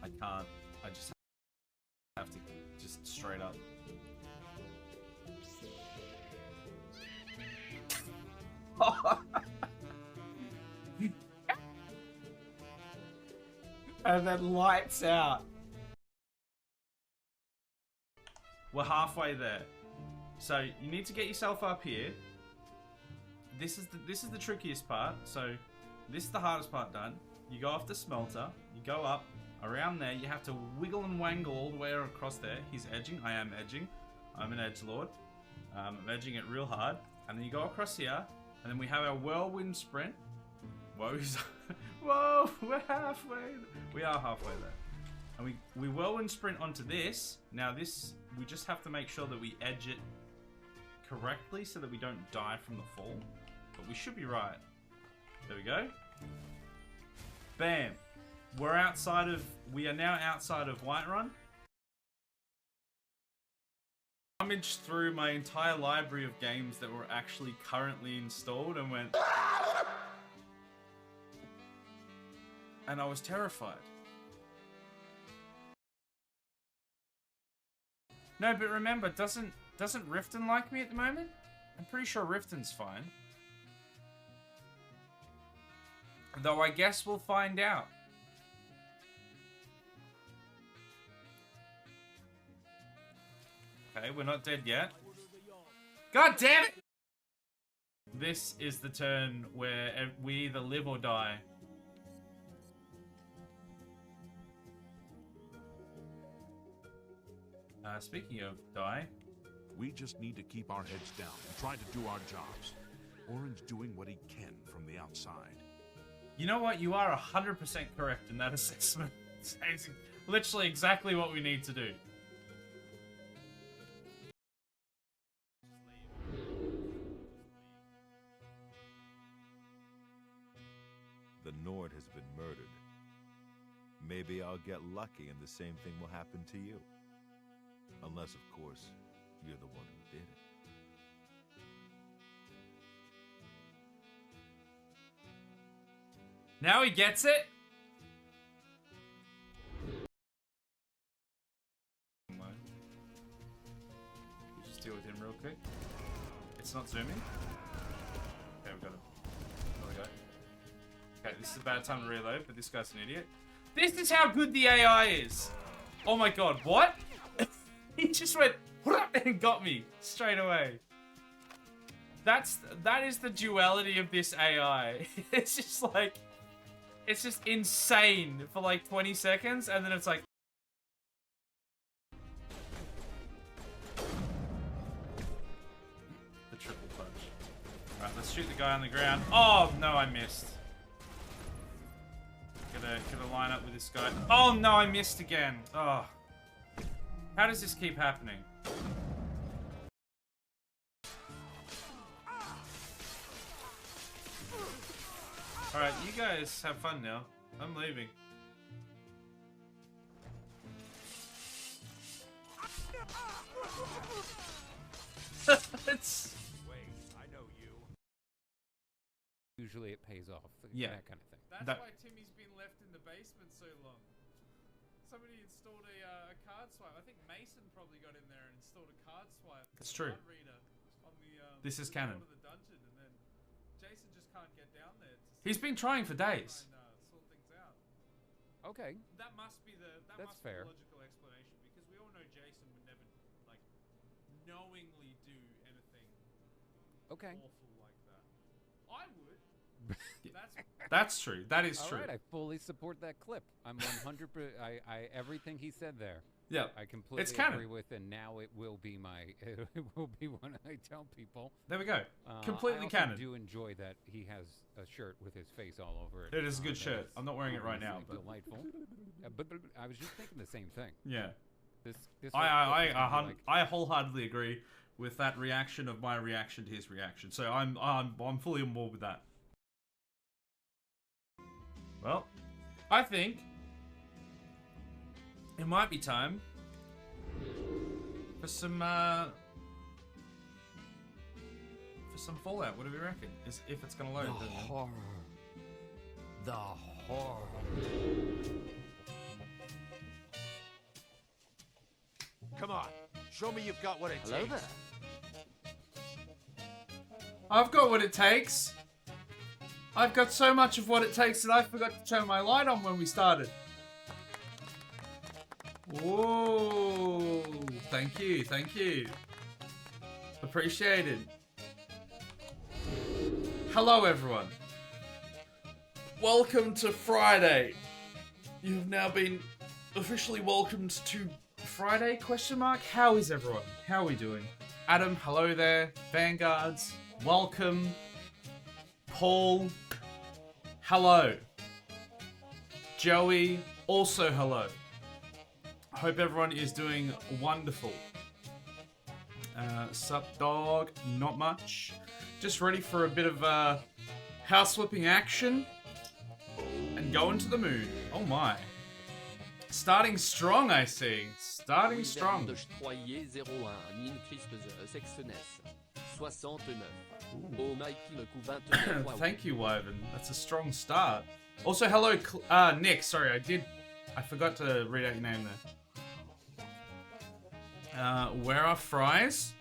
I can't. I just have to just straight up. And then lights out. We're halfway there. So you need to get yourself up here. This is the trickiest part. So this is the hardest part done. You go off the smelter. You go up around there. You have to wiggle and wangle all the way across there. He's edging. I am edging. I'm an edgelord. I'm edging it real hard. And then you go across here. And then we have our whirlwind sprint. Whoa, whoa, we're halfway. We are halfway there. And we whirlwind sprint onto this. Now this, we just have to make sure that we edge it correctly so that we don't die from the fall. But we should be right. There we go. Bam. We are now outside of Whiterun. I rummaged through my entire library of games that were actually currently installed and went... And I was terrified. No, but remember, doesn't Riften like me at the moment? I'm pretty sure Riften's fine. Though I guess we'll find out. Okay, we're not dead yet. God damn it! This is the turn where we either live or die. Speaking of die, we just need to keep our heads down and try to do our jobs. Orin's doing what he can from the outside. You know what? You are 100% correct in that assessment. It's literally exactly what we need to do. The Nord has been murdered. Maybe I'll get lucky and the same thing will happen to you. Unless, of course, you're the one who did it. Now he gets it? Just deal with him real quick. It's not zooming. Okay, we got him. There we go. Okay, this is a bad time to reload, but this guy's an idiot. This is how good the AI is! Oh my god, what? He just went and got me straight away. That is the duality of this AI. It's just like, it's just insane for like 20 seconds, and then it's like. The triple punch. Alright, let's shoot the guy on the ground. Oh no, I missed. Gonna line up with this guy. Oh no, I missed again. Oh. How does this keep happening? Alright, you guys have fun now. I'm leaving. It's... Wait, I know you. Usually it pays off. Yeah. That kind of thing. That's why Timmy's been left in the basement so long. Somebody installed a card swipe. I think Mason probably got in there and installed a card swipe. That's true. Reader on the, this is canon. The dungeon, and then Jason just can't get down there. He's been trying for days. Try and, sort things out. Okay. That must be the That's fair. Logical explanation, because we all know Jason would never like knowingly do anything awful like that. I would. That's true. That is true. All right, I fully support that clip. I'm 100%. Everything he said there. Yeah, I completely agree with, and now it will be it will be when I tell people. There we go. Completely canon. I do enjoy that he has a shirt with his face all over it. It is a good shirt. I'm not wearing it right now, but delightful. But I was just thinking the same thing. Yeah. This I wholeheartedly agree with that reaction of my reaction to his reaction. So I'm fully on board with that. Well, I think it might be time for some Fallout. What do we reckon? If it's gonna load. The horror. The horror. Show me you've got what it Hello takes. there. I've got what it takes. I've got so much of what it takes that I forgot to turn my light on when we started. Whoa. Thank you, thank you. Appreciated. Hello, everyone. Welcome to Friday. You've now been officially welcomed to Friday, question mark? How is everyone? How are we doing? Adam, hello there. Vanguards, welcome. Paul, hello. Joey, also hello. Hope everyone is doing wonderful. Sup dog, not much. Just ready for a bit of house flipping action and going to the moon. Oh my. Starting strong, I see. Starting strong. Thank you, Wyvern. That's a strong start. Also, hello, Nick. Sorry, I forgot to read out your name there. Where are fries?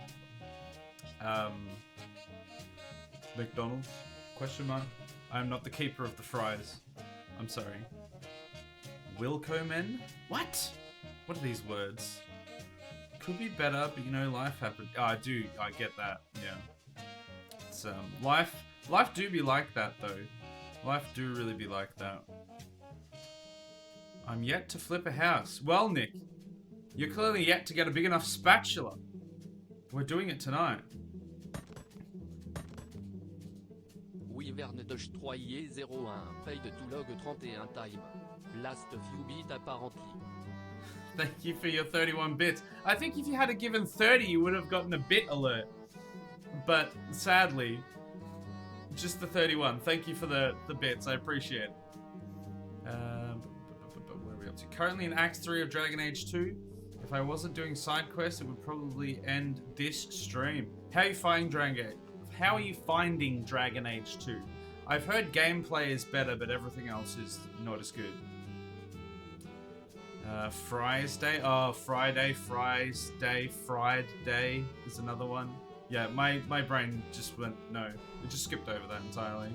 McDonald's? Question mark. I am not the keeper of the fries. I'm sorry. Wilco men? What? What are these words? Could be better, but you know, life happens. Oh, I get that. Yeah. It's life do be like that though. Life do really be like that. I'm yet to flip a house. Well, Nick, you're clearly yet to get a big enough spatula. We're doing it tonight. Wyvern de Stroyer 01, paye de Toulog 31 time. Last few bits apparently. Thank you for your 31 bits. I think if you had given 30, you would have gotten a bit alert. But sadly, just the 31. Thank you for the bits. I appreciate it. Where are we up to? Currently in Act 3 of Dragon Age 2. If I wasn't doing side quests, it would probably end this stream. How are you finding Dragon Age 2? I've heard gameplay is better, but everything else is not as good. Fries Day. Oh, Friday, Fries Day, Fried Day is another one. Yeah, my brain just went, no. It just skipped over that entirely.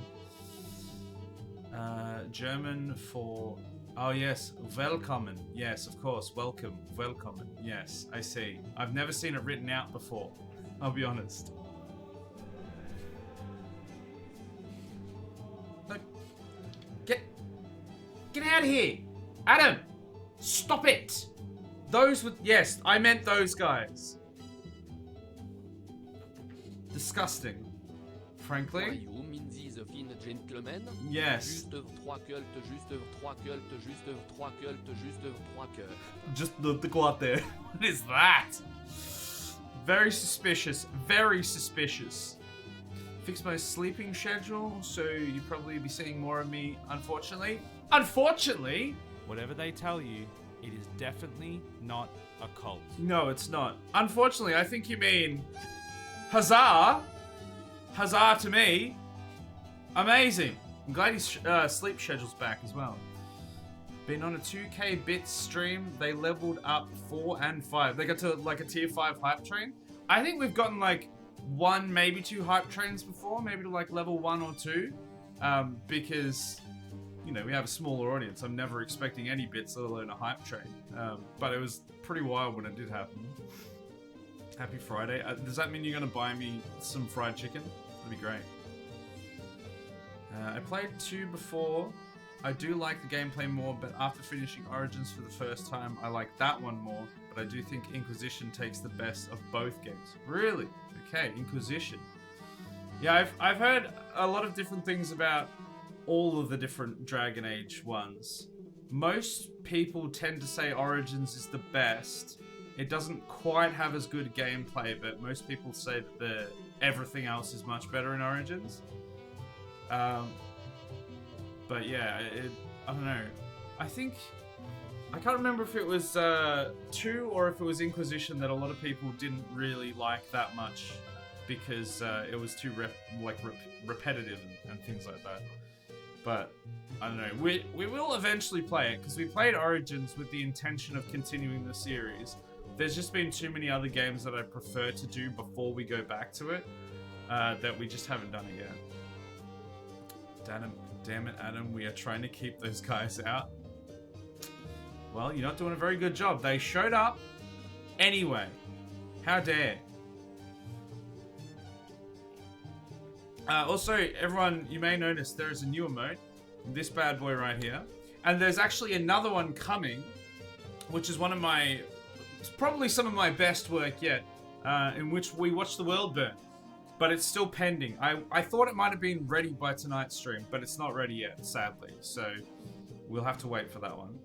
German for... Oh, yes. Willkommen. Yes, of course. Welcome. Willkommen. Yes, I see. I've never seen it written out before. I'll be honest. Look. Get out of here. Adam! Stop it! Those with... Yes, I meant those guys. Disgusting. Frankly. Yes. Just the go out there. What is that? Very suspicious. Very suspicious. Fix my sleeping schedule, so you'll probably be seeing more of me, unfortunately. Unfortunately? Whatever they tell you, it is definitely not a cult. No, it's not. Unfortunately, I think you mean... Huzzah! Huzzah to me. Amazing. I'm glad his sleep schedule's back as well. Been on a 2k bits stream. They leveled up 4 and 5. They got to like a tier 5 hype train. I think we've gotten like 1, maybe 2 hype trains before. Maybe to like level 1 or 2. Because... You know, we have a smaller audience. I'm never expecting any bits, let alone a hype train. But it was pretty wild when it did happen. Happy Friday. Does that mean you're going to buy me some fried chicken? That'd be great. I played 2 before. I do like the gameplay more, but after finishing Origins for the first time, I like that one more. But I do think Inquisition takes the best of both games. Really? Okay, Inquisition. Yeah, I've heard a lot of different things about all of the different Dragon Age ones. Most people tend to say Origins is the best. It doesn't quite have as good gameplay, but most people say that everything else is much better in Origins. But yeah, I don't know. I can't remember if it was 2 or if it was Inquisition that a lot of people didn't really like that much because it was too repetitive and things like that. But I don't know. We will eventually play it because we played Origins with the intention of continuing the series. there's just been too many other games that I prefer to do before we go back to it that we just haven't done it yet. Damn it, Adam. We are trying to keep those guys out. Well, you're not doing a very good job. They showed up anyway. How dare. Also, everyone, you may notice there is a new emote. This bad boy right here. And there's actually another one coming, which is one of my... It's probably some of my best work yet, in which we watch the world burn. But it's still pending. I thought it might have been ready by tonight's stream, but it's not ready yet, sadly. So we'll have to wait for that one.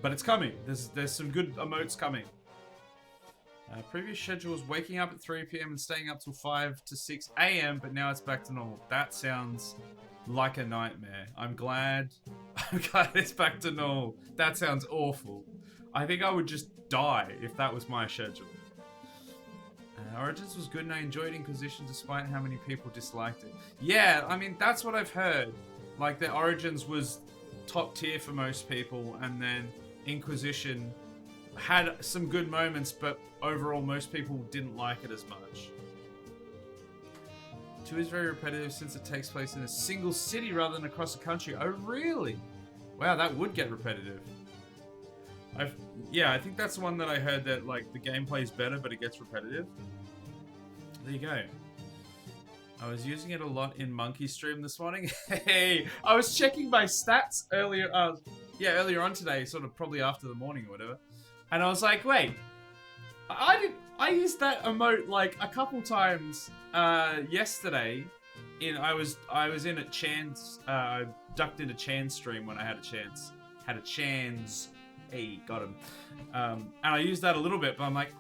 But it's coming. There's some good emotes coming. Previous schedule was waking up at 3 PM and staying up till 5 to 6 AM, but now it's back to normal. That sounds like a nightmare. I'm glad it's back to normal. That sounds awful. I think I would just die if that was my schedule. Origins was good and I enjoyed Inquisition despite how many people disliked it. Yeah, I mean, that's what I've heard. Like, the Origins was top tier for most people, and then Inquisition had some good moments, but overall most people didn't like it as much. 2 is very repetitive since it takes place in a single city rather than across the country. Oh, really? Wow, that would get repetitive. Yeah, I think that's the one that I heard that, like, the gameplay is better, but it gets repetitive. There you go. I was using it a lot in Monkey Stream this morning. Hey, I was checking my stats earlier. Earlier on today, sort of probably after the morning or whatever. And I was like, wait, I used that emote like a couple times yesterday. I was in at Chan's. I ducked into Chan's stream when I had a chance. Had a chance. Hey, got him. And I used that a little bit, but I'm like,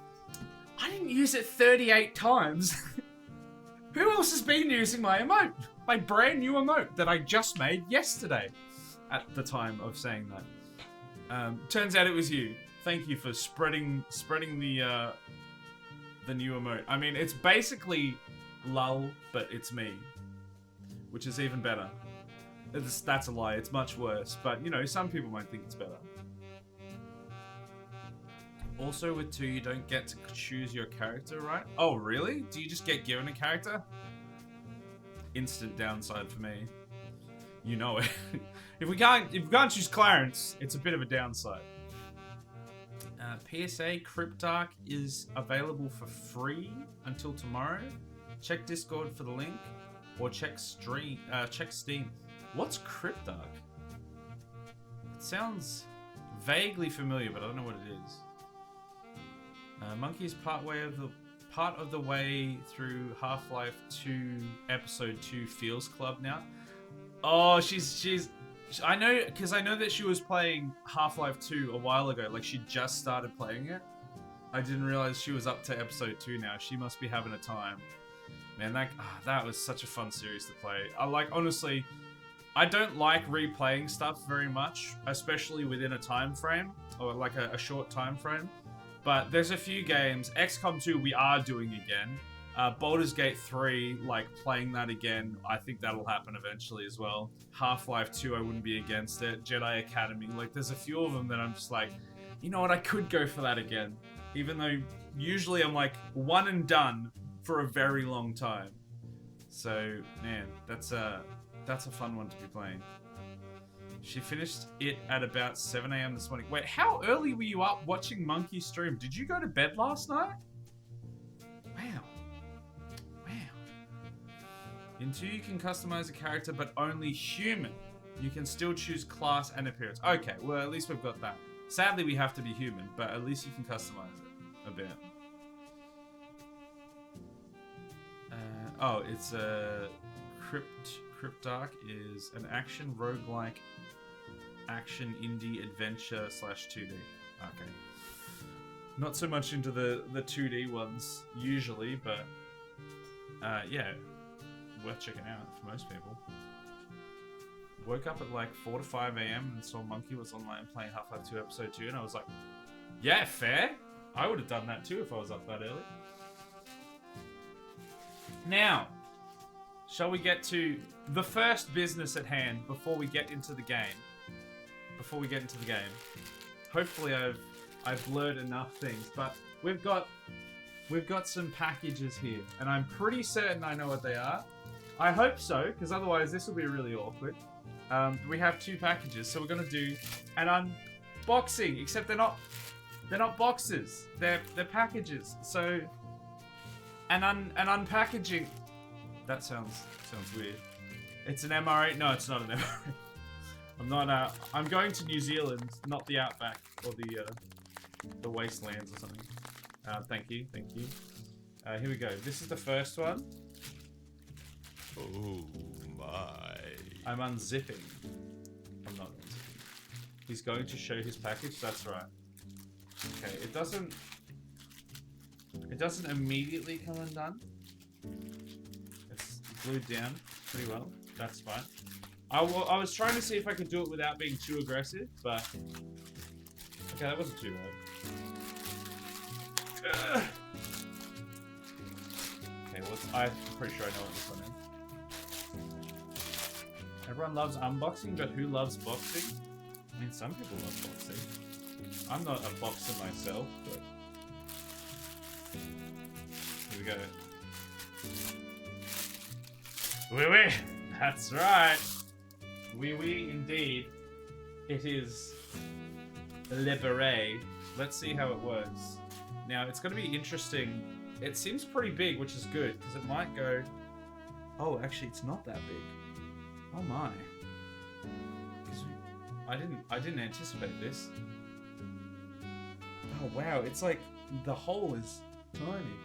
I didn't use it 38 times. Who else has been using my emote? My brand new emote that I just made yesterday at the time of saying that. Turns out it was you. Thank you for spreading the new emote. I mean, it's basically lull, but it's me. Which is even better. That's a lie. It's much worse. But, you know, some people might think it's better. Also, with 2, you don't get to choose your character, right? Oh, really? Do you just get given a character? Instant downside for me. You know it. If we can't choose Clarence, it's a bit of a downside. PSA Cryptarch is available for free until tomorrow. Check Discord for the link, or check Steam. What's Cryptarch? It sounds vaguely familiar, but I don't know what it is. Monkey's part of the way through Half-Life 2 Episode 2 Feels Club now. Oh, she's I know, because I know that she was playing Half-Life 2 a while ago. Like, she just started playing it. I didn't realize she was up to Episode 2 now. She must be having a time. Man, that was such a fun series to play. Honestly, I don't like replaying stuff very much, especially within a time frame, or like a short time frame. But there's a few games. XCOM 2 we are doing again. Baldur's Gate 3, like, playing that again, I think that'll happen eventually as well. Half-Life 2, I wouldn't be against it. Jedi Academy, like, there's a few of them that I'm just like, you know what, I could go for that again. Even though usually I'm like, one and done for a very long time. So, man, that's a fun one to be playing. She finished it at about 7 AM this morning. Wait, how early were you up watching Monkey stream? Did you go to bed last night? Wow. In 2, you can customize a character, but only human. You can still choose class and appearance. Okay, well, at least we've got that. Sadly, we have to be human, but at least you can customize it a bit. It's a Cryptarch is an action roguelike action indie adventure / 2D. Okay. Not so much into the 2D ones usually, but yeah, worth checking out for most people. Woke up at like 4 to 5 AM and saw Monkey was online playing Half-Life 2 Episode 2, and I was like, yeah, fair. I would have done that too if I was up that early. Now, shall we get to the first business at hand before we get into the game? Hopefully blurred enough things, but we've got some packages here, and I'm pretty certain I know what they are. I hope so, because otherwise this will be really awkward. We have 2 packages, so we're gonna do an unboxing, except they're not boxes. They're packages. So an unpackaging. That sounds weird. It's an MR8. No, it's not an MR8. I'm not. I'm going to New Zealand, not the outback or the wastelands or something. Thank you. Here we go. This is the first one. Oh my. I'm unzipping. I'm not unzipping. He's going to show his package. That's right. Okay. It doesn't immediately come undone. It's glued down pretty well. That's fine. I was trying to see if I could do it without being too aggressive, but okay, that wasn't too bad. Okay, well, I'm pretty sure I know what this one is. Everyone loves unboxing, but who loves boxing? I mean, some people love boxing. I'm not a boxer myself, but here we go. Oui, that's right. Oui, indeed. It is Le Beret. Let's see how it works. Now, it's going to be interesting. It seems pretty big, which is good, because it might go... Oh, actually, it's not that big. Oh my. I didn't anticipate this. Oh wow, it's like the hole is tiny.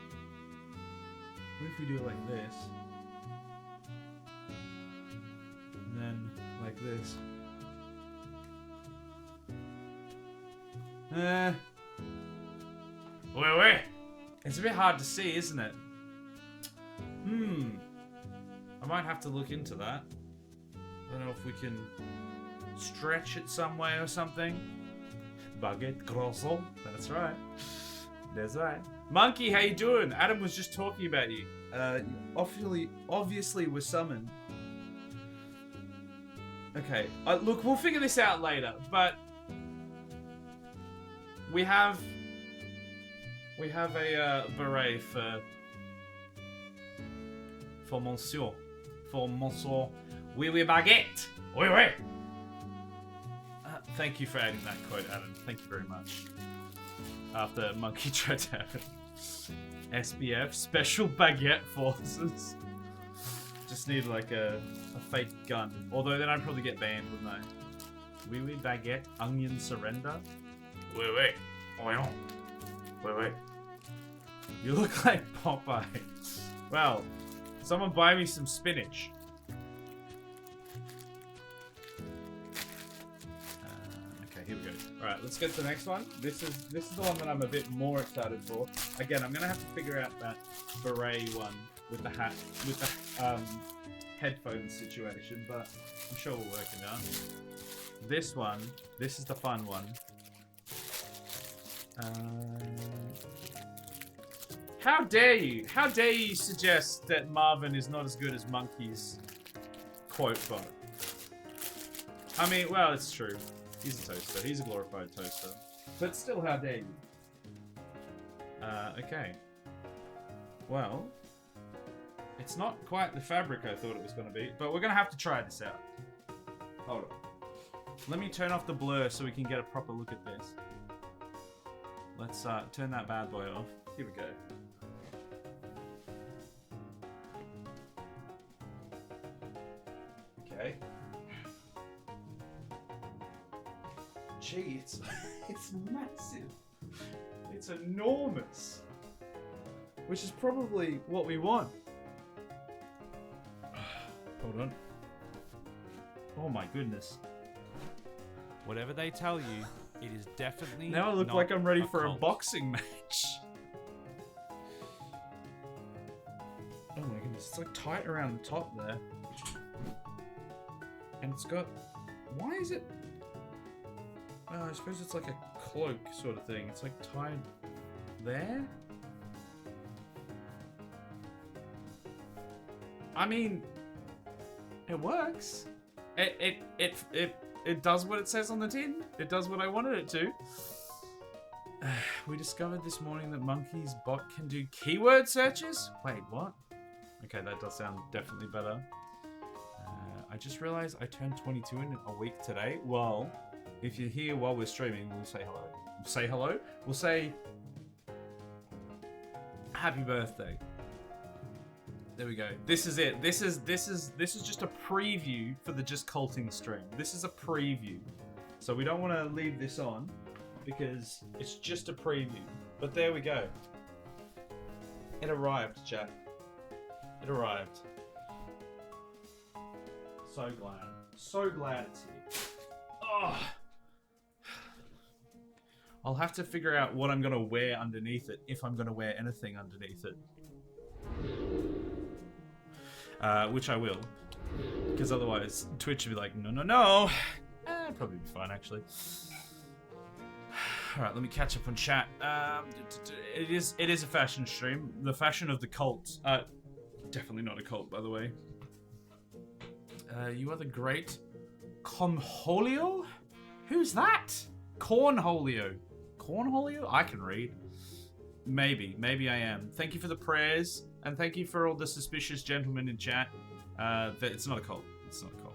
What if we do it like this? And then like this. Wait. It's a bit hard to see, isn't it? I might have to look into that. I don't know if we can stretch it some way or something. Baguette croissant. That's right. That's right. Monkey, how you doing? Adam was just talking about you. You obviously were summoned. Okay. Look, we'll figure this out later. But we have a beret for Monsieur. For Monsieur. Oui, baguette. Oui. Thank you for adding that quote, Adam. Thank you very much. After Monkey tried to have it. SBF, Special Baguette Forces. Just need like a fake gun. Although then I'd probably get banned, wouldn't I? Oui, baguette, onion surrender. Oui. Oui. You look like Popeye. Well, someone buy me some spinach. Here we go. Alright, let's get to the next one. This is the one that I'm a bit more excited for. Again, I'm gonna have to figure out that beret one with the hat, with the headphones situation, but I'm sure we'll work it out. This one, this is the fun one. How dare you? How dare you suggest that Marvin is not as good as Monkey's quote bot? I mean, well, it's true. He's a toaster. He's a glorified toaster. But still, how dare you? Okay. Well, it's not quite the fabric I thought it was going to be, but we're going to have to try this out. Hold on. Let me turn off the blur so we can get a proper look at this. Let's turn that bad boy off. Here we go. Okay. Gee, it's massive. It's enormous. Which is probably what we want. Hold on. Oh my goodness. Whatever they tell you, it is definitely now I look not like I'm ready a for cult. a boxing match. Oh my goodness, it's like tight around the top there. And it's got... Why is it... Oh, I suppose it's like a cloak sort of thing. It's like tied there? I mean, it works. It does what it says on the tin. It does what I wanted it to. We discovered this morning that Monkey's bot can do keyword searches? Wait, what? Okay, that does sound definitely better. I just realized I turned 22 in a week today. Well, if you're here while we're streaming, we'll say hello. Say hello? We'll say happy birthday. There we go. This is it. This is just a preview for the Just Culting stream. This is a preview. So we don't want to leave this on because it's just a preview. But there we go. It arrived, Jack. It arrived. So glad. So glad it's here. Oh. I'll have to figure out what I'm going to wear underneath it, if I'm going to wear anything underneath it. Which I will. Because otherwise, Twitch will be like, no. It'd probably be fine, actually. Alright, let me catch up on chat. It is a fashion stream. The fashion of the cult. Definitely not a cult, by the way. You are the great Cornholio? Who's that? Cornholio. Cornholio? I can read. Maybe I am. Thank you for the prayers, and thank you for all the suspicious gentlemen in chat. It's not a cult. It's not a cult.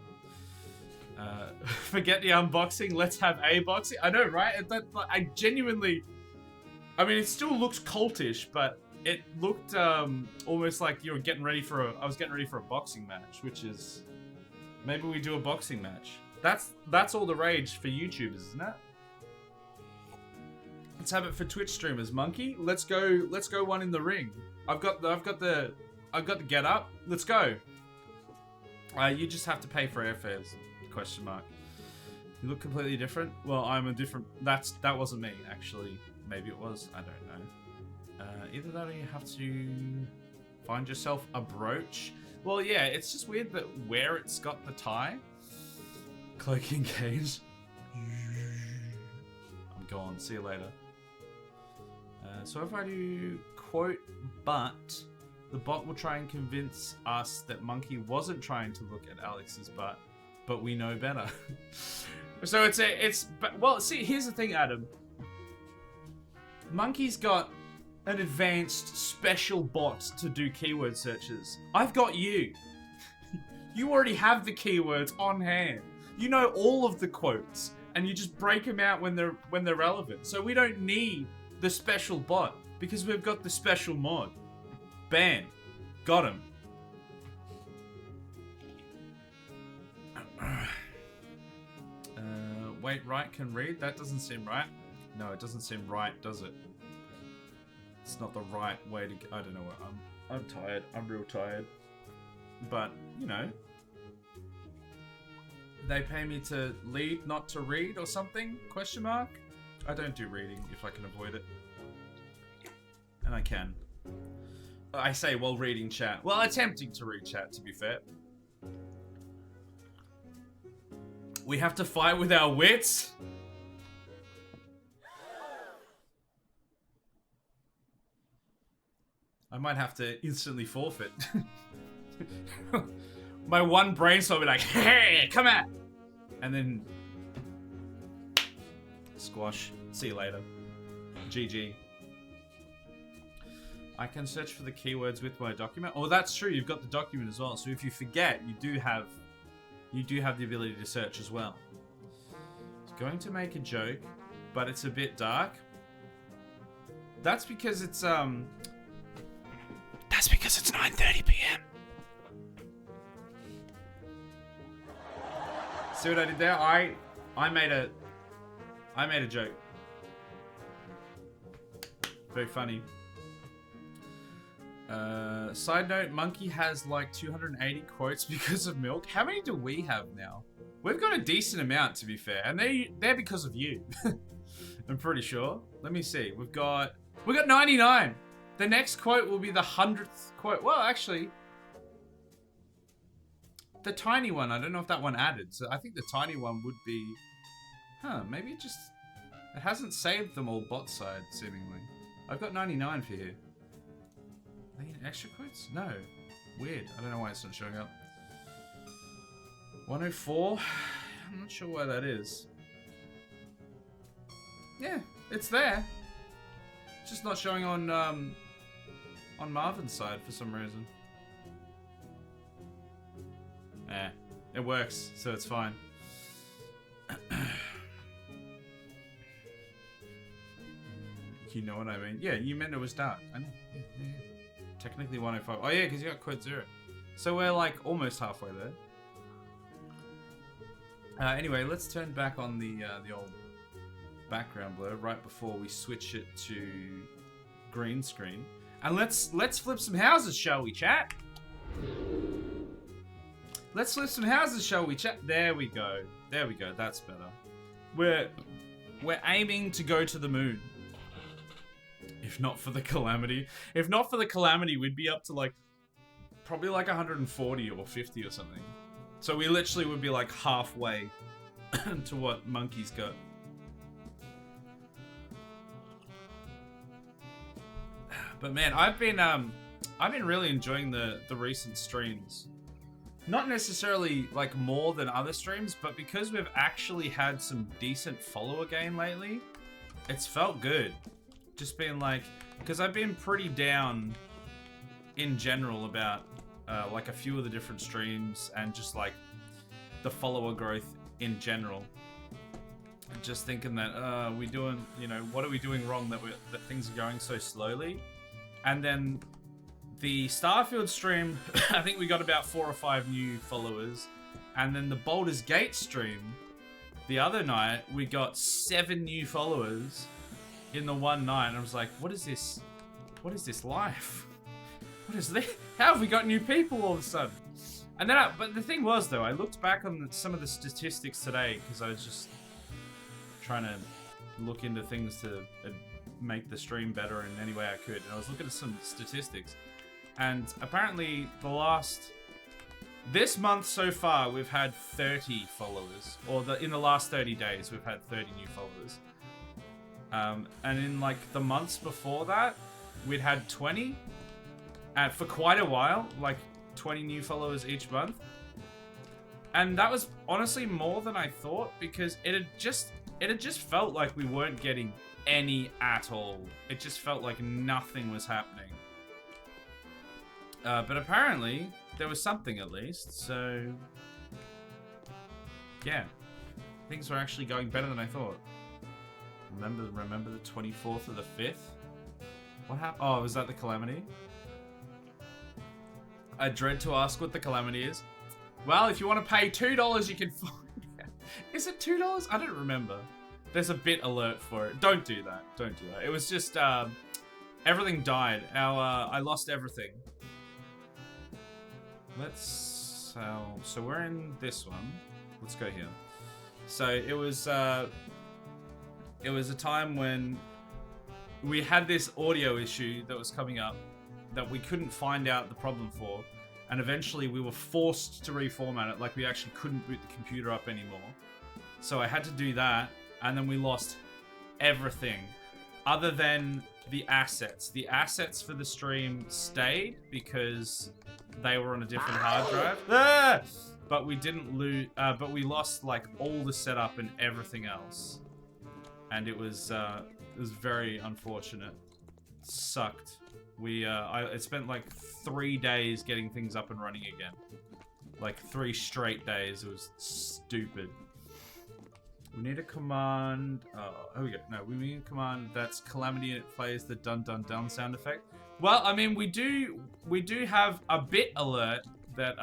Forget the unboxing. Let's have a boxing. I know, right? I genuinely. I mean, it still looks cultish, but it looked almost like you were getting ready for I was getting ready for a boxing match, which is maybe we do a boxing match. That's all the rage for YouTubers, isn't it? Let's have it for Twitch streamers. Monkey, let's go one in the ring. I've got the get up. Let's go. You just have to pay for airfares. ? You look completely different. Well, I'm a different. That wasn't me actually. Maybe it was. I don't know. Either that or you have to find yourself a brooch. Well, yeah, it's just weird that where it's got the tie. Cloaking cage. I'm gone. See you later. So if I do quote butt, the bot will try and convince us that Monkey wasn't trying to look at Alex's butt, but we know better. So well, see, here's the thing, Adam. Monkey's got an advanced special bot to do keyword searches. I've got you. You already have the keywords on hand. You know all of the quotes, and you just break them out when they're relevant. So we don't need the special bot because we've got the special mod. Bam, got him. Wait, right can read? That doesn't seem right. No, it doesn't seem right, does it? It's not the right way to. I don't know what. I'm tired. I'm real tired. But you know, they pay me to lead, not to read, or something? ? I don't do reading if I can avoid it, and I can. I say while reading chat. Well, attempting to read chat. To be fair, we have to fight with our wits. I might have to instantly forfeit. My one brainstorm will be like, hey, come at! And then squash. See you later. GG. I can search for the keywords with my document. Oh, that's true. You've got the document as well. So if you forget, you do have the ability to search as well. I was going to make a joke, but it's a bit dark. That's because it's 9:30 p.m. See what I did there? I made a joke. Very funny. Side note, Monkey has like 280 quotes because of milk. How many do we have now? We've got a decent amount, to be fair, and they're because of you. I'm pretty sure. Let me see. We got 99. The next quote will be the 100th quote. Well, actually, the tiny one, I don't know if that one added. So I think the tiny one would be, maybe it hasn't saved them all bot side, seemingly. I've got 99 for here. Are they extra quotes? No. Weird. I don't know why it's not showing up. 104? I'm not sure why that is. Yeah, it's there. It's just not showing on Marvin's side for some reason. Eh, it works, so it's fine. You know what I mean? Yeah, you meant it was dark. I know. Yeah. Technically 105. Oh yeah, because you got code 0. So we're like almost halfway there. Anyway, let's turn back on the old background blur right before we switch it to green screen. And let's flip some houses, shall we, chat? Let's flip some houses, shall we, chat? There we go. There we go. That's better. We're aiming to go to the moon. If not for the calamity. If not for the calamity, we'd be up to like probably like 140 or 50 or something. So we literally would be like halfway to what Monkey's got. But man, I've been really enjoying the recent streams. Not necessarily like more than other streams, but because we've actually had some decent follower gain lately, it's felt good. Just being like, because I've been pretty down in general about like a few of the different streams and just like the follower growth in general. Just thinking that we doing, you know, what are we doing wrong that things are going so slowly? And then the Starfield stream, I think we got about 4 or 5 new followers, and then the Baldur's Gate stream, the other night we got 7 new followers in the one night, and I was like, what is this? What is this life? What is this? How have we got new people all of a sudden? And then, but the thing was though, I looked back on some of the statistics today because I was just trying to look into things to make the stream better in any way I could. And I was looking at some statistics, and apparently this month so far we've had 30 followers, or in the last 30 days we've had 30 new followers. And in like the months before that, we'd had 20, and for quite a while, like 20 new followers each month. And that was honestly more than I thought, because it had just felt like we weren't getting any at all. It just felt like nothing was happening. But apparently there was something at least, so yeah, things were actually going better than I thought. Remember the 24th of the 5th? What happened? Oh, was that the calamity? I dread to ask what the calamity is. Well, if you want to pay $2, you can find out. Is it $2? I don't remember. There's a bit alert for it. Don't do that. Don't do that. It was just, everything died. I lost everything. So we're in this one. Let's go here. So it was a time when we had this audio issue that was coming up that we couldn't find out the problem for, and eventually we were forced to reformat it. Like, we actually couldn't boot the computer up anymore. So I had to do that, and then we lost everything other than the assets. The assets for the stream stayed because they were on a different hard drive. Ah! But we didn't lose, but we lost like all the setup and everything else. And it was very unfortunate. It sucked. I spent like 3 days getting things up and running again. Like 3 straight days. It was stupid. We need a command. Oh, here we go. No, we need a command that's calamity, and it plays the dun dun dun sound effect. Well, I mean, we do have a bit alert that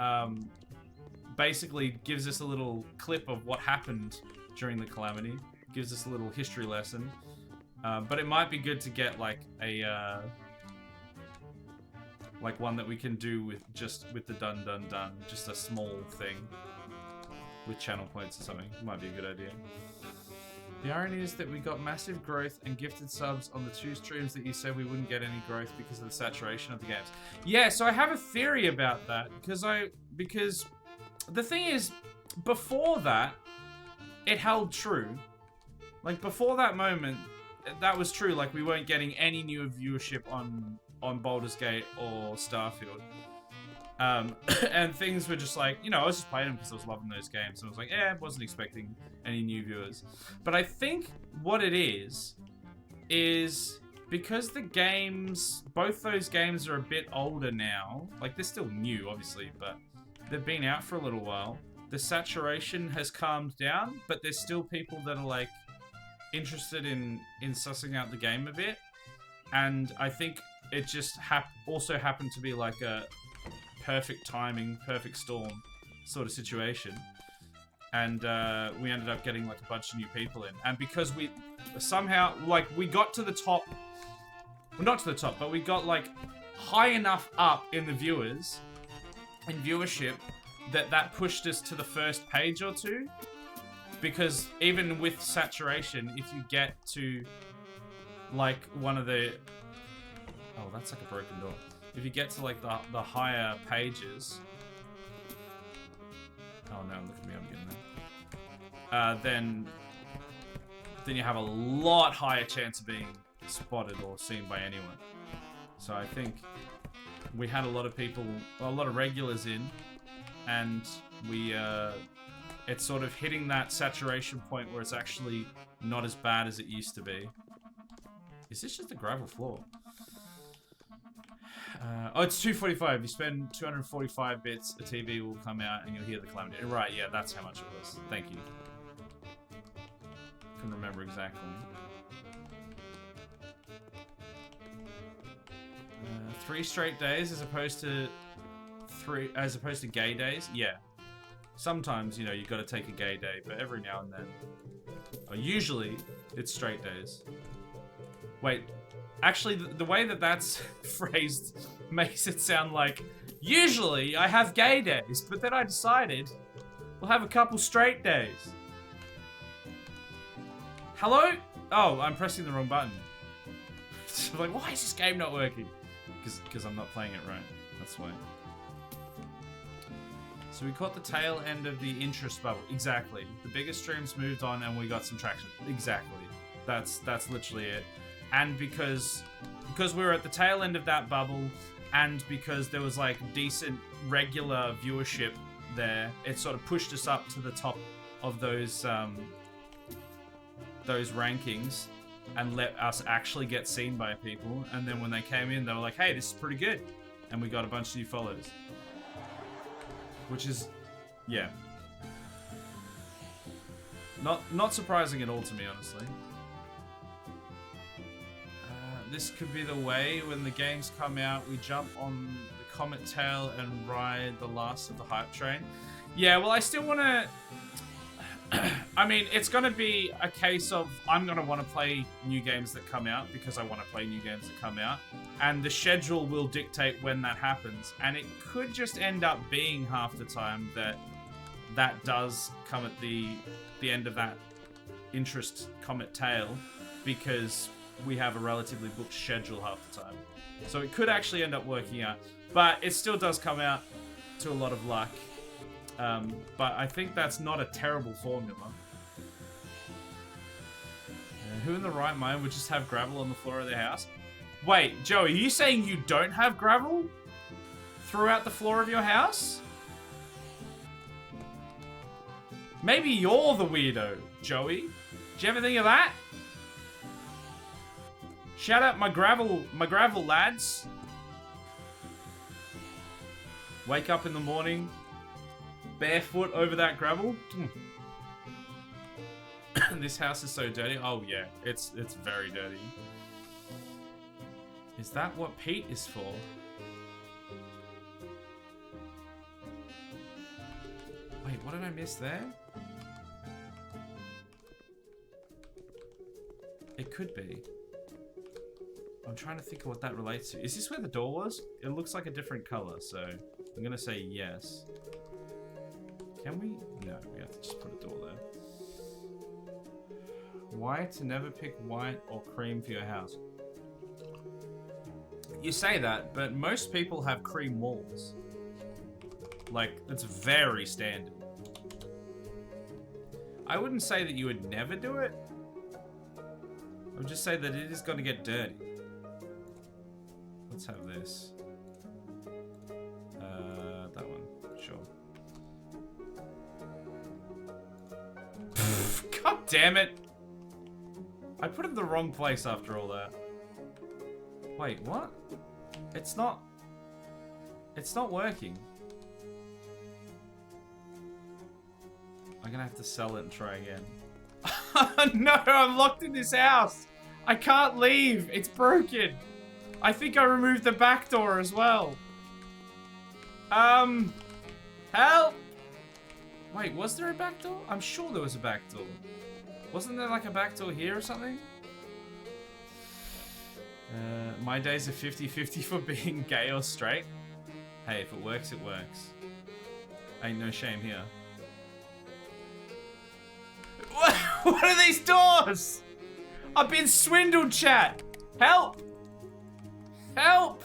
basically gives us a little clip of what happened during the calamity. Gives us a little history lesson. But it might be good to get like a like one that we can do with the dun dun dun, just a small thing with channel points or something. Might be a good idea. The irony is that we got massive growth and gifted subs on the 2 streams that you said we wouldn't get any growth because of the saturation of the games. Yeah, so I have a theory about that, because the thing is, before that, it held true. Like, before that moment, that was true. Like, we weren't getting any new viewership on Baldur's Gate or Starfield. And things were just like, you know, I was just playing them because I was loving those games. And I was like, yeah, I wasn't expecting any new viewers. But I think what it is because the games, both those games are a bit older now. Like, they're still new, obviously, but they've been out for a little while. The saturation has calmed down, but there's still people that are, like, interested in sussing out the game a bit. And I think it just also happened to be, like, a perfect timing, perfect storm sort of situation. And we ended up getting, like, a bunch of new people in. And because we somehow, like, we got to the top... Well, not to the top, but we got, like, high enough up in the viewers and viewership that pushed us to the first page or two. Because even with saturation, if you get to, like, one of the... Oh, that's like a broken door. If you get to, like, the higher pages... Oh, no, look at me, I'm getting there. Then you have a lot higher chance of being spotted or seen by anyone. So I think we had a lot of people, a lot of regulars in, and we, it's sort of hitting that saturation point where it's actually not as bad as it used to be. Is this just a gravel floor? Oh, it's 245. You spend 245 bits, a TV will come out and you'll hear the calamity. Right, yeah, that's how much it was. Thank you. Couldn't remember exactly. 3 straight days as opposed to gay days. Yeah. Sometimes, you know, you got to take a gay day, but every now and then, or usually, it's straight days. Wait, actually, the way that that's phrased makes it sound like usually I have gay days, but then I decided we'll have a couple straight days. Hello? Oh, I'm pressing the wrong button. Like, why is this game not working? Because I'm not playing it right. That's why. So we caught the tail end of the interest bubble. Exactly. The bigger streams moved on and we got some traction. Exactly. That's literally it. And because we were at the tail end of that bubble, and because there was like decent regular viewership there, it sort of pushed us up to the top of those rankings and let us actually get seen by people. And then when they came in, they were like, hey, this is pretty good. And we got a bunch of new followers. Which is, yeah. Not surprising at all to me, honestly. This could be the way when the games come out, we jump on the comet tail and ride the last of the hype train. Yeah, well, I still want to... I mean, it's going to be a case of I'm going to want to play new games that come out because I want to play new games that come out. And the schedule will dictate when that happens. And it could just end up being half the time that does come at the end of that interest comet tail, because we have a relatively booked schedule half the time. So it could actually end up working out. But it still does come out to a lot of luck. But I think that's not a terrible formula. Who in the right mind would just have gravel on the floor of their house? Wait, Joey, are you saying you don't have gravel throughout the floor of your house? Maybe you're the weirdo, Joey. Did you ever think of that? Shout out my gravel lads. Wake up in the morning, barefoot over that gravel. This house is so dirty. Oh yeah, it's very dirty. Is that what Pete is for? Wait, what did I miss there? It could be. I'm trying to think of what that relates to. Is this where the door was? It looks like a different color, so I'm gonna say yes. Can we? No, we have to just put a door there. Why to never pick white or cream for your house? You say that, but most people have cream walls. Like, it's very standard. I wouldn't say that you would never do it. I would just say that it is going to get dirty. Let's have this. That one. Sure. God damn it! I put it in the wrong place after all that. Wait, what? It's not working. I'm gonna have to sell it and try again. No, I'm locked in this house. I can't leave. It's broken. I think I removed the back door as well. Help! Wait, was there a back door? I'm sure there was a back door. Wasn't there like a back door here or something? My days are 50-50 for being gay or straight. Hey, if it works, it works. Ain't no shame here. What are these doors? I've been swindled, chat. Help! Help!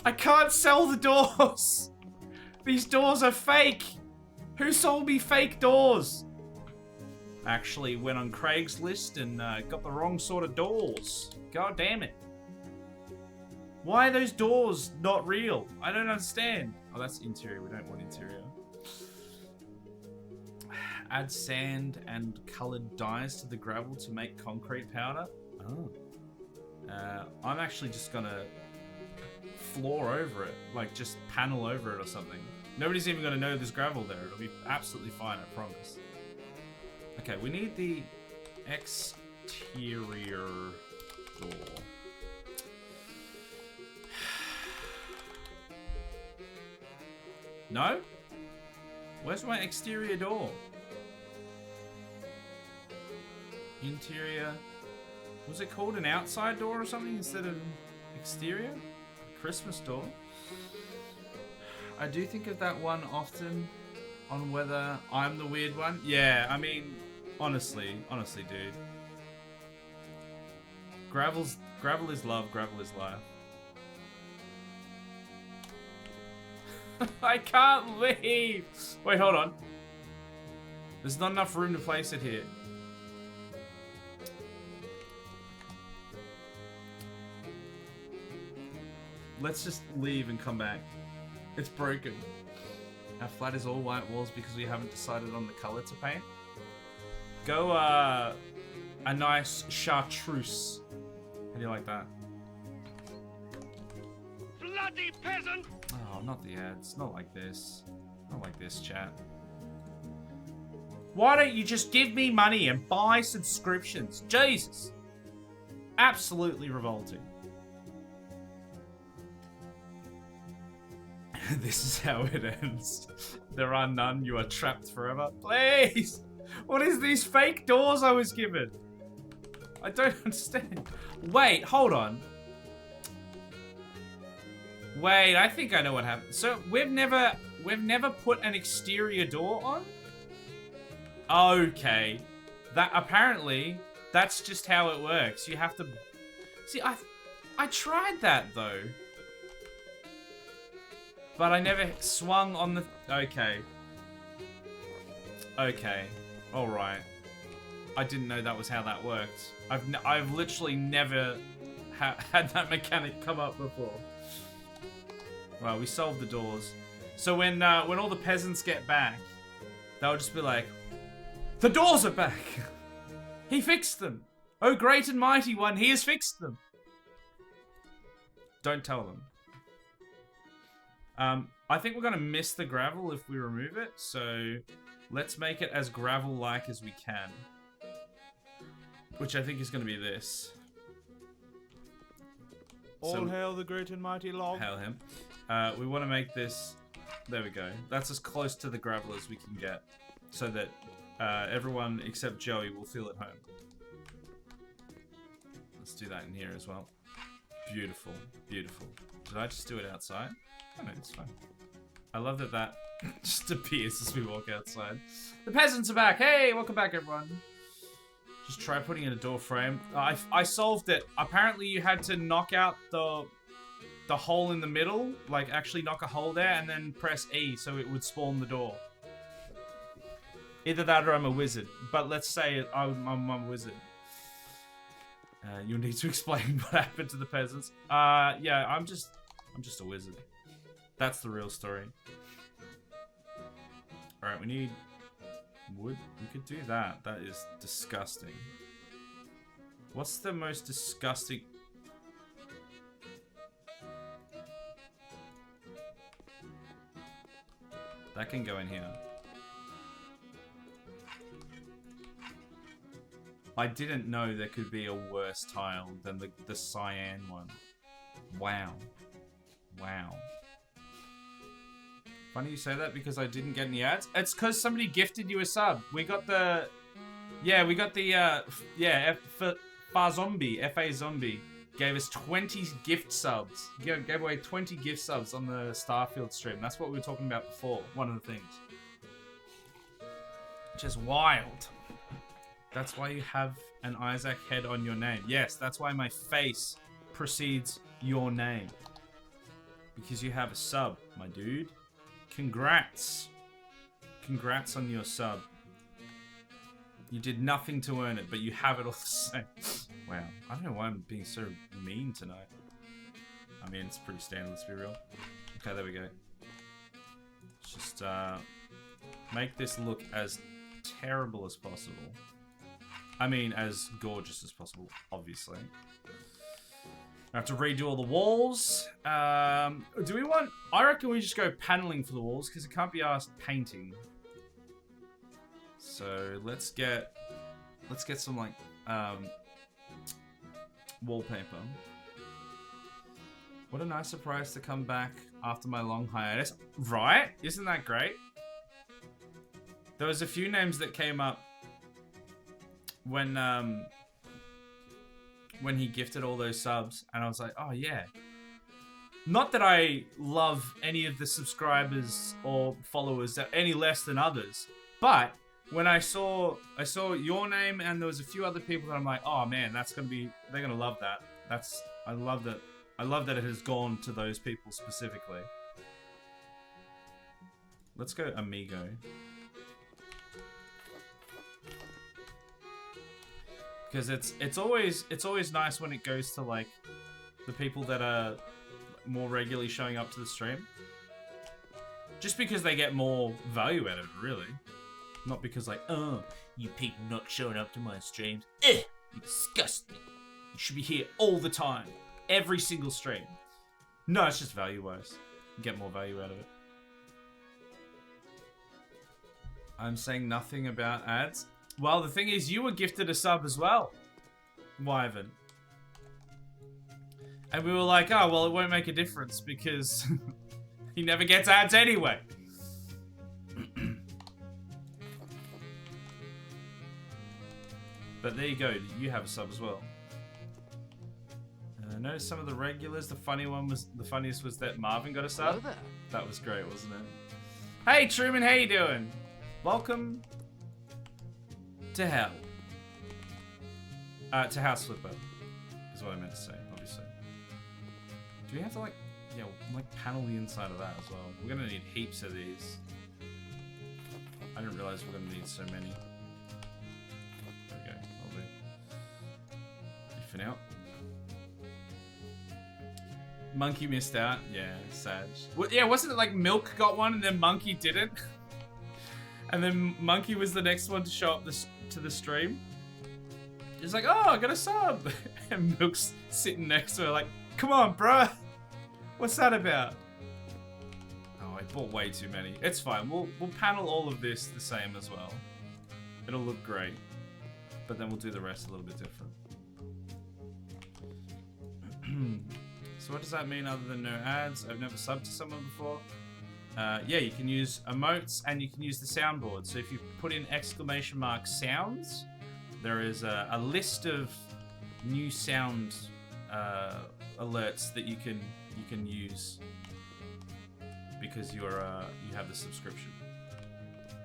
I can't sell the doors. These doors are fake. Who sold me fake doors? Actually went on Craigslist and got the wrong sort of doors. God damn it. Why are those doors not real? I don't understand. Oh, that's interior. We don't want interior. Add sand and colored dyes to the gravel to make concrete powder. Oh. I'm actually just gonna floor over it. Like, just panel over it or something. Nobody's even gonna know there's gravel there. It'll be absolutely fine, I promise. Okay, we need the exterior door. No? Where's my exterior door? Interior. Was it called an outside door or something instead of exterior? Christmas door. I do think of that one often on whether I'm the weird one. Yeah, I mean, honestly, dude. Gravel is love, gravel is life. I can't leave! Wait, hold on. There's not enough room to place it here. Let's just leave and come back. It's broken. Our flat is all white walls because we haven't decided on the color to paint. Go, a nice chartreuse. How do you like that? Bloody peasant! Oh, not the ads. Not like this. Not like this, chat. Why don't you just give me money and buy subscriptions? Jesus. Absolutely revolting. This is how it ends. There are none. You are trapped forever. Please! What is these fake doors I was given? I don't understand. Wait, hold on. Wait, I think I know what happened. So we've never put an exterior door on? Okay. That apparently that's just how it works. You have to see. I tried that though. But I never swung on the... Okay. Okay. Alright. I didn't know that was how that worked. I've literally never had that mechanic come up before. Well, we solved the doors. So when all the peasants get back, they'll just be like, the doors are back! He fixed them! Oh great and mighty one, he has fixed them! Don't tell them. I think we're gonna miss the gravel if we remove it, so let's make it as gravel-like as we can. Which I think is gonna be this. All hail the great and mighty log. Hail him. We want to make this... There we go. That's as close to the gravel as we can get. So that everyone except Joey will feel at home. Let's do that in here as well. Beautiful. Beautiful. Did I just do it outside? Oh no, it's fine. I love that that just appears as we walk outside. The peasants are back! Hey, welcome back everyone. Just try putting in a door frame. I solved it. Apparently you had to knock out the hole in the middle. Like actually knock a hole there and then press E so it would spawn the door. Either that or I'm a wizard. But let's say I'm a wizard. You'll need to explain what happened to the peasants. Yeah, I'm just a wizard. That's the real story. Alright, we need wood. We could do that. That is disgusting. What's the most disgusting... That can go in here. I didn't know there could be a worse tile than the cyan one. Wow. Wow. Funny you say that because I didn't get any ads. It's because somebody gifted you a sub. We got the... Yeah, we got the... yeah, Zombie, F.A. Zombie gave us 20 gift subs. Gave away 20 gift subs on the Starfield stream. That's what we were talking about before. One of the things. Just wild. That's why you have an Isaac head on your name. Yes, that's why my face precedes your name. Because you have a sub, my dude. Congrats. Congrats on your sub. You did nothing to earn it, but you have it all the same. Wow. I don't know why I'm being so mean tonight. I mean, it's pretty standard, let's be real. Okay, there we go. Let's just make this look as terrible as possible. I mean, as gorgeous as possible, obviously. I have to redo all the walls. Do we want... I reckon we just go paneling for the walls, because it can't be asked painting. So, let's get some, like, wallpaper. What a nice surprise to come back after my long hiatus. Right? Isn't that great? There was a few names that came up when he gifted all those subs, and I was like, oh yeah. Not that I love any of the subscribers or followers any less than others, but when I saw your name and there was a few other people that I'm like, oh man, they're gonna love that. I love that it has gone to those people specifically. Let's go Amigo. Because it's always nice when it goes to like the people that are more regularly showing up to the stream. Just because they get more value out of it, really. Not because like, oh, you people not showing up to my streams. You disgust me. You should be here all the time. Every single stream. No, it's just value-wise. You get more value out of it. I'm saying nothing about ads. Well, the thing is, you were gifted a sub as well, Wyvern. And we were like, oh, well, it won't make a difference because he never gets ads anyway. But there you go, you have a sub as well. I noticed some of the regulars. The funniest was that Marvin got a sub. Hello there. That was great, wasn't it? Hey Truman, how you doing? Welcome to hell. To House Flipper is what I meant to say, obviously. Do we have to like, yeah, like panel the inside of that as well? We're gonna need heaps of these. I didn't realize we're gonna need so many. There we go, I'll do. For now. Monkey missed out. Yeah, sad. Well, yeah, wasn't it like Milk got one and then Monkey didn't? And then Monkey was the next one to show up to the stream. He's like, oh, I got a sub. And Milk's sitting next to her like, come on, bruh. What's that about? Oh, I bought way too many. It's fine. We'll panel all of this the same as well. It'll look great. But then we'll do the rest a little bit different. So what does that mean other than no ads? I've never subbed to someone before. Yeah, you can use emotes and you can use the soundboard. So if you put in ! sounds, there is a list of new sound alerts that you can use because you have the subscription.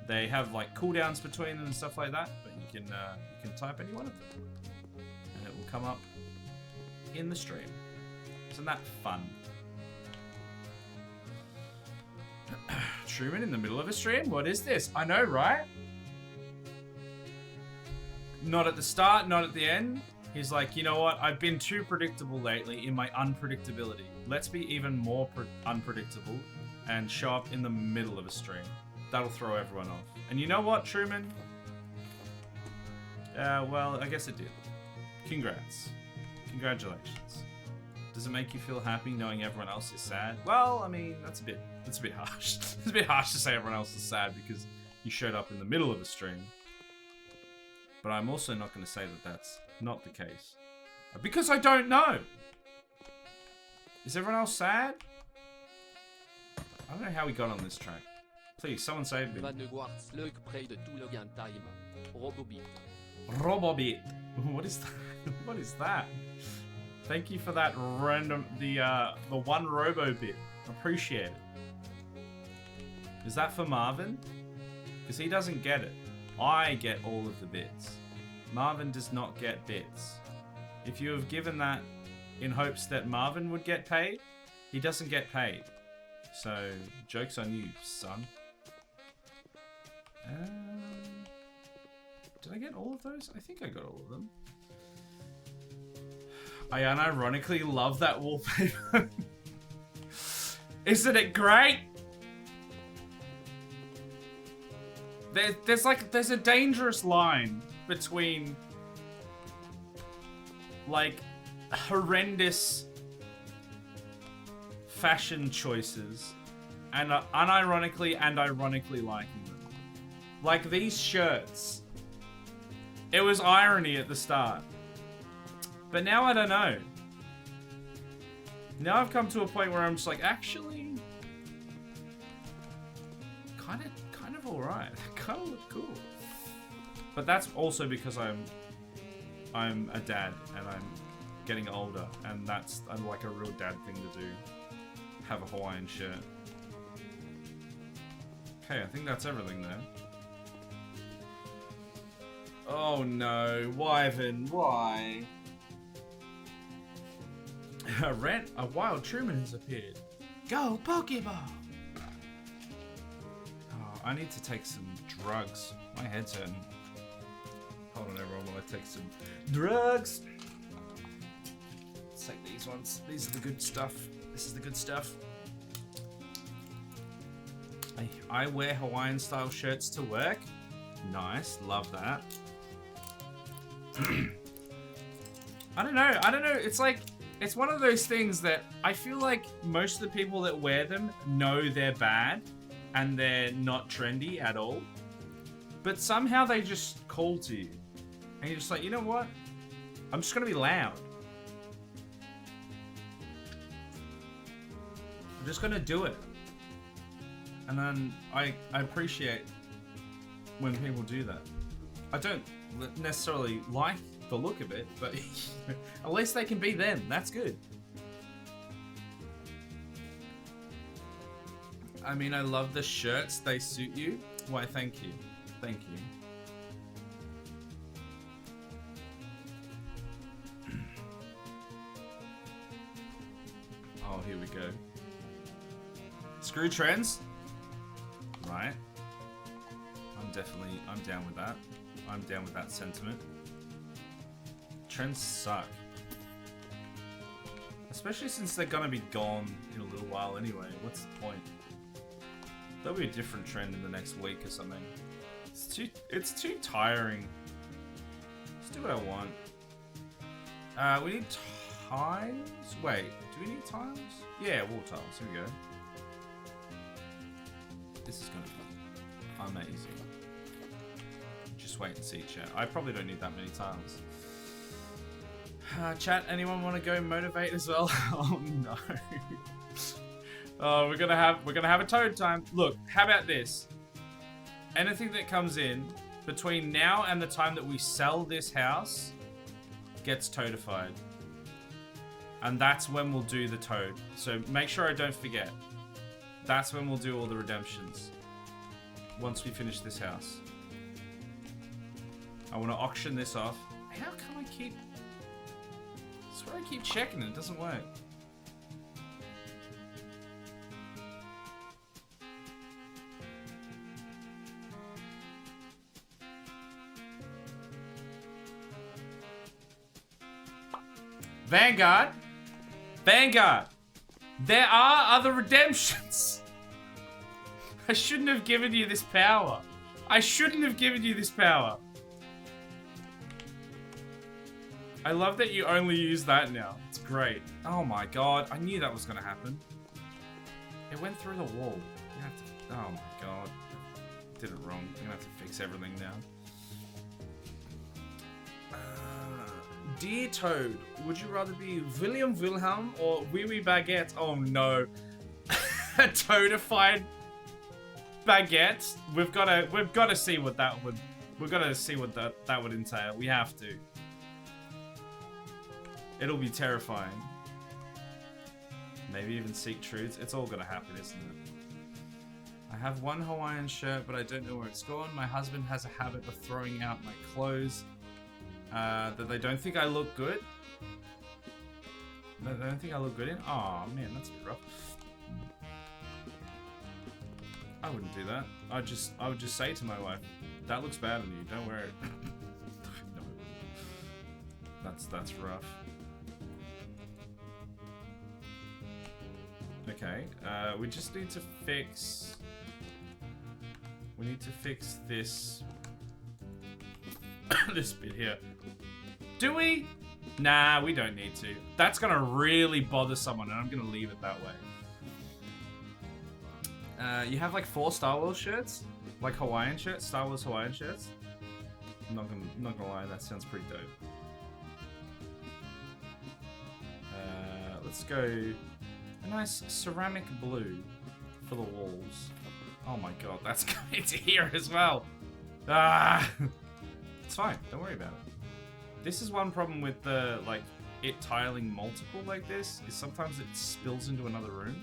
They have like cooldowns between them and stuff like that, but you can type any one of them and it will come up in the stream. Isn't that fun? Truman in the middle of a stream? What is this? I know, right? Not at the start, not at the end. He's like, you know what? I've been too predictable lately in my unpredictability. Let's be even more unpredictable and show up in the middle of a stream. That'll throw everyone off. And you know what, Truman? Well, I guess it did. Congrats. Congratulations. Does it make you feel happy knowing everyone else is sad? Well, I mean, that's a bit harsh. It's a bit harsh to say everyone else is sad because you showed up in the middle of a stream. But I'm also not going to say that that's not the case. Because I don't know. Is everyone else sad? I don't know how we got on this track. Please, someone save me. Robobit. What is that? What is that? Thank you for that random, the one robo bit. Appreciate it. Is that for Marvin? Because he doesn't get it. I get all of the bits. Marvin does not get bits. If you have given that in hopes that Marvin would get paid, he doesn't get paid. So, joke's on you, son. Did I get all of those? I think I got all of them. I unironically love that wallpaper. Isn't it great? There's a dangerous line between like horrendous fashion choices and unironically and ironically liking them. Like these shirts. It was irony at the start. But now I don't know. Now I've come to a point where I'm just like, actually, kind of alright. Kind of look cool. But that's also because I'm a dad and I'm getting older, and that's like a real dad thing to do. Have a Hawaiian shirt. Okay, I think that's everything there. Oh no, Wyvern, why? A wild Truman has appeared. Go, Pokeball! Oh, I need to take some drugs. My head's hurting. Hold on, everyone, while I take some drugs. Let's take these ones. These are the good stuff. This is the good stuff. I wear Hawaiian style shirts to work. Nice, love that. I don't know. It's like, it's one of those things that I feel like most of the people that wear them know they're bad and they're not trendy at all. But somehow they just call to you. And you're just like, you know what? I'm just going to be loud. I'm just going to do it. And then I appreciate when people do that. I don't necessarily like the look of it, but at least they can be them. That's good. I mean, I love the shirts. They suit you. Why, thank you. Thank you. Oh, here we go. Screw trends. Right. I'm down with that. I'm down with that sentiment. Trends suck. Especially since they're gonna be gone in a little while anyway. What's the point? There'll be a different trend in the next week or something. It's too tiring. Let's do what I want. We need tiles? Wait, do we need tiles? Yeah, wall tiles. Here we go. This is gonna be amazing. Just wait and see, chat. I probably don't need that many tiles. Chat, anyone want to go motivate as well? Oh no. Oh, we're gonna have a toad time. Look, how about this? Anything that comes in between now and the time that we sell this house gets toadified. And that's when we'll do the toad. So make sure I don't forget. That's when we'll do all the redemptions. Once we finish this house. I want to auction this off. How come I keep... I swear I keep checking it. It doesn't work. Vanguard. Vanguard. There are other redemptions. I shouldn't have given you this power. I shouldn't have given you this power. I love that you only use that now. It's great. Oh my god, I knew that was gonna happen. It went through the wall. You have to, oh my god. Did it wrong. I'm gonna have to fix everything now. Dear Toad, would you rather be William Wilhelm or Wee Wee Baguette? Oh no. A toadified baguette? We've gotta see what that would that would entail. We have to. It'll be terrifying. Maybe even seek truths. It's all gonna happen, isn't it? I have one Hawaiian shirt, but I don't know where it's gone. My husband has a habit of throwing out my clothes that they don't think I look good. They don't think I look good in? Aw, man, that's a bit rough. I wouldn't do that. I would just say to my wife, that looks bad on you, don't wear it. No. That's rough. Okay, we just need to fix... We need to fix this... this bit here. Do we? Nah, we don't need to. That's gonna really bother someone, and I'm gonna leave it that way. You have like 4 Star Wars shirts? Like Hawaiian shirts? Star Wars Hawaiian shirts? I'm not gonna lie, that sounds pretty dope. Let's go a nice ceramic blue for the walls. Oh my god, that's coming to here as well. Ah, it's fine. Don't worry about it. This is one problem with the it tiling multiple like this is sometimes it spills into another room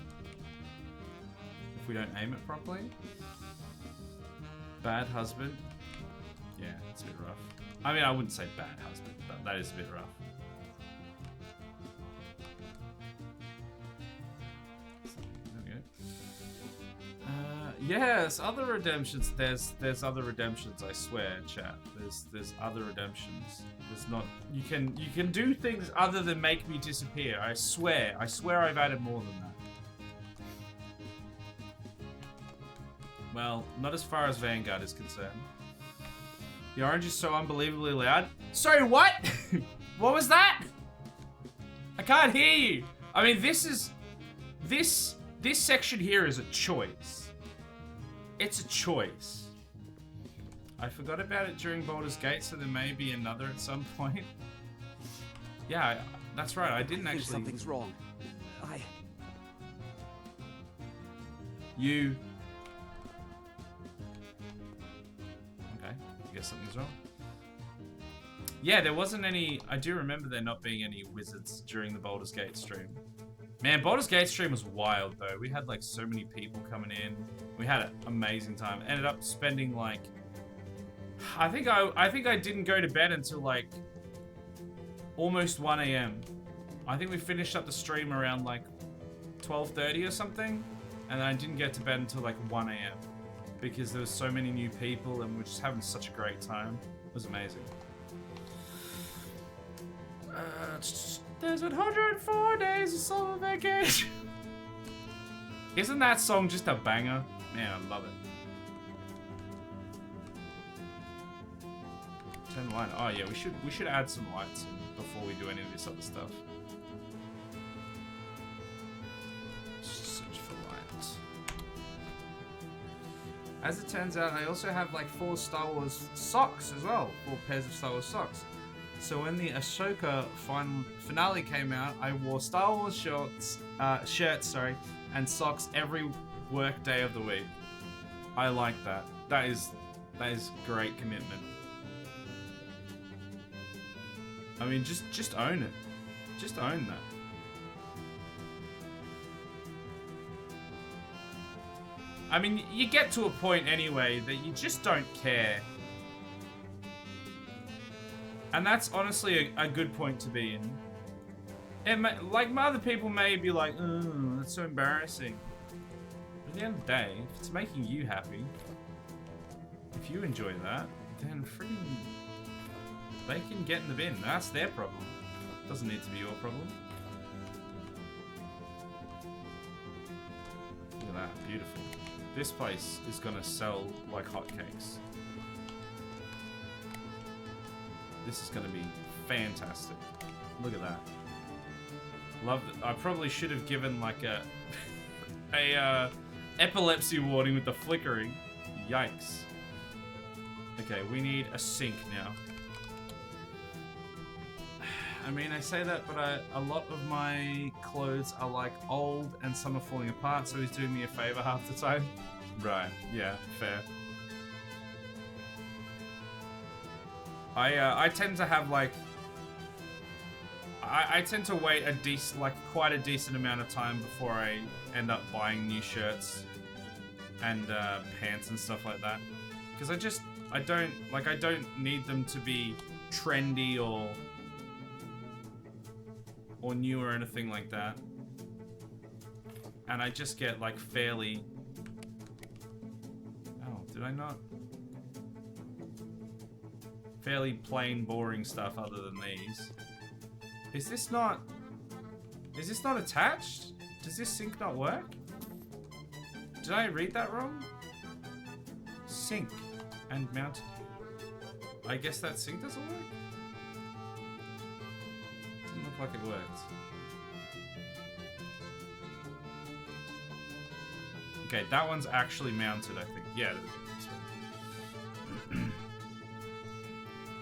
if we don't aim it properly. Bad husband. Yeah, it's a bit rough. I mean, I wouldn't say bad husband, but that is a bit rough. Yes, other redemptions. There's other redemptions. I swear, chat. There's other redemptions. There's not. You can do things other than make me disappear. I swear. I swear I've added more than that. Well, not as far as Vanguard is concerned. The orange is so unbelievably loud. Sorry, what? What was that? I can't hear you. I mean, this section here is a choice. It's a choice. I forgot about it during Baldur's Gate, so there may be another at some point. Yeah, that's right. I didn't actually. Something's wrong. You. Okay, I guess something's wrong. Yeah, there wasn't any. I do remember there not being any wizards during the Baldur's Gate stream. Man, Baldur's Gate stream was wild though. We had like so many people coming in. We had an amazing time. Ended up spending like, I think I didn't go to bed until like almost 1 AM. I think we finished up the stream around like 12:30 or something, and then I didn't get to bed until like 1 AM because there was so many new people and we're just having such a great time. It was amazing. There's 104 days of summer vacation. Isn't that song just a banger? Man, I love it. Turn the light. Oh yeah, we should add some lights in before we do any of this other stuff. Search for lights. As it turns out, I also have like 4 Star Wars socks as well. 4 pairs of Star Wars socks. So when the Ahsoka finale came out, I wore Star Wars shirts, and socks every work day of the week. I like that. That is great commitment. I mean, just own it. Just own that. I mean, you get to a point anyway that you just don't care. And that's honestly a good point to be in. It may, like, other people may be like, oh, that's so embarrassing. But at the end of the day, if it's making you happy, if you enjoy that, then freaking, they can get in the bin. That's their problem. Doesn't need to be your problem. Look at that, beautiful. This place is gonna sell like hotcakes. This is gonna be Fantastic. Look at that. Love it. I probably should have given like a epilepsy warning with the flickering. Yikes. Okay, we need a sink now. I mean, I say that, but a lot of my clothes are like old and some are falling apart, so he's doing me a favor half the time. Right, yeah, fair. I tend to have like I tend to wait quite a decent amount of time before I end up buying new shirts and pants and stuff like that, because I don't need them to be trendy or new or anything like that, and I just get like fairly. Oh, did I not? Fairly plain, boring stuff other than these. Is this not attached? Does this sink not work? Did I read that wrong? Sink and mounted. I guess that sink doesn't work? Doesn't look like it worked. Okay, that one's actually mounted, I think. Yeah.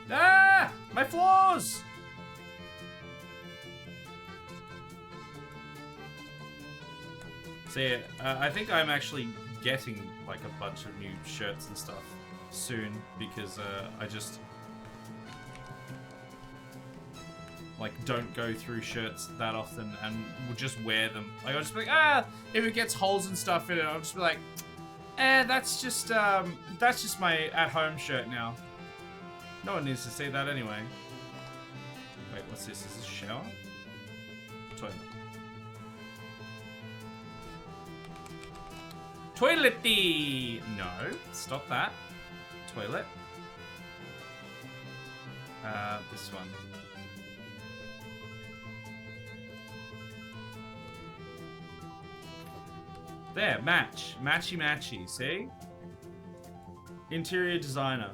Ah! My floors! So yeah, I think I'm actually getting like a bunch of new shirts and stuff soon, because I just like don't go through shirts that often and will just wear them. Like I'll just be like, if it gets holes and stuff in it, I'll just be like, that's just my at-home shirt now. No one needs to see that anyway. Wait, what's this? Is this a shower? Toilet. Toilety! No, stop that. Toilet. This one. There, match. Matchy matchy, see? Interior designer.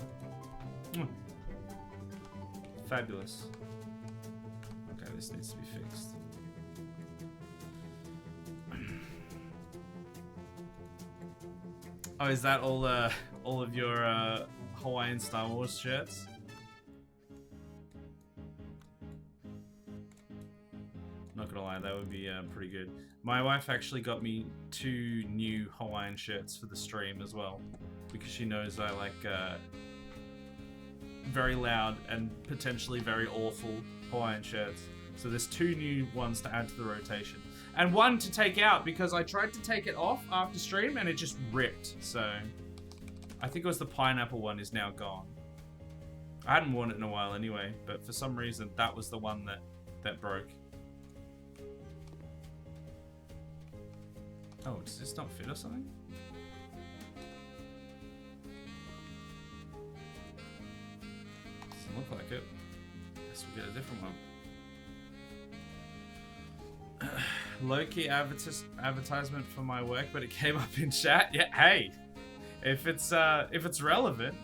Fabulous. Okay, this needs to be fixed. Oh, is that all of your Hawaiian Star Wars shirts? Not gonna lie, that would be pretty good. My wife actually got me 2 new Hawaiian shirts for the stream as well, because she knows I like very loud and potentially very awful Hawaiian shirts. So there's 2 new ones to add to the rotation. And 1 to take out, because I tried to take it off after stream and it just ripped. So I think it was the pineapple one is now gone. I hadn't worn it in a while anyway, but for some reason that was the one that broke. Oh, does this not fit or something? Doesn't look like it. Guess we'll get a different one. Low-key advertisement for my work, but it came up in chat. Yeah, hey, if it's relevant,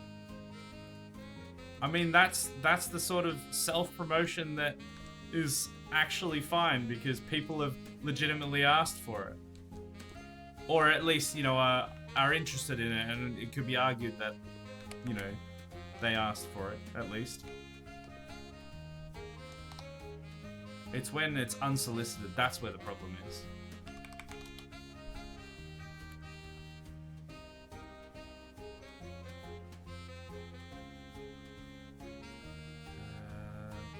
I mean that's the sort of self-promotion that is actually fine, because people have legitimately asked for it, or at least are interested in it, and it could be argued that they asked for it at least. It's when it's unsolicited, that's where the problem is.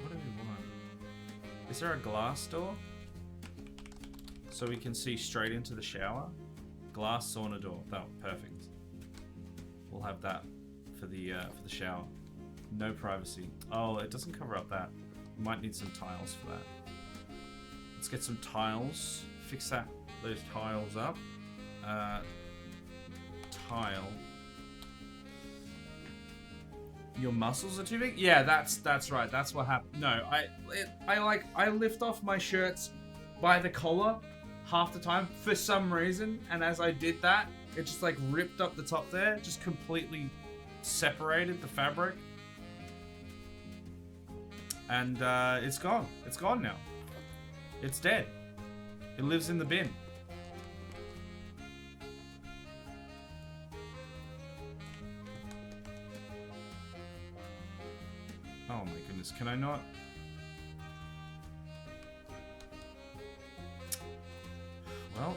What do we want? Is there a glass door? So we can see straight into the shower? Glass sauna door. Oh, perfect. We'll have that for the shower. No privacy. Oh, it doesn't cover up that. We might need some tiles for that. Let's get some tiles. Fix those tiles up. Tile. Your muscles are too big? Yeah, that's right. That's what happened. No, I lift off my shirts by the collar half the time for some reason, and as I did that, it just like ripped up the top there, just completely separated the fabric. And it's gone. It's gone now. It's dead. It lives in the bin. Oh my goodness, can I not? Well,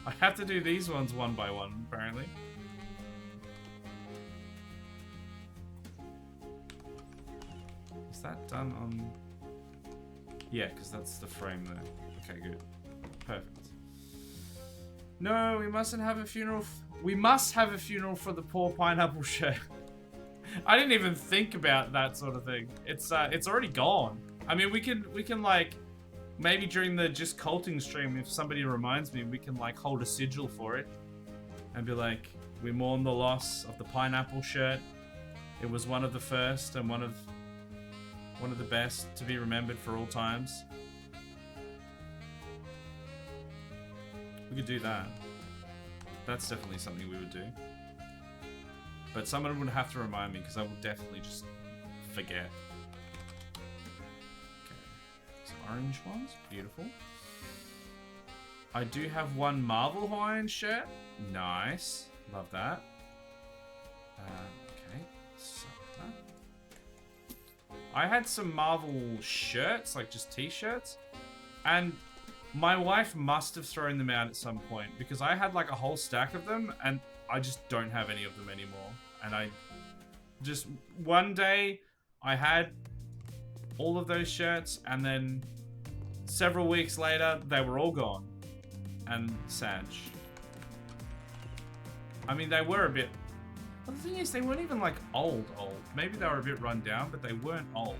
I have to do these ones one by one, apparently. Is that done on... Yeah, because that's the frame there. Okay, good. Perfect. No, we mustn't have a funeral. We must have a funeral for the poor pineapple shirt. I didn't even think about that sort of thing. It's already gone. I mean, we can like, maybe during the Just Colting stream, if somebody reminds me, we can like hold a sigil for it. And be like, we mourn the loss of the pineapple shirt. It was one of the first and one of the best to be remembered for all times. We could do that. That's definitely something we would do. But someone would have to remind me, because I will definitely just forget. Okay. Some orange ones. Beautiful. I do have one Marvel Hawaiian shirt. Nice. Love that. Okay. So I had some Marvel shirts, like just t-shirts. And my wife must have thrown them out at some point, because I had like a whole stack of them and I just don't have any of them anymore. And I just, one day I had all of those shirts and then several weeks later they were all gone. And sad. I mean, they were a bit, well, the thing is, they weren't even like old. Maybe they were a bit run down, but they weren't old.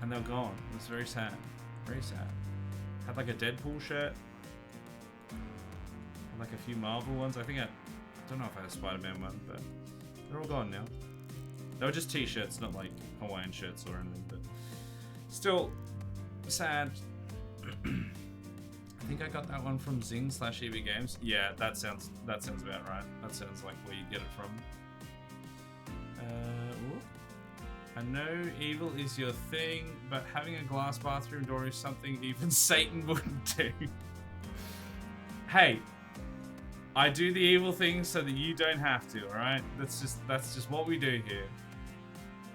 And they're gone. It was very sad. Very sad. Had like a Deadpool shirt. Had like a few Marvel ones. I don't know if I had a Spider-Man one, but they're all gone now. They were just t-shirts, not like Hawaiian shirts or anything, but still sad. I think I got that one from Zing/EB Games. Yeah, that sounds about right. That sounds like where you get it from. I know evil is your thing, but having a glass bathroom door is something even Satan wouldn't do. Hey, I do the evil things so that you don't have to, alright? That's just what we do here.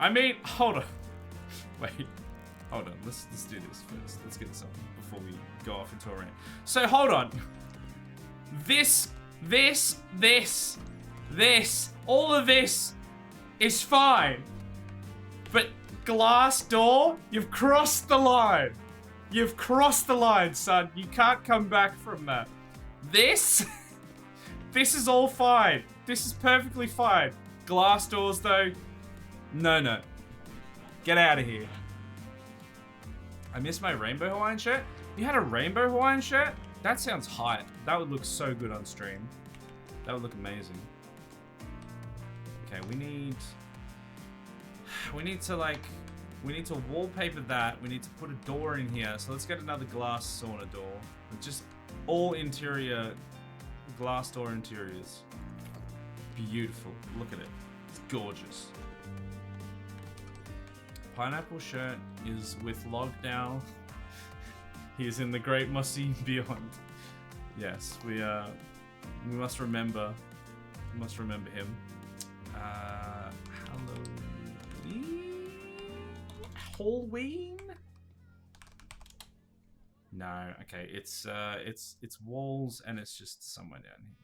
I mean, hold on. Wait. Hold on, let's do this first. Let's get something before we go off into a rant. So hold on. This, all of this is fine. But glass door, you've crossed the line. You've crossed the line, son. You can't come back from that. This is all fine. This is perfectly fine. Glass doors though, no. Get out of here. I miss my rainbow Hawaiian shirt. You had a rainbow Hawaiian shirt? That sounds hype. That would look so good on stream. That would look amazing. Okay, we need to wallpaper that. We need to put a door in here. So let's get another glass sauna door. Just all interior glass door interiors. Beautiful. Look at it. It's gorgeous. Pineapple shirt is with Log now. He is in the great mossy beyond. Yes, we must remember. We must remember him. Halloween? No, okay, it's walls and it's just somewhere down here.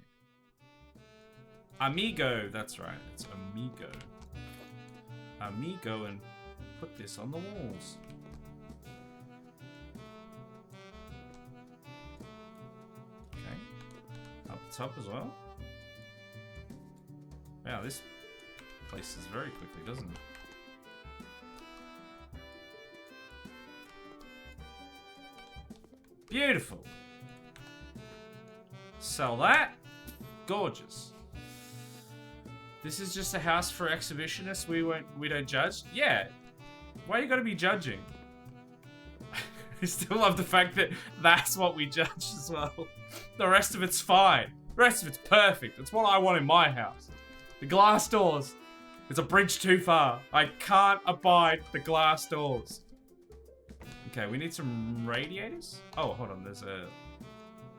Amigo, that's right, it's Amigo. Amigo, and put this on the walls. Okay, up the top as well. Wow, this places very quickly, doesn't it? Beautiful. Sell that. Gorgeous. This is just a house for exhibitionists. We don't judge. Yeah. Why you gotta be judging? I still love the fact that that's what we judge as well. The rest of it's fine. The rest of it's perfect. It's what I want in my house. The glass doors. It's a bridge too far. I can't abide the glass doors. Okay, we need some radiators. Oh, hold on. There's a...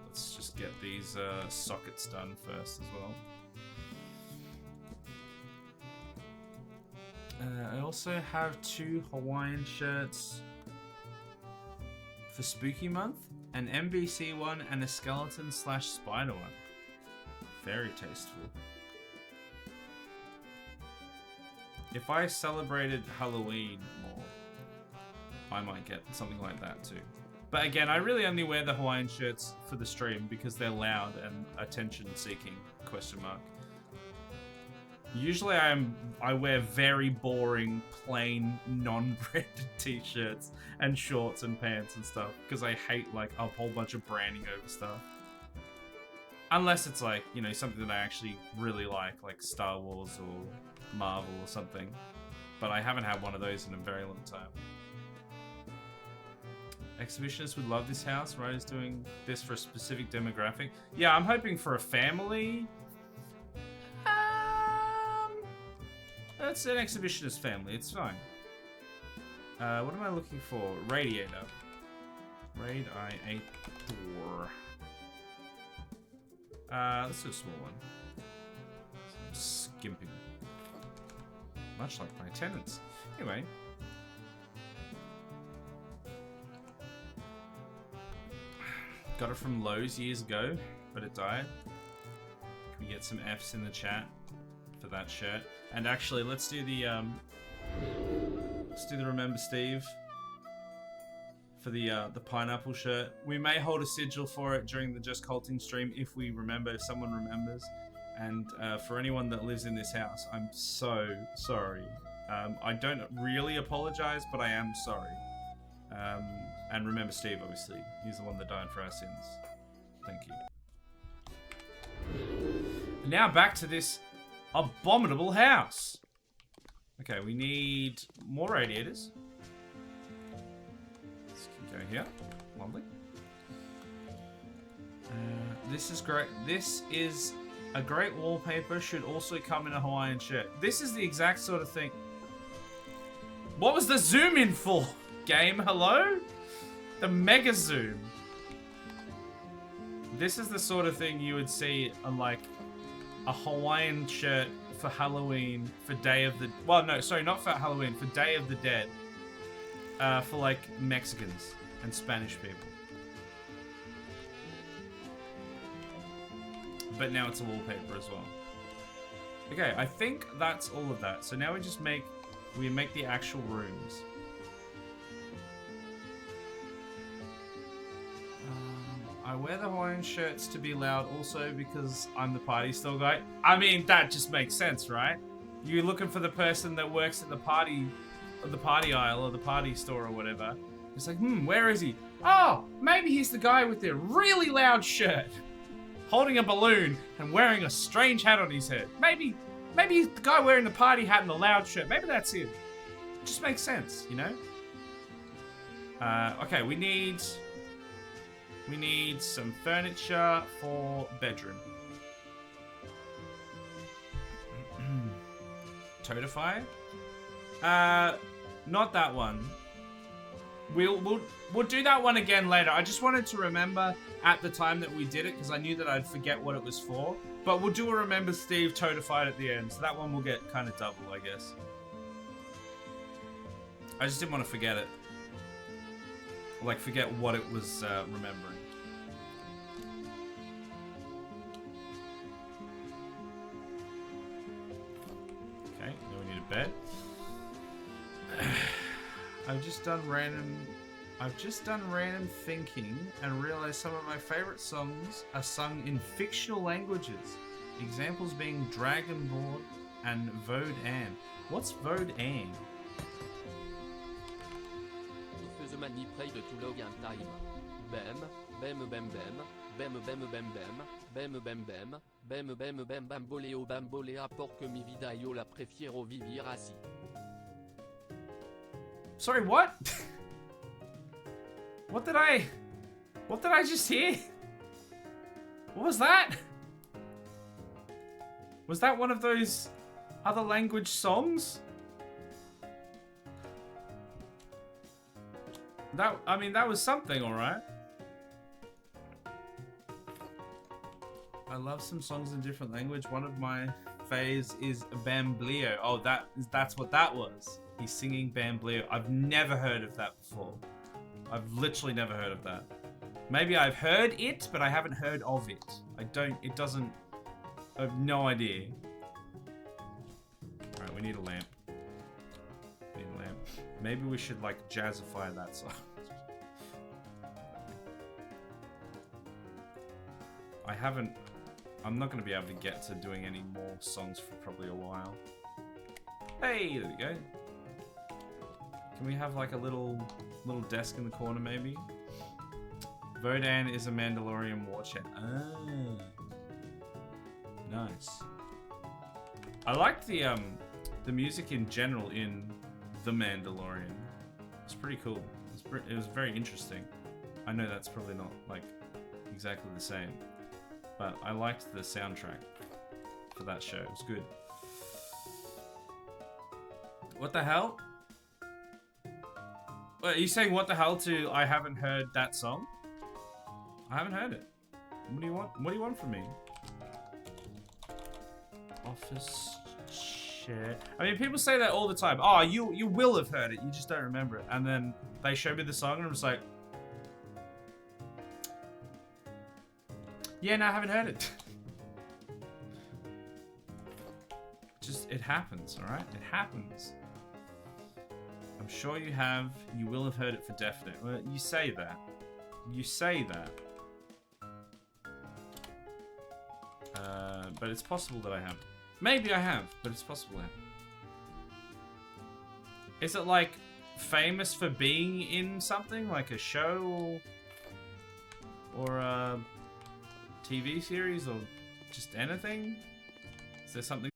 Let's just get these sockets done first as well. I also have 2 Hawaiian shirts for Spooky Month, an MBC one, and a skeleton/spider one. Very tasteful. If I celebrated Halloween more, I might get something like that too. But again, I really only wear the Hawaiian shirts for the stream because they're loud and attention-seeking, question mark. Usually I wear very boring, plain, non-branded t-shirts and shorts and pants and stuff because I hate like a whole bunch of branding over stuff. Unless it's like, you know, something that I actually really like Star Wars or Marvel or something. But I haven't had one of those in a very long time. Exhibitionists would love this house. Ryder's doing this for a specific demographic. Yeah, I'm hoping for a family. That's an exhibitionist family. It's fine. What am I looking for? Radiator. Radiator. Let's do a small one. I'm skimping. Much like my tenants. Anyway. Got it from Lowe's years ago, but it died. Can we get some Fs in the chat for that shirt? And actually, let's do the Remember Steve for the pineapple shirt. We may hold a sigil for it during the Just Culting stream if we remember, if someone remembers. And for anyone that lives in this house, I'm so sorry. I don't really apologize, but I am sorry. And remember Steve, obviously. He's the one that died for our sins. Thank you. Now back to this abominable house. Okay, we need more radiators. This can go here. Lovely. This is great. This is a great wallpaper. Should also come in a Hawaiian shirt. This is the exact sort of thing. What was the zoom in for? Game, hello? The mega zoom. This is the sort of thing you would see on like a Hawaiian shirt for Halloween, for Day of the... Well, no, sorry, not for Halloween, for Day of the Dead. For like Mexicans and Spanish people. But now it's a wallpaper as well. Okay, I think that's all of that. So now we just make the actual rooms. I wear the Hawaiian shirts to be loud also because I'm the party store guy. I mean, that just makes sense, right? You're looking for the person that works at the party aisle or the party store or whatever. It's like, where is he? Oh, maybe he's the guy with the really loud shirt, holding a balloon and wearing a strange hat on his head. Maybe he's the guy wearing the party hat and the loud shirt. Maybe that's him. It just makes sense, you know? Okay, we need some furniture for bedroom. Toadify? Not that one. We'll do that one again later. I just wanted to remember at the time that we did it because I knew that I'd forget what it was for. But we'll do a Remember Steve Toadified at the end. So that one will get kind of double, I guess. I just didn't want to forget it. Like, forget what it was remembering. Okay, now we need a bed. I've just done random thinking and realized some of my favorite songs are sung in fictional languages. Examples being Dragonborn and Vode Ann. What's Vode Ann? The mani play de tout log and time. Bem, bem, bem, bem, bem, bem, bem, bem, bem, bem, bem, bem, bem, bem, bamboleo, bambolea, porque mi vida io la prefiero vivir así. Sorry, what? What did I just hear? What was that? Was that one of those Other language songs? I mean, that was something, alright. I love some songs in different language. One of my faves is Bamblio. Oh, that's what that was. He's singing Bamblio. I've never heard of that before. I've literally never heard of that. Maybe I've heard it, but I haven't heard of it. I have no idea. Alright, we need a lamp. We need a lamp. Maybe we should, like, jazzify that song. I'm not going to be able to get to doing any more songs for probably a while. Hey, there we go. Can we have, like, a little desk in the corner, maybe? Vodan is a Mandalorian war chant. Ah. Nice. I liked the music in general in The Mandalorian. It's pretty cool. It was very interesting. I know that's probably not, like, exactly the same. But I liked the soundtrack for that show. It was good. What the hell? Wait, are you saying what the hell to I haven't heard that song? I haven't heard it. What do you want? What do you want from me? Office chair. I mean, people say that all the time. Oh, you will have heard it. You just don't remember it. And then they show me the song and I'm just like, yeah, no, I haven't heard it. It happens, alright? It happens. I'm sure you have. You will have heard it for definite. Well, you say that. You say that. But it's possible that I haven't. Maybe I have, but it's possible I haven't. Is it, like, famous for being in something? Like a show? Or a TV series? Or just anything? Is there something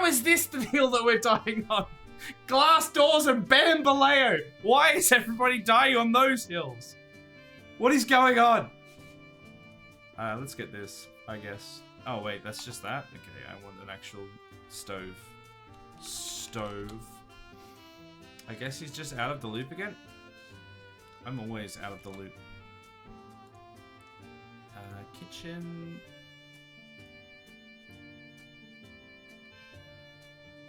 How is this the deal that we're dying on? Glass doors and Bamboleo. Why is everybody dying on those hills? What is going on? Let's get this, I guess. Oh wait, that's just that? Okay, I want an actual stove. Stove. I guess he's just out of the loop again? I'm always out of the loop. Kitchen.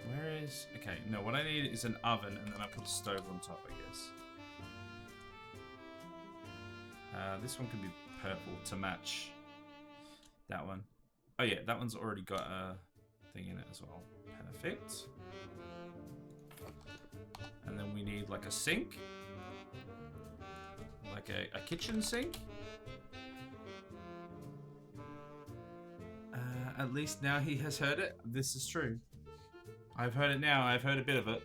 Where is... Okay, no, what I need is an oven, and then I put a stove on top, I guess. This one can be purple to match that one. Oh yeah, that one's already got a thing in it as well. Perfect. And then we need like a sink. Like a kitchen sink. At least now he has heard it. This is true. I've heard it now. I've heard a bit of it.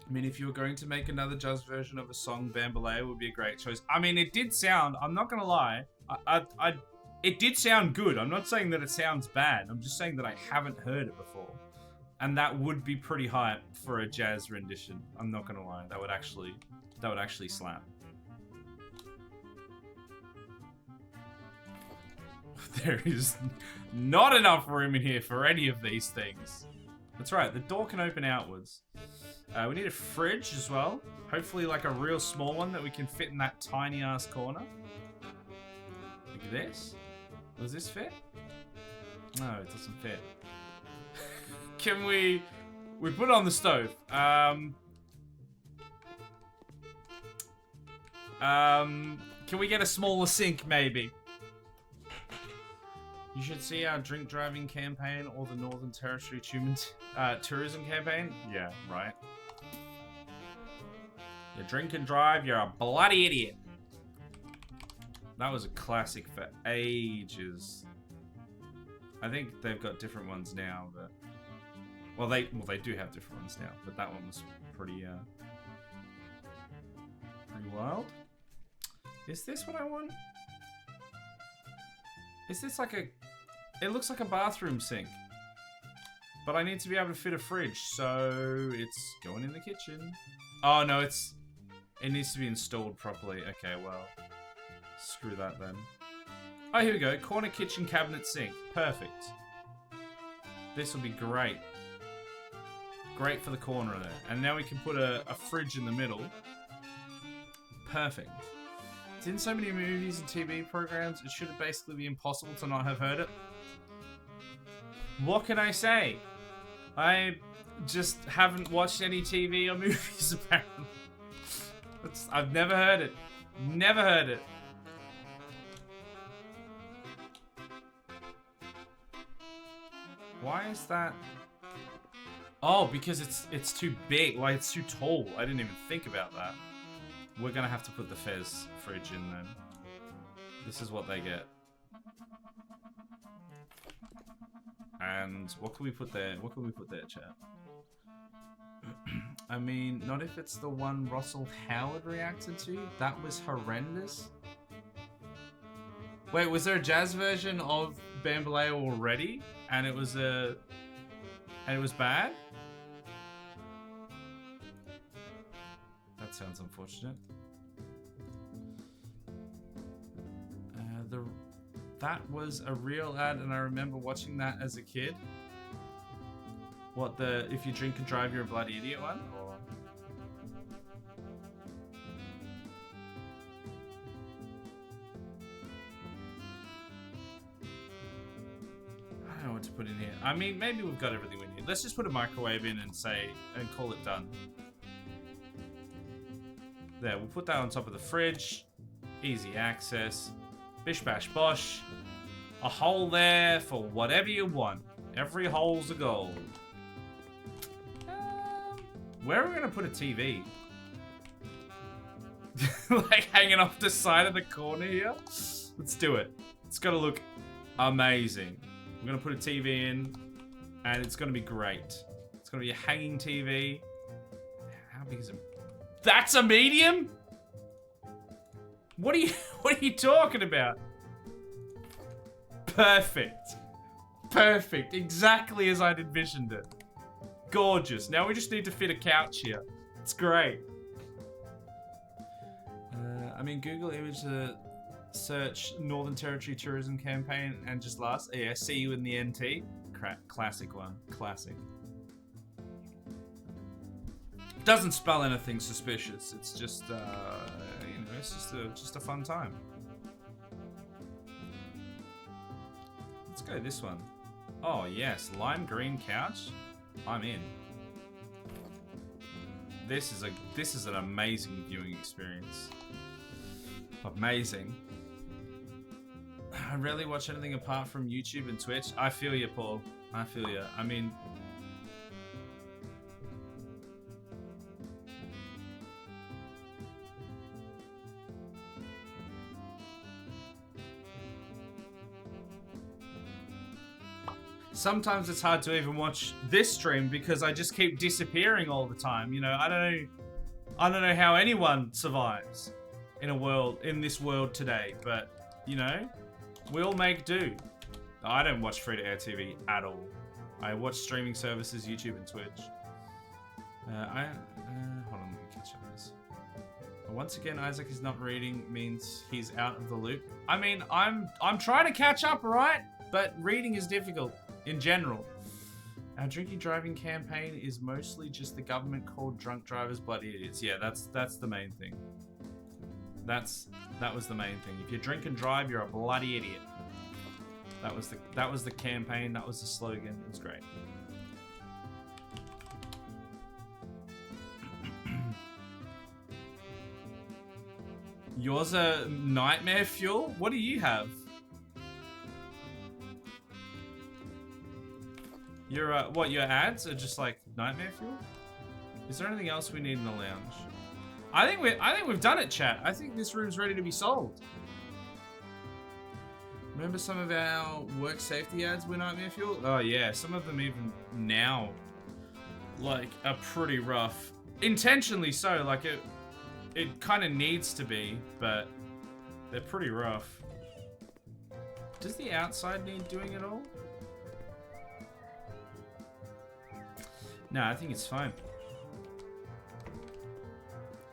I mean, if you were going to make another jazz version of a song, Bamboleo would be a great choice. I mean, it did sound, I'm not going to lie, it did sound good. I'm not saying that it sounds bad. I'm just saying that I haven't heard it before. And that would be pretty hype for a jazz rendition. I'm not going to lie. That would actually slap. There is not enough room in here for any of these things. That's right, the door can open outwards. We need a fridge as well. Hopefully like a real small one that we can fit in that tiny ass corner. Look at this. Does this fit? No, it doesn't fit. Can we put it on the stove. Can we get a smaller sink maybe? You should see our drink driving campaign or the Northern Territory tourism campaign. Yeah, right. You drink and drive, you're a bloody idiot. That was a classic for ages. I think they've got different ones now, but well, they do have different ones now, but that one was pretty wild. Is this what I want? Is this like a... It looks like a bathroom sink. But I need to be able to fit a fridge, so it's going in the kitchen. Oh, no, it needs to be installed properly. Okay, well, screw that then. Oh, here we go. Corner kitchen cabinet sink. Perfect. This will be great. Great for the corner there. And now we can put a fridge in the middle. Perfect. It's in so many movies and TV programs, it should basically be impossible to not have heard it. What can I say? I just haven't watched any TV or movies, apparently. I've never heard it. Never heard it. Why is that? Oh, because it's too big. Like, it's too tall. I didn't even think about that. We're gonna have to put the Fez fridge in then. This is what they get. And what can we put there? What can we put there, chat? I mean, not if it's the one Russell Howard reacted to. That was horrendous. Wait, was there a jazz version of Bamboleo already? And it was bad? That sounds unfortunate. That was a real ad, and I remember watching that as a kid. What, the if you drink and drive, you're a bloody idiot one? Or... I don't know what to put in here. I mean, maybe we've got everything we need. Let's just put a microwave in and call it done. There, we'll put that on top of the fridge. Easy access. Bish bash bosh. A hole there for whatever you want. Every hole's a goal. Where are we gonna put a TV? Like hanging off the side of the corner here? Let's do it. It's gotta look amazing. We're gonna put a TV in, and it's gonna be great. It's gonna be a hanging TV. How big is it? That's a medium? What are you talking about? Perfect. Perfect. Exactly as I'd envisioned it. Gorgeous. Now we just need to fit a couch here. It's great. I mean, Google image search Northern Territory tourism campaign and just last. Yeah, see you in the NT. Classic one. Classic. Doesn't spell anything suspicious. It's just, you know, it's just a fun time. Let's go this one. Oh yes, lime green couch. I'm in. This is an amazing viewing experience. Amazing. I rarely watch anything apart from YouTube and Twitch. I feel you, Paul. I feel you. I mean, sometimes it's hard to even watch this stream because I just keep disappearing all the time. You know, I don't know how anyone survives in this world today, but you know, we'll make do. I don't watch free-to-air TV at all. I watch streaming services, YouTube and Twitch. Hold on, let me catch up this. Once again, Isaac is not reading means he's out of the loop. I mean, I'm trying to catch up, right? But reading is difficult in general. Our drinking driving campaign is mostly just the government called drunk drivers bloody idiots. Yeah, that's the main thing. That was the main thing. If you drink and drive, you're a bloody idiot. That was the campaign. That was the slogan. It was great. Yours a nightmare fuel? What do you have? Your what? Your ads are just like nightmare fuel? Is there anything else we need in the lounge? I think we've done it, chat. I think this room's ready to be sold. Remember some of our work safety ads were nightmare fuel? Oh yeah, some of them even now, like, are pretty rough. Intentionally so, like it kind of needs to be, but they're pretty rough. Does the outside need doing at all? No, I think it's fine.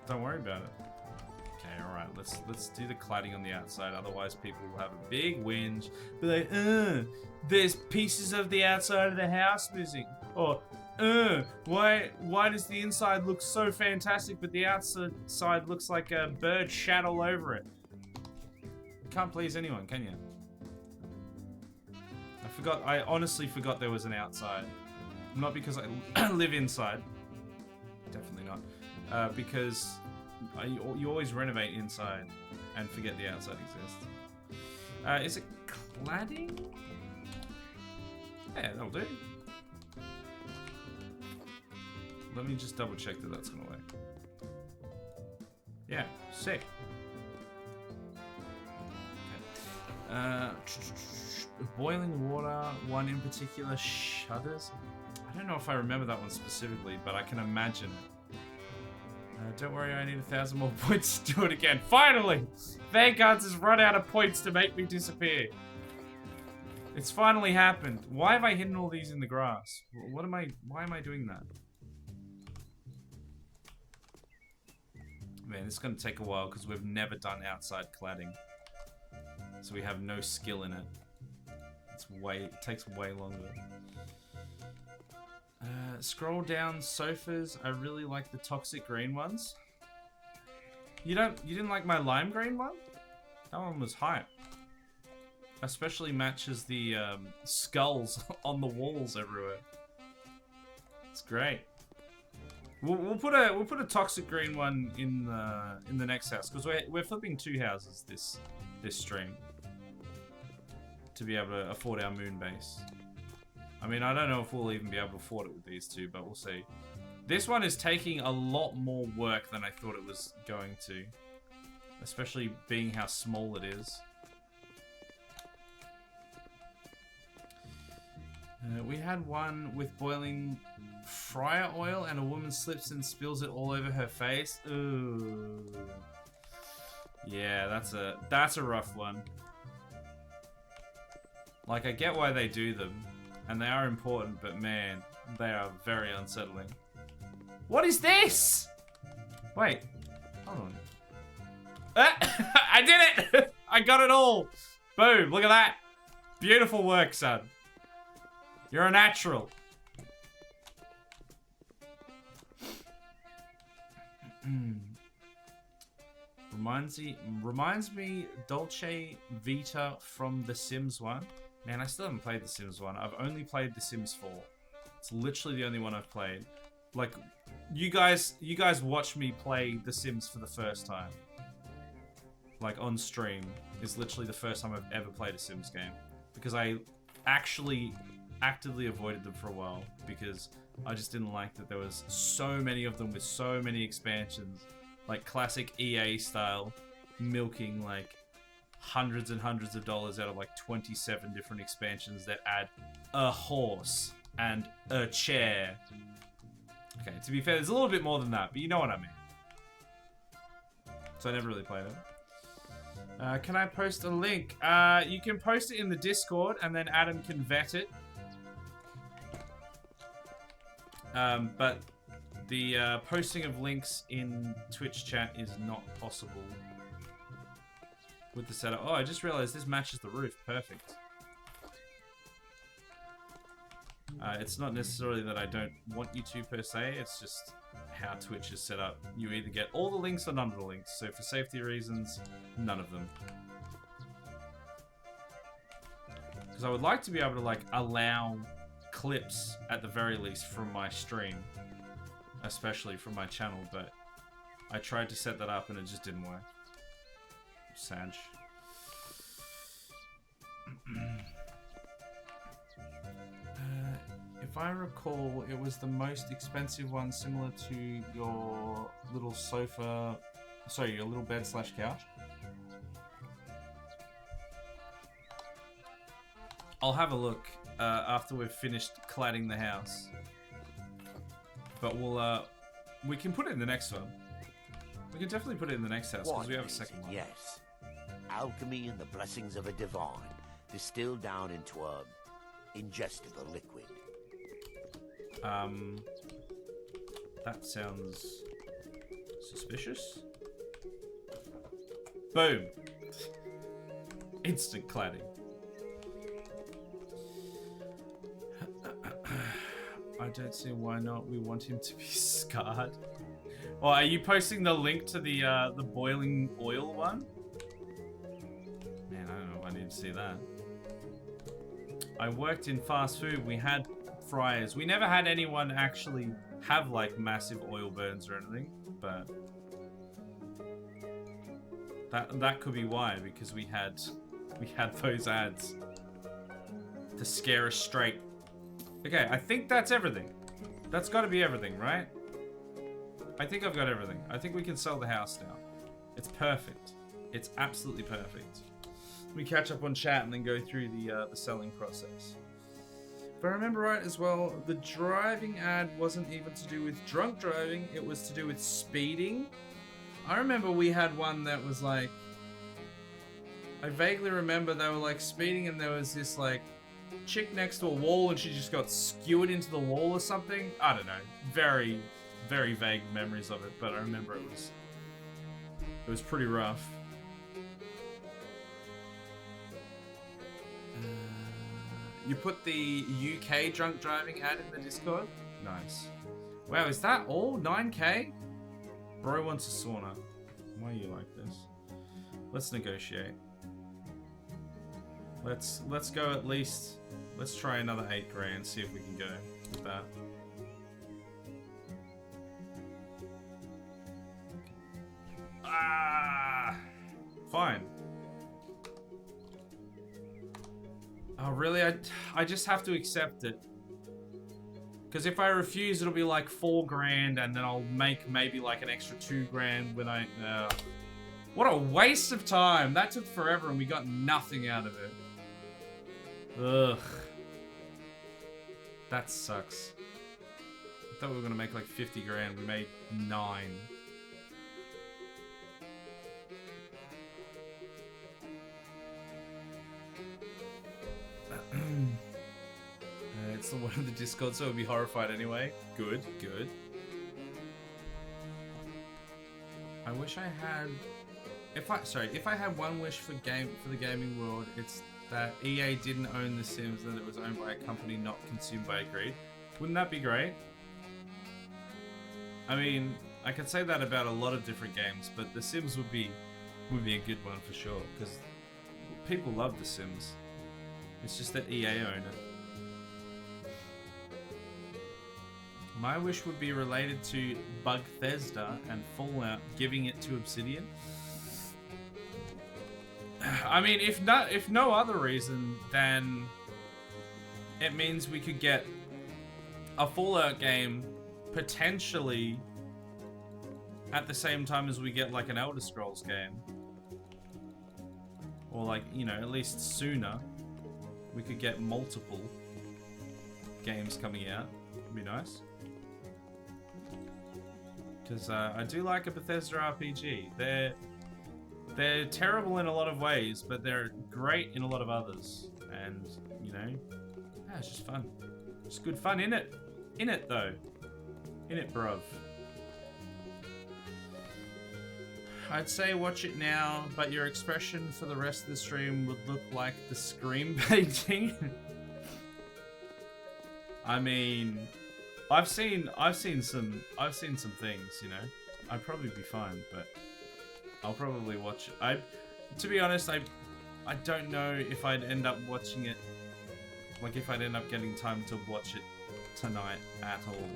Don't worry about it. Okay, alright, let's do the cladding on the outside, otherwise people will have a big whinge. Be like, there's pieces of the outside of the house missing. Or, why does the inside look so fantastic but the outside looks like a bird shat all over it? You can't please anyone, can you? I honestly forgot there was an outside. Not because I live inside. Definitely not. Because you always renovate inside and forget the outside exists. Is it cladding? Yeah, that'll do. Let me just double check that that's gonna work. Yeah, sick. Okay. Boiling water, one in particular shudders. I don't know if I remember that one specifically, but I can imagine it. Don't worry, I need 1,000 more points to do it again. Finally! Vanguards has run out of points to make me disappear. It's finally happened. Why have I hidden all these in the grass? Why am I doing that? Man, it's gonna take a while because we've never done outside cladding. So we have no skill in it. It takes way longer. Scroll down sofas. I really like the toxic green ones. You didn't like my lime green one? That one was hype. Especially matches the skulls on the walls everywhere. It's great. We'll put a toxic green one in the next house because we're flipping 2 houses this stream to be able to afford our moon base. I mean, I don't know if we'll even be able to afford it with these 2, but we'll see. This one is taking a lot more work than I thought it was going to. Especially being how small it is. We had one with boiling fryer oil and a woman slips and spills it all over her face. Ooh. Yeah, that's a rough one. Like, I get why they do them, and they are important, but man, they are very unsettling. What is this? Wait, hold on. I did it! I got it all! Boom, look at that. Beautiful work, son. You're a natural. Reminds me Dolce Vita from The Sims 1. Man, I still haven't played The Sims 1. I've only played The Sims 4. It's literally the only one I've played. Like, you guys watch me play The Sims for the first time. Like, on stream is literally the first time I've ever played a Sims game. Because I actually actively avoided them for a while. Because I just didn't like that there was so many of them with so many expansions. Like classic EA style, milking like hundreds and hundreds of dollars out of like 27 different expansions that add a horse and a chair. Okay, to be fair, there's a little bit more than that, but you know what I mean. So I never really played it. Can I post a link? You can post it in the Discord and then Adam can vet it. But the posting of links in Twitch chat is not possible with the setup. Oh, I just realized this matches the roof. Perfect. It's not necessarily that I don't want you to per se, it's just how Twitch is set up. You either get all the links or none of the links. So for safety reasons, none of them. Because I would like to be able to like allow clips at the very least from my stream. Especially from my channel, but I tried to set that up and it just didn't work. Sad. If I recall, it was the most expensive one, similar to your little sofa, sorry, your little bed slash couch. I'll have a look after we've finished cladding the house. But we'll, we can put it in the next one. We can definitely put it in the next house, because we have a second one. Yes. Alchemy and the blessings of a divine, distilled down into a ingestible liquid. That sounds suspicious. Boom. Instant cladding. I don't see why not. We want him to be scarred. Well, are you posting the link to the boiling oil one? Man, I don't know if I need to see that. I worked in fast food. We had fryers. We never had anyone actually have like massive oil burns or anything, but that could be why, because we had those ads to scare us straight. Okay, I think that's everything. That's got to be everything, right? I think I've got everything. I think we can sell the house now. It's perfect. It's absolutely perfect. We catch up on chat and then go through the selling process. If I remember right as well, the driving ad wasn't even to do with drunk driving. It was to do with speeding. I remember we had one that was like... I vaguely remember they were like speeding and there was this like chick next to a wall and she just got skewered into the wall or something. I don't know. Very, very vague memories of it, but I remember it was pretty rough. You put the UK drunk driving ad in the Discord? Nice. Wow, is that all? 9k? Bro wants a sauna. Why are you like this? Let's negotiate. Let's go at least. Let's try another 8 grand, see if we can go with that. Ah, fine. Oh, really? I just have to accept it. Because if I refuse, it'll be like 4 grand, and then I'll make maybe like an extra 2 grand when I... What a waste of time! That took forever and we got nothing out of it. Ugh. That sucks. I thought we were gonna make like 50 grand. We made 9. the one in the Discord, so we'll be horrified anyway. Good, good. I wish I had... If I had one wish for the gaming world, it's that EA didn't own The Sims, that it was owned by a company not consumed by greed. Wouldn't that be great? I mean, I could say that about a lot of different games, but The Sims would be a good one for sure, because people love The Sims. It's just that EA own it. My wish would be related to Bethesda and Fallout giving it to Obsidian. I mean, if no other reason, then it means we could get a Fallout game potentially at the same time as we get like an Elder Scrolls game. Or like, you know, at least sooner. We could get multiple games coming out. It'd be nice. Because I do like a Bethesda RPG. They're terrible in a lot of ways, but they're great in a lot of others. And, you know, yeah, it's just fun. It's good fun, innit? In it, though. In it, bruv. I'd say watch it now, but your expression for the rest of the stream would look like the Scream painting. I mean, I've seen some things, you know. I'd probably be fine, but I'll probably watch it. To be honest, I don't know if I'd end up watching it, like if I'd end up getting time to watch it tonight at all.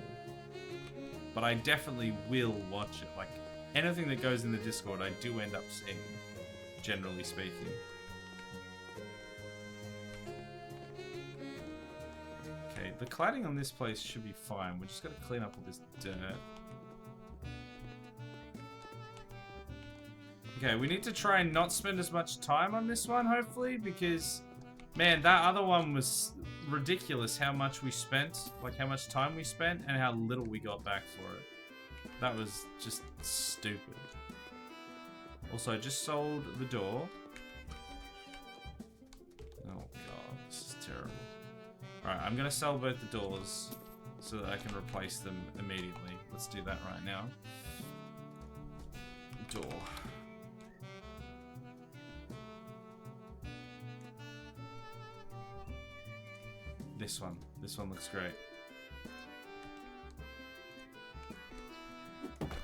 But I definitely will watch it. Like, anything that goes in the Discord, I do end up seeing, generally speaking. Okay, the cladding on this place should be fine. We're just gonna clean up all this dirt. Okay, we need to try and not spend as much time on this one, hopefully, because, man, that other one was ridiculous how much we spent, like how much time we spent, and how little we got back for it. That was just stupid. Also, I just sold the door. Oh god, this is terrible. Alright, I'm gonna sell both the doors so that I can replace them immediately. Let's do that right now. Door. This one looks great.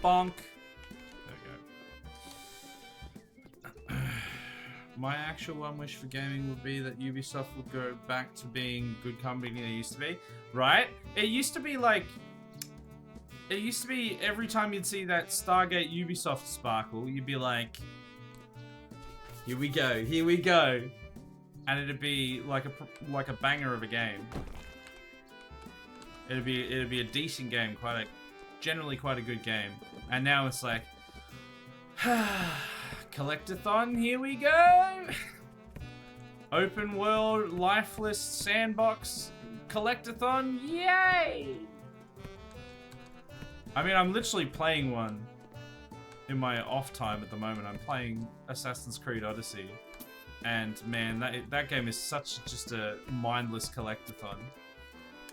Bonk. There we go. My actual one wish for gaming would be that Ubisoft would go back to being good company they used to be. Right? It used to be like... It used to be every time you'd see that Stargate Ubisoft sparkle, you'd be like... Here we go, here we go. And it'd be like a banger of a game. It'd be a decent game, generally quite a good game. And now it's like, collectathon, here we go. Open world, lifeless sandbox, collectathon, yay! I mean, I'm literally playing one in my off time at the moment. I'm playing Assassin's Creed Odyssey. And man, that game is just a mindless collectathon.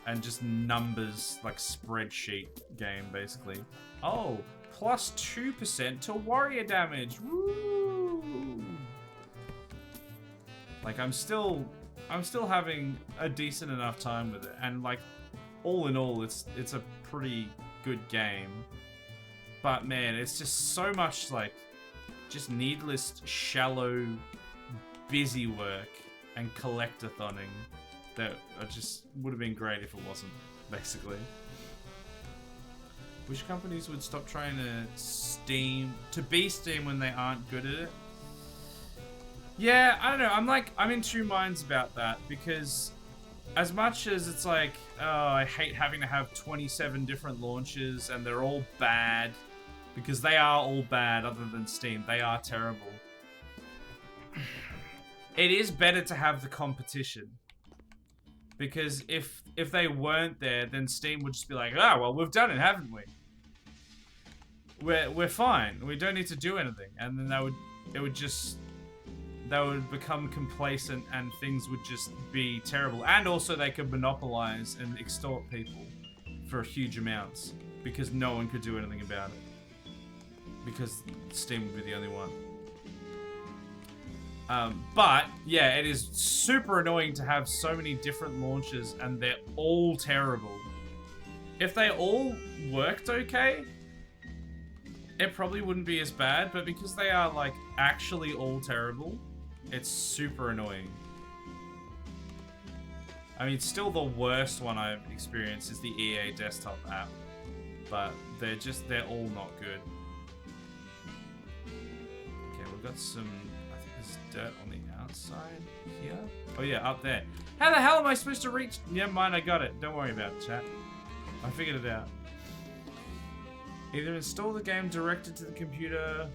And just numbers, like spreadsheet game, basically. Oh, plus 2% to warrior damage. Woo! Like I'm still having a decent enough time with it. And like, all in all, it's a pretty good game. But man, it's just so much like, just needless, shallow, busy work and collectathoning that just would have been great if it wasn't, basically. Wish companies would stop trying to be Steam when they aren't good at it. Yeah, I don't know. I'm in two minds about that, because as much as it's like, oh, I hate having to have 27 different launches and they're all bad, because they are all bad other than Steam. They are terrible. It is better to have the competition. Because if they weren't there, then Steam would just be like, oh, well, we've done it, haven't we? We're fine. We don't need to do anything. And then they would become complacent and things would just be terrible. And also they could monopolize and extort people for huge amounts because no one could do anything about it. Because Steam would be the only one. But, yeah, it is super annoying to have so many different launchers and they're all terrible. If they all worked okay, it probably wouldn't be as bad, but because they are, like, actually all terrible, it's super annoying. I mean, still the worst one I've experienced is the EA desktop app, but they're all not good. Okay, we've got some... dirt on the outside here. Oh yeah, up there. How the hell am I supposed to reach? Never mind, I got it. Don't worry about it, chat. I figured it out. Either install the game directly to the computer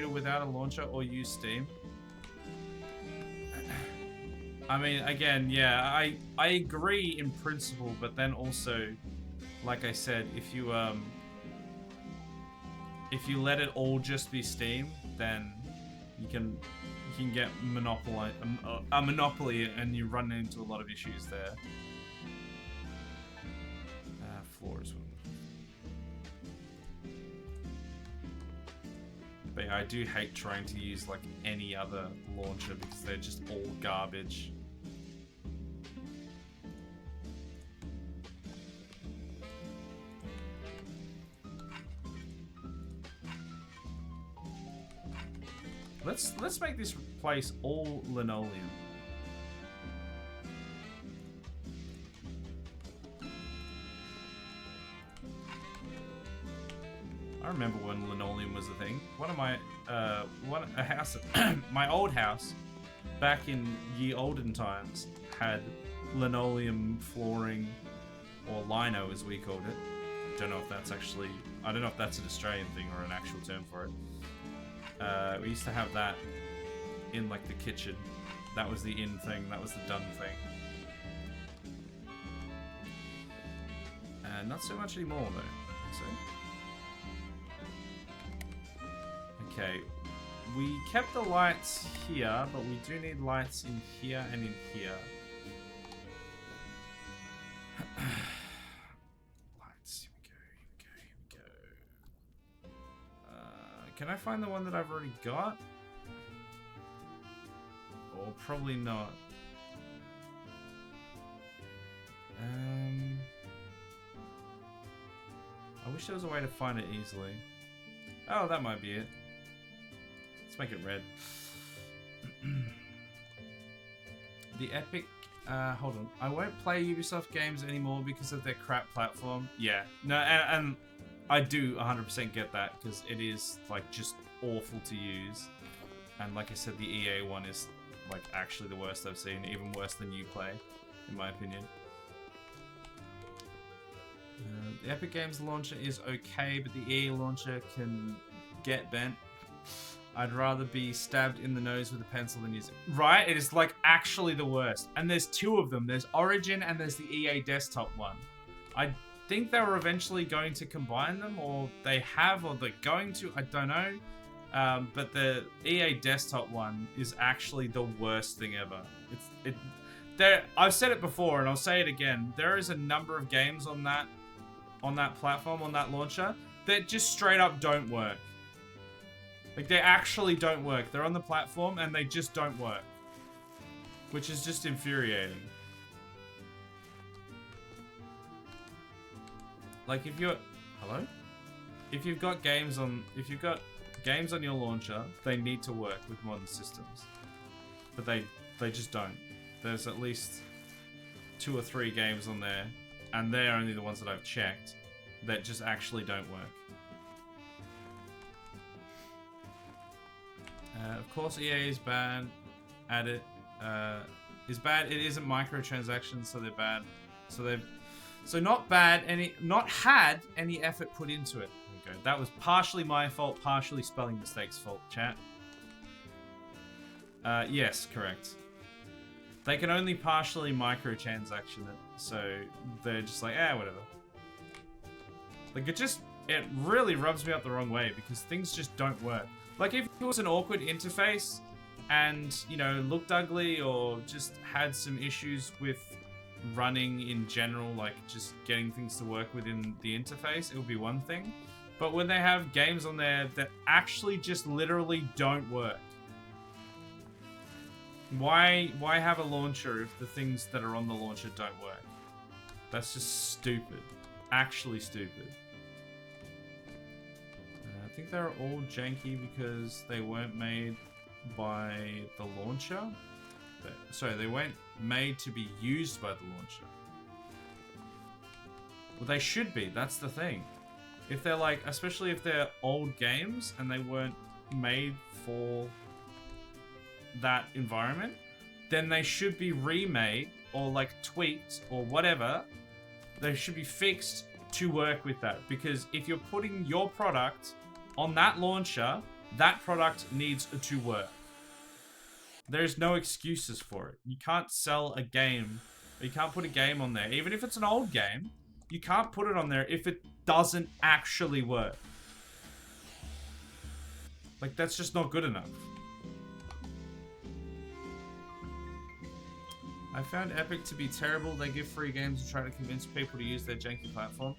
without a launcher, or use Steam. I mean, again, yeah, I agree in principle, but then also, like I said, if you let it all just be Steam, then you can get a monopoly and you run into a lot of issues there. Floors. But yeah, I do hate trying to use like any other launcher because they're just all garbage. Let's make this place all linoleum. I remember when linoleum was a thing. One of my a house, my old house, back in ye olden times, had linoleum flooring, or lino as we called it. Don't know if that's actually. I don't know if that's an Australian thing or an actual term for it. We used to have that in like the kitchen. That was the in thing. That was the done thing. Not so much anymore though. So. Okay, we kept the lights here, but we do need lights in here and in here. Lights, here we go. Can I find the one that I've already got? Or probably not. I wish there was a way to find it easily. Oh, that might be it. Let's make it red. The Epic... hold on. I won't play Ubisoft games anymore because of their crap platform. Yeah. No, and I do 100% get that because it is, like, just awful to use. And like I said, the EA one is, like, actually the worst I've seen. Even worse than Uplay, in my opinion. The Epic Games launcher is okay, but the EA launcher can get bent. I'd rather be stabbed in the nose with a pencil than use it. Right? It is like actually the worst. And there's two of them. There's Origin and there's the EA desktop one. I think they were eventually going to combine them, or they have, or they're going to. I don't know. But the EA desktop one is actually the worst thing ever. I've said it before and I'll say it again. There is a number of games on that platform, on that launcher, that just straight up don't work. Like, they actually don't work. They're on the platform and they just don't work. Which is just infuriating. Like, if you're... Hello? If you've got games on your launcher, they need to work with modern systems. But they just don't. There's at least 2 or 3 games on there, and they're only the ones that I've checked, that just actually don't work. Of course, EA is bad at it. Is bad. It isn't microtransactions, so they're bad. So not bad. Not had any effort put into it. Okay, that was partially my fault, partially spelling mistakes fault. Chat. Yes, correct. They can only partially microtransaction it, so they're just like, whatever. Like, it really rubs me up the wrong way because things just don't work. Like, if it was an awkward interface, and, you know, looked ugly or just had some issues with running in general, like just getting things to work within the interface, it would be one thing. But when they have games on there that actually just literally don't work, why have a launcher if the things that are on the launcher don't work? That's just stupid. Actually stupid. I think they're all janky because they weren't made by the launcher. Sorry, they weren't made to be used by the launcher. Well, they should be. That's the thing. If they're like, especially if they're old games and they weren't made for that environment, then they should be remade or like tweaked or whatever. They should be fixed to work with that, because if you're putting your product on that launcher, that product needs to work. There's no excuses for it. You can't sell a game, you can't put a game on there, even if it's an old game, you can't put it on there if it doesn't actually work. Like, that's just not good enough. I found Epic to be terrible. They give free games and try to convince people to use their janky platform.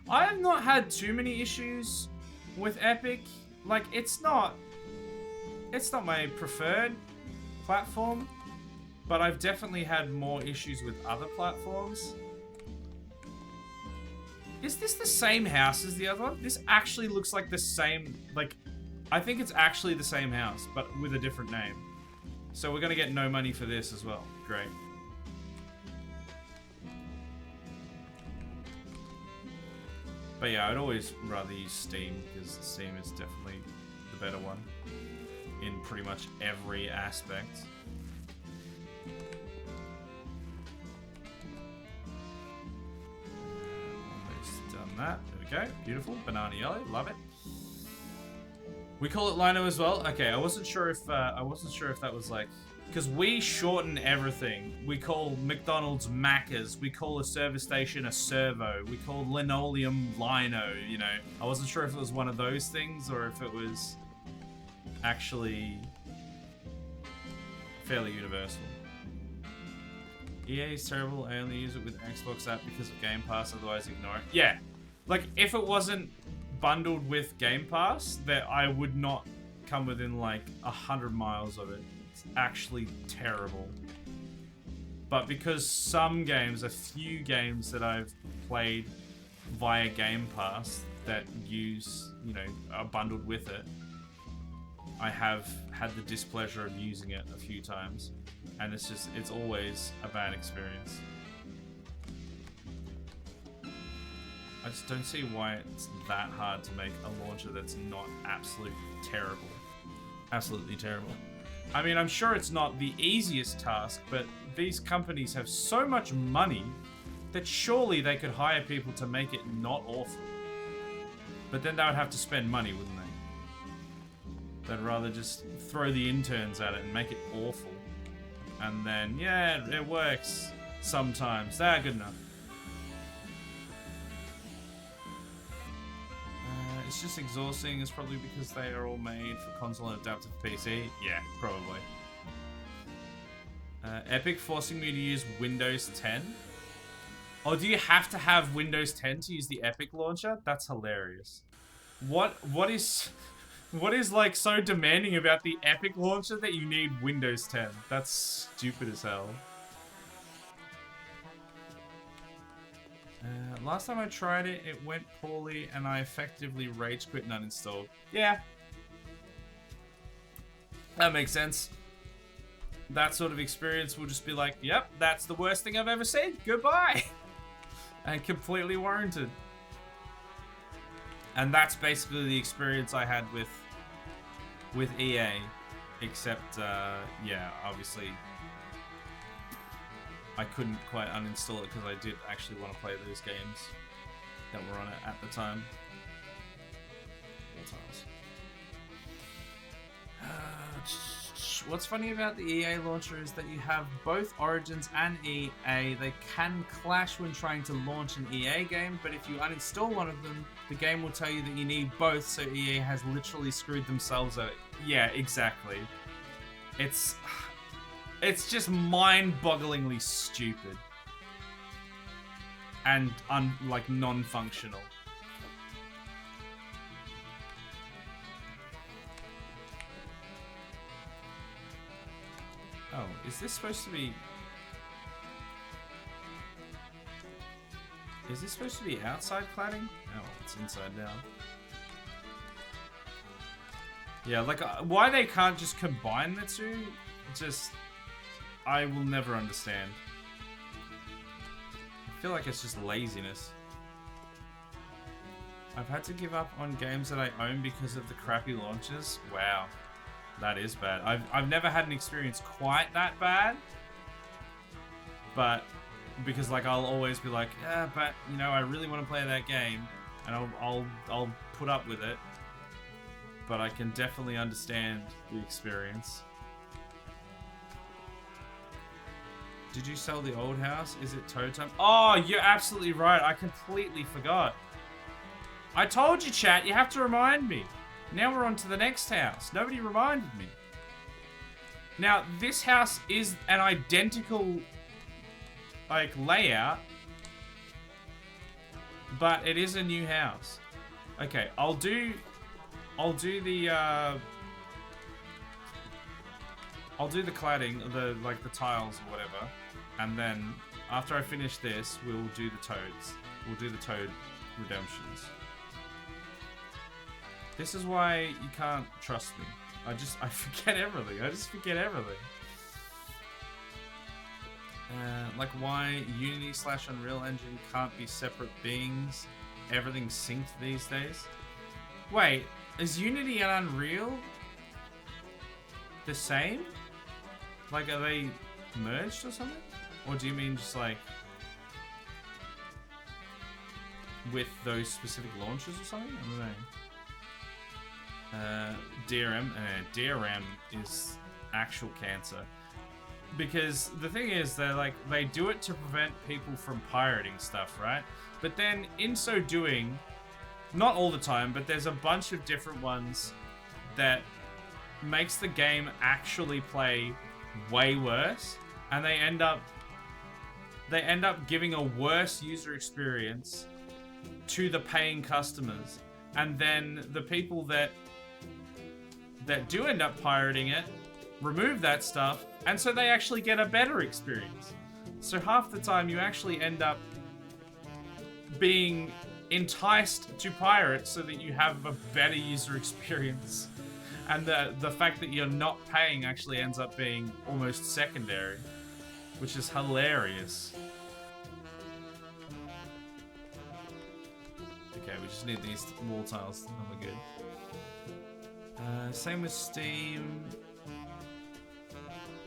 I have not had too many issues with Epic. Like, it's not my preferred platform, but I've definitely had more issues with other platforms. Is this the same house as the other one? This actually looks like the same, like, I think it's actually the same house, but with a different name. So we're gonna get no money for this as well. Great. But yeah, I'd always rather use Steam, because Steam is definitely the better one in pretty much every aspect. Almost done that. There we go. Beautiful. Banana yellow. Love it. We call it Lino as well. Okay, I wasn't sure if that was like, because we shorten everything. We call McDonald's Macca's. We call a service station a servo. We call linoleum lino, you know. I wasn't sure if it was one of those things or if it was actually fairly universal. EA is terrible. I only use it with Xbox app because of Game Pass, otherwise ignore it. Yeah, like if it wasn't bundled with Game Pass, that I would not come within like 100 miles of it. It's actually terrible. But because some games, a few games that I've played via Game Pass that use, you know, are bundled with it, I have had the displeasure of using it a few times, and it's always a bad experience. I just don't see why it's that hard to make a launcher that's not absolutely terrible. Absolutely terrible. I mean, I'm sure it's not the easiest task, but these companies have so much money that surely they could hire people to make it not awful. But then they would have to spend money, wouldn't they? They'd rather just throw the interns at it and make it awful. And then, yeah, it works sometimes. They're good enough. It's just exhausting. It's probably because they are all made for console and adapted for PC. Yeah, probably. Epic forcing me to use Windows 10. Oh, do you have to have Windows 10 to use the Epic launcher? That's hilarious. What is like so demanding about the Epic launcher that you need Windows 10? That's stupid as hell. Last time I tried it, it went poorly and I effectively rage quit and uninstalled. Yeah. That makes sense. That sort of experience will just be like, yep, that's the worst thing I've ever seen. Goodbye. And completely warranted. And that's basically the experience I had with EA. Except, yeah, obviously I couldn't quite uninstall it because I did actually want to play those games that were on it at the time. What's funny about the EA launcher is that you have both Origins and EA. They can clash when trying to launch an EA game, but if you uninstall one of them, the game will tell you that you need both, so EA has literally screwed themselves out. Yeah, exactly. It's just mind-bogglingly stupid and like non-functional. Oh, is this supposed to be? Is this supposed to be outside cladding? Oh, it's inside now. Yeah, like why they can't just combine the two? Just, I will never understand. I feel like it's just laziness. I've had to give up on games that I own because of the crappy launches. Wow. That is bad. I've never had an experience quite that bad. But because like I'll always be like, yeah, but you know, I really want to play that game and I'll put up with it. But I can definitely understand the experience. Did you sell the old house? Is it tow time? Oh, you're absolutely right. I completely forgot. I told you, chat, you have to remind me. Now we're on to the next house. Nobody reminded me. Now, this house is an identical, like, layout. But it is a new house. Okay, I'll do the cladding, the tiles or whatever. And then, after I finish this, we'll do the toads. We'll do the toad redemptions. This is why you can't trust me. I forget everything. I just forget everything. Like why Unity / Unreal Engine can't be separate beings. Everything's synced these days. Wait, is Unity and Unreal the same? Like, are they merged or something? Or do you mean just like with those specific launchers or something? I don't know. DRM is actual cancer. Because the thing is, they do it to prevent people from pirating stuff, right? But then, in so doing, not all the time, but there's a bunch of different ones that makes the game actually play way worse, and they end up giving a worse user experience to the paying customers, and then the people that do end up pirating it remove that stuff, and so they actually get a better experience. So half the time you actually end up being enticed to pirate so that you have a better user experience. And the fact that you're not paying actually ends up being almost secondary, which is hilarious. Okay, we just need these wall tiles and we're good. Same with Steam.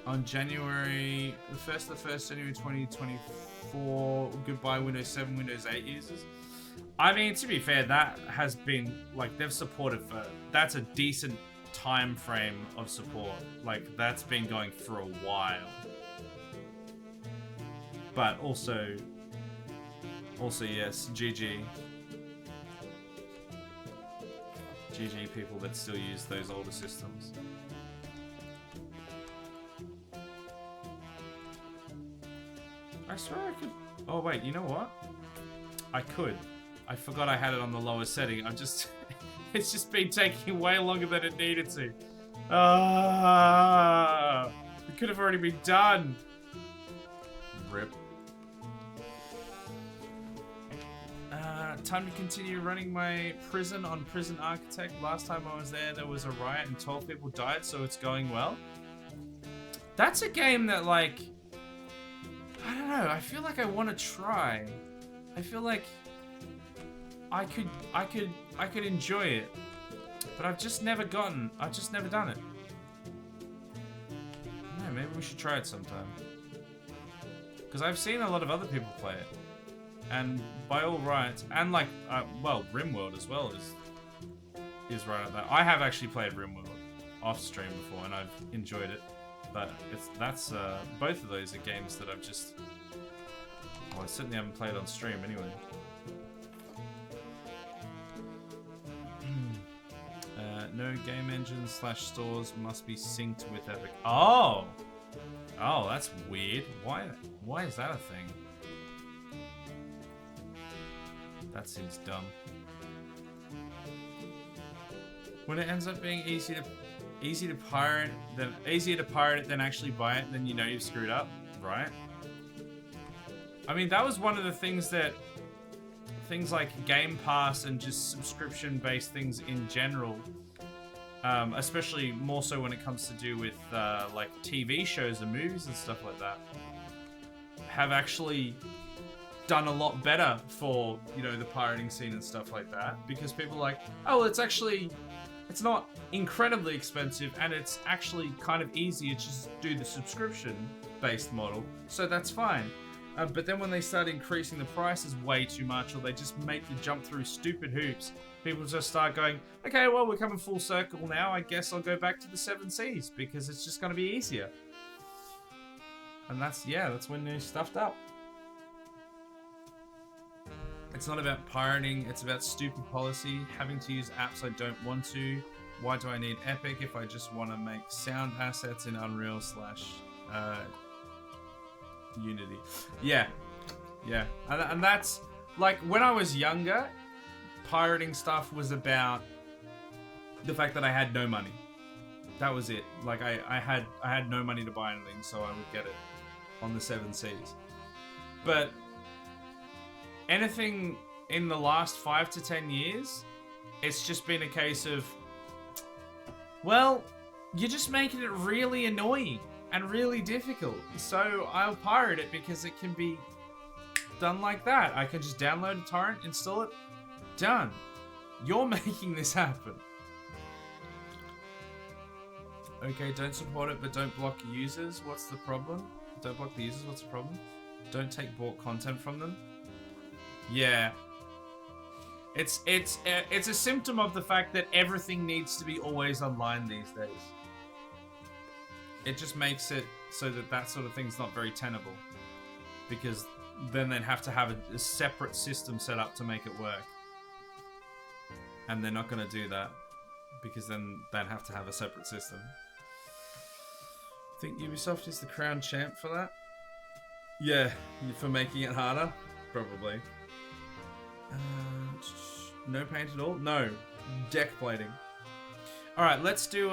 On January 1st, January 2024, goodbye Windows 7, Windows 8 users. I mean, to be fair, that has been, like, they've supported for, that's a decent time frame of support. Like, that's been going for a while. But also yes, GG people that still use those older systems. I swear I could... Oh wait, you know what? I could. I forgot I had it on the lower setting. I'm just... It's just been taking way longer than it needed to. It could have already been done. Rip. Time to continue running my prison on Prison Architect. Last time I was there was a riot and 12 people died, so it's going well. That's a game that, like... I don't know, I feel like I want to try. I feel like I could enjoy it. But I've just never done it. No, maybe we should try it sometime. Because I've seen a lot of other people play it. And by all rights, and like, well, RimWorld as well is right up there. I have actually played RimWorld off stream before, and I've enjoyed it. But that's both of those are games that I've just... Well, I certainly haven't played on stream anyway. No game engine / stores must be synced with Epic. Oh! Oh, that's weird. Why is that a thing? That seems dumb. When it ends up being easier to pirate it than actually buy it, then you know you've screwed up, right? I mean, that was one of the things that things like Game Pass and just subscription-based things in general, especially more so when it comes to do with like TV shows and movies and stuff like that, have actually done a lot better for, you know, the pirating scene and stuff like that, because people are like, oh, well, it's not incredibly expensive, and it's actually kind of easy to just do the subscription-based model, so that's fine. But then when they start increasing the prices way too much, or they just make you jump through stupid hoops, people just start going, okay, well, we're coming full circle now, I guess I'll go back to the 7 Cs, because it's just going to be easier. And that's when they're stuffed up. It's not about pirating, it's about stupid policy, having to use apps I don't want to. Why do I need Epic if I just want to make sound assets in Unreal / Unity? Yeah. And that's, like, when I was younger, pirating stuff was about the fact that I had no money. That was it. Like, I had no money to buy anything, so I would get it on the 7 Cs. But anything in the last 5 to 10 years, it's just been a case of, well, you're just making it really annoying and really difficult. So I'll pirate it because it can be done like that. I can just download a torrent, install it, done. You're making this happen. Okay, don't support it, but don't block users. What's the problem? Don't block the users, what's the problem? Don't take bought content from them. Yeah. It's a symptom of the fact that everything needs to be always online these days. It just makes it so that that sort of thing's not very tenable. Because then they'd have to have a separate system set up to make it work. And they're not going to do that. Because then they'd have to have a separate system. Think Ubisoft is the crown champ for that? Yeah, for making it harder? Probably. No paint at all? No. Deck plating. Alright, let's do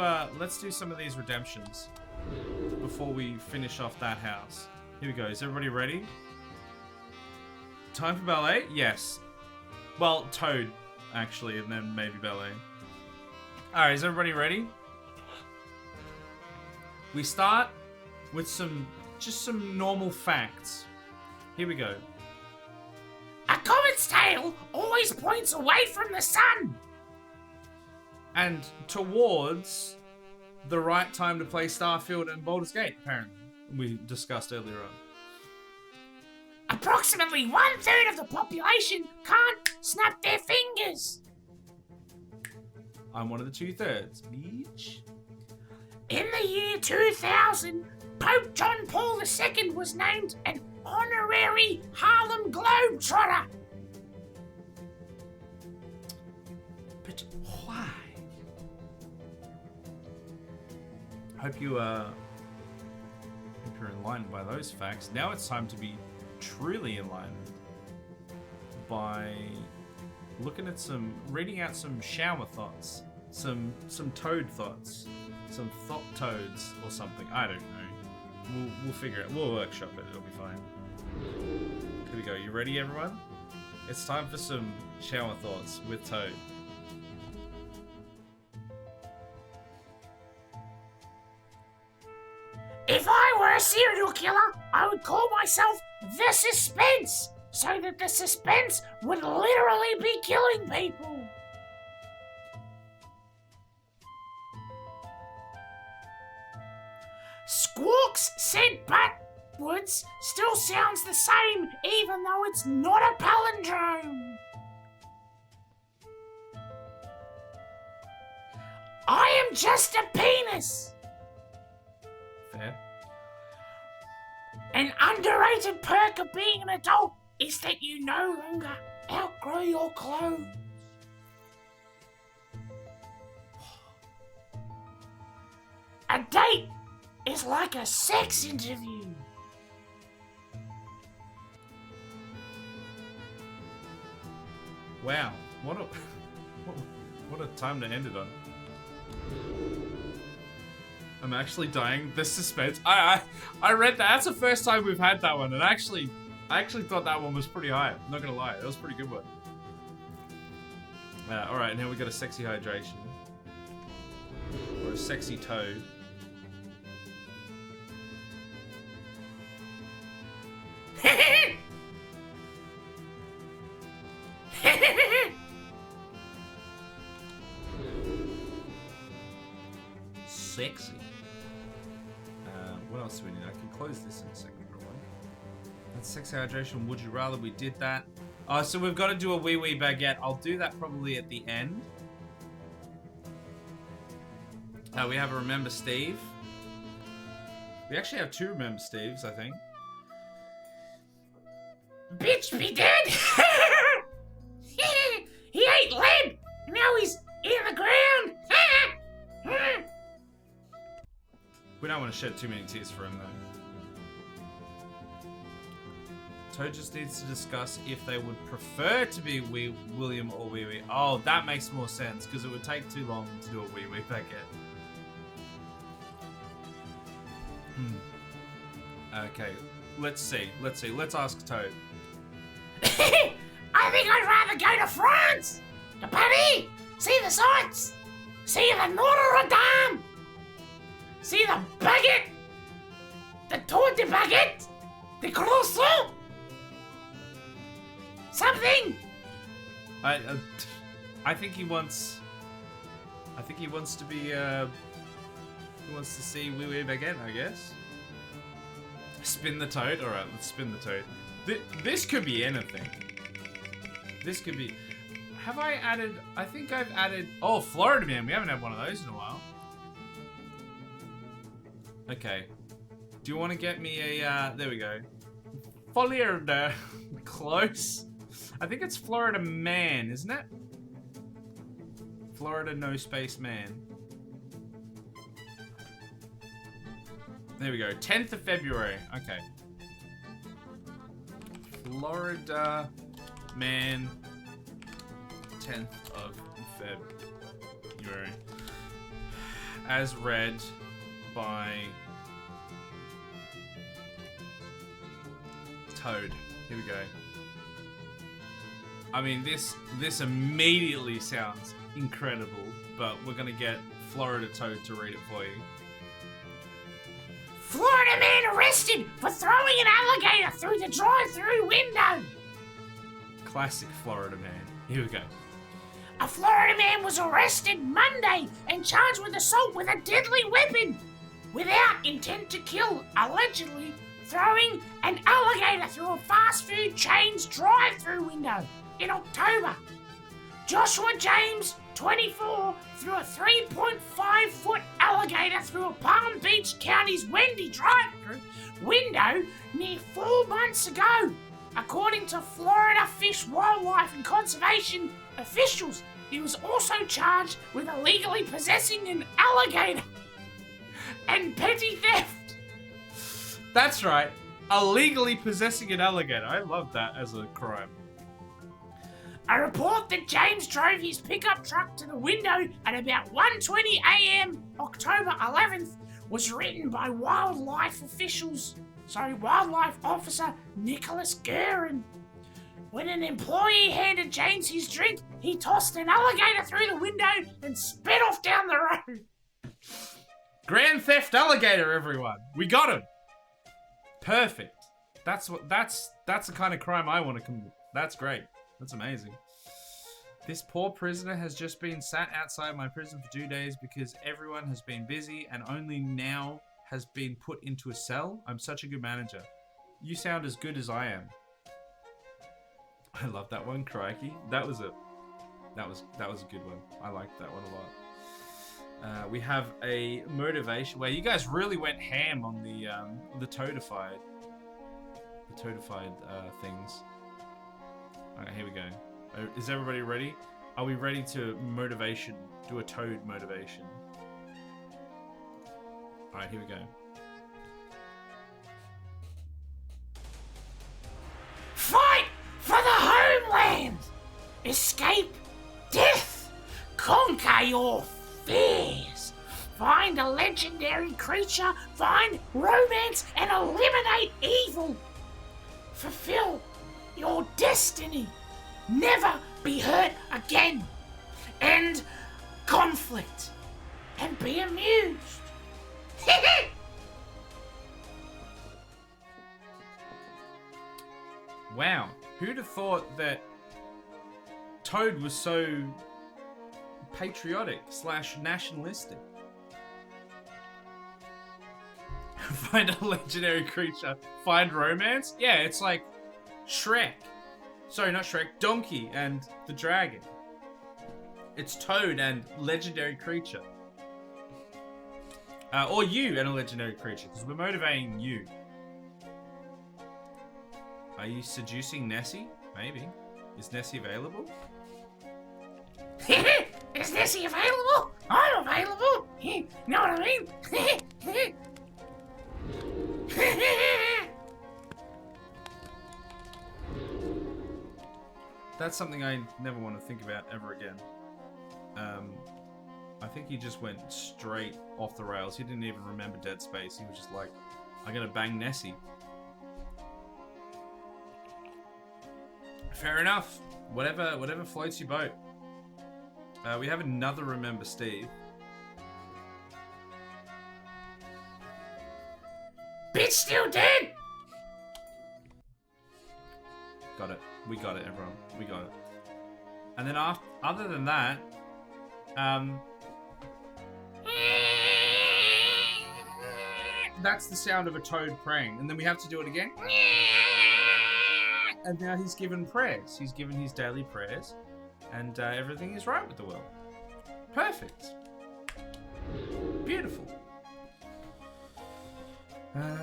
some of these redemptions before we finish off that house. Here we go. Is everybody ready? Time for ballet? Yes. Well, Toad, actually, and then maybe ballet. Alright, is everybody ready? We start with just some normal facts. Here we go. A comet's tail always points away from the sun. And towards the right time to play Starfield and Baldur's Gate, apparently. We discussed earlier on. Approximately 1/3 of the population can't snap their fingers. I'm one of the 2/3, bitch. In the year 2000, Pope John Paul II was named an honorary Harlem Globetrotter. But why? Hope you're enlightened by those facts. Now it's time to be truly enlightened by reading out some shower thoughts, some toad thoughts, some thought toads or something. I don't know. We'll figure it. We'll workshop it. It'll be fine. Here we go. You ready, everyone? It's time for some shower thoughts with Toad. If I were a serial killer, I would call myself The Suspense, so that the suspense would literally be killing people. Squawks said backwards still sounds the same, even though it's not a palindrome. I am just a penis. Fair. An underrated perk of being an adult is that you no longer outgrow your clothes. A date is like a sex interview. Wow, what a time to end it on. I'm actually dying. The suspense. I read that. That's the first time we've had that one, and I actually thought that one was pretty high. I'm not gonna lie, that was a pretty good one. All right, now we got a sexy hydration or a sexy toad. Sexy. What else do we need? I can close this in a second, probably. That's sexy hydration. Would you rather? We did that. Oh, so we've got to do a wee wee baguette. I'll do that probably at the end. We have a Remember Steve. We actually have 2 Remember Steves, I think. Bitch be dead! He ate lead! Now he's in the ground! We don't want to shed too many tears for him, though. Toad just needs to discuss if they would prefer to be William or Wee Wee. Oh, that makes more sense, because it would take too long to do a Wee Wee baguette. Okay, let's see. Let's ask Toad. I think I'd rather go to France! To Paris! See the sights! See the Notre Dame! See the baguette! The tour de baguette! The croissant! Something! I think he wants... I think he wants to be, he wants to see Wee Wee baguette, I guess. Spin the toad? Alright, let's spin the toad. This could be anything. This could be... Have I added... I think I've added... Oh, Florida Man. We haven't had one of those in a while. Okay. Do you want to get me a... there we go. Florida. Close. I think it's Florida Man, isn't it? Florida No Space Man. There we go. 10th of February. Okay. Florida Man. 10th of February. As read by Toad. Here we go. I mean, this immediately sounds incredible, but we're gonna get Florida Toad to read it for you. Florida man arrested for throwing an alligator through the drive-through window. Classic Florida man. Here we go. A Florida man was arrested Monday and charged with assault with a deadly weapon without intent to kill, allegedly throwing an alligator through a fast food chain's drive-through window in October. Joshua James, 24, threw a 3.5-foot alligator through a Palm Beach County's Wendy drive-through window near 4 months ago. According to Florida Fish, Wildlife and Conservation officials, he was also charged with illegally possessing an alligator and petty theft. That's right. Illegally possessing an alligator. I love that as a crime. A report that James drove his pickup truck to the window at about 1:20 a.m. October 11th was written by wildlife officer Nicholas Guerin. When an employee handed James his drink, he tossed an alligator through the window and sped off down the road. Grand Theft Alligator, everyone. We got him. Perfect. That's the kind of crime I want to commit. That's great. That's amazing. This poor prisoner has just been sat outside my prison for 2 days because everyone has been busy and only now has been put into a cell. I'm such a good manager. You sound as good as I am. I love that one, crikey. That was a good one. I liked that one a lot. We have a motivation where you guys really went ham on the toadified things. Alright, here we go. Is everybody ready? Are we ready to do a toad motivation? Alright, here we go. Fight for the homeland! Escape death! Conquer your fears! Find a legendary creature, find romance, and eliminate evil! Fulfill your destiny! Never be hurt again! End conflict! And be amused! Wow, who'd have thought that Toad was so patriotic / nationalistic? Find a legendary creature, find romance? Yeah, it's like Shrek. Sorry, not Shrek, Donkey and the Dragon. It's Toad and legendary creature. Or you and a legendary creature, because we're motivating you. Are you seducing Nessie? Maybe. Is Nessie available? Is Nessie available? I'm available! Know what I mean? That's something I never want to think about ever again. I think he just went straight off the rails. He didn't even remember Dead Space. He was just like, I'm gonna bang Nessie. Fair enough. Whatever floats your boat. We have another Remember Steve. Bitch still dead! Got it. We got it, everyone. We got it. And then other than that, that's the sound of a toad praying. And then we have to do it again. And now he's given prayers. He's given his daily prayers. And everything is right with the world. Perfect. Beautiful.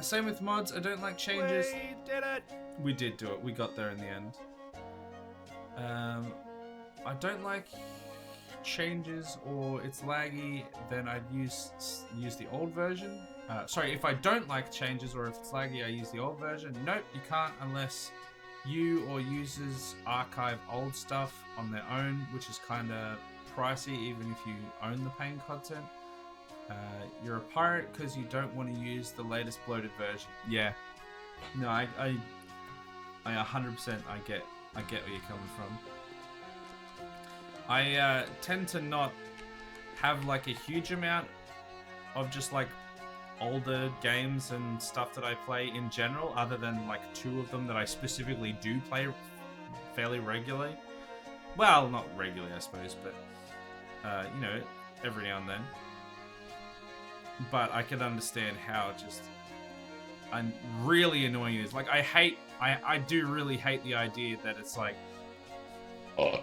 Same with mods. I don't like changes. We did it! We did do it. We got there in the end. I don't like changes or it's laggy. Then I'd use the old version. Sorry, if I don't like changes or if it's laggy, I use the old version. Nope, you can't unless you or users archive old stuff on their own, which is kind of pricey even if you own the paying content. You're a pirate because you don't want to use the latest bloated version. Yeah. No, I 100% I get where you're coming from. I tend to not have like a huge amount of just like older games and stuff that I play in general, other than like 2 of them that I specifically do play fairly regularly. Well, not regularly, I suppose, but you know, every now and then. But I can understand how just really annoying it is. Like, I do really hate the idea that it's like,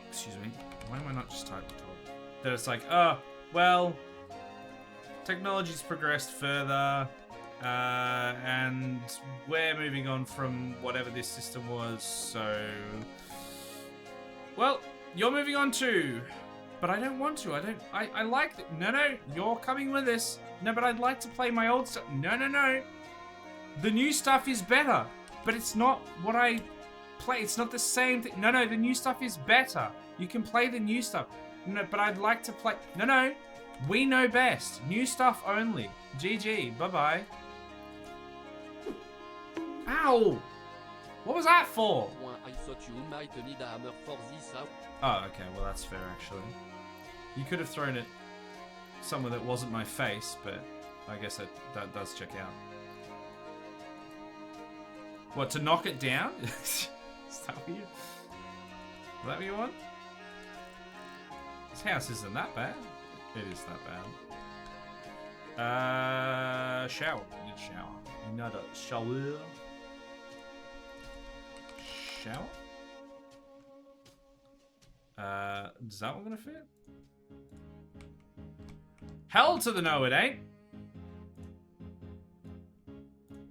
excuse me, why am I not just typing to it? That it's like, oh, well, technology's progressed further, and we're moving on from whatever this system was, so, well, you're moving on too. But I don't want to. I like it. No, you're coming with us. No, but I'd like to play my old stuff. No. The new stuff is better, but it's not what I play. It's not the same thing. No, the new stuff is better. You can play the new stuff. No, but I'd like to play. No. We know best. New stuff only. GG. Bye-bye. Ow! What was that for? I thought you might need a hammer for this out. Oh, okay. Well, that's fair, actually. You could have thrown it somewhere that wasn't my face, but I guess that does check out. What, to knock it down? Is that what you want? This house isn't that bad. It is that bad. Shower. We need shower. Another shower. Shower? Does that one gonna fit? Hell to the no, it ain't.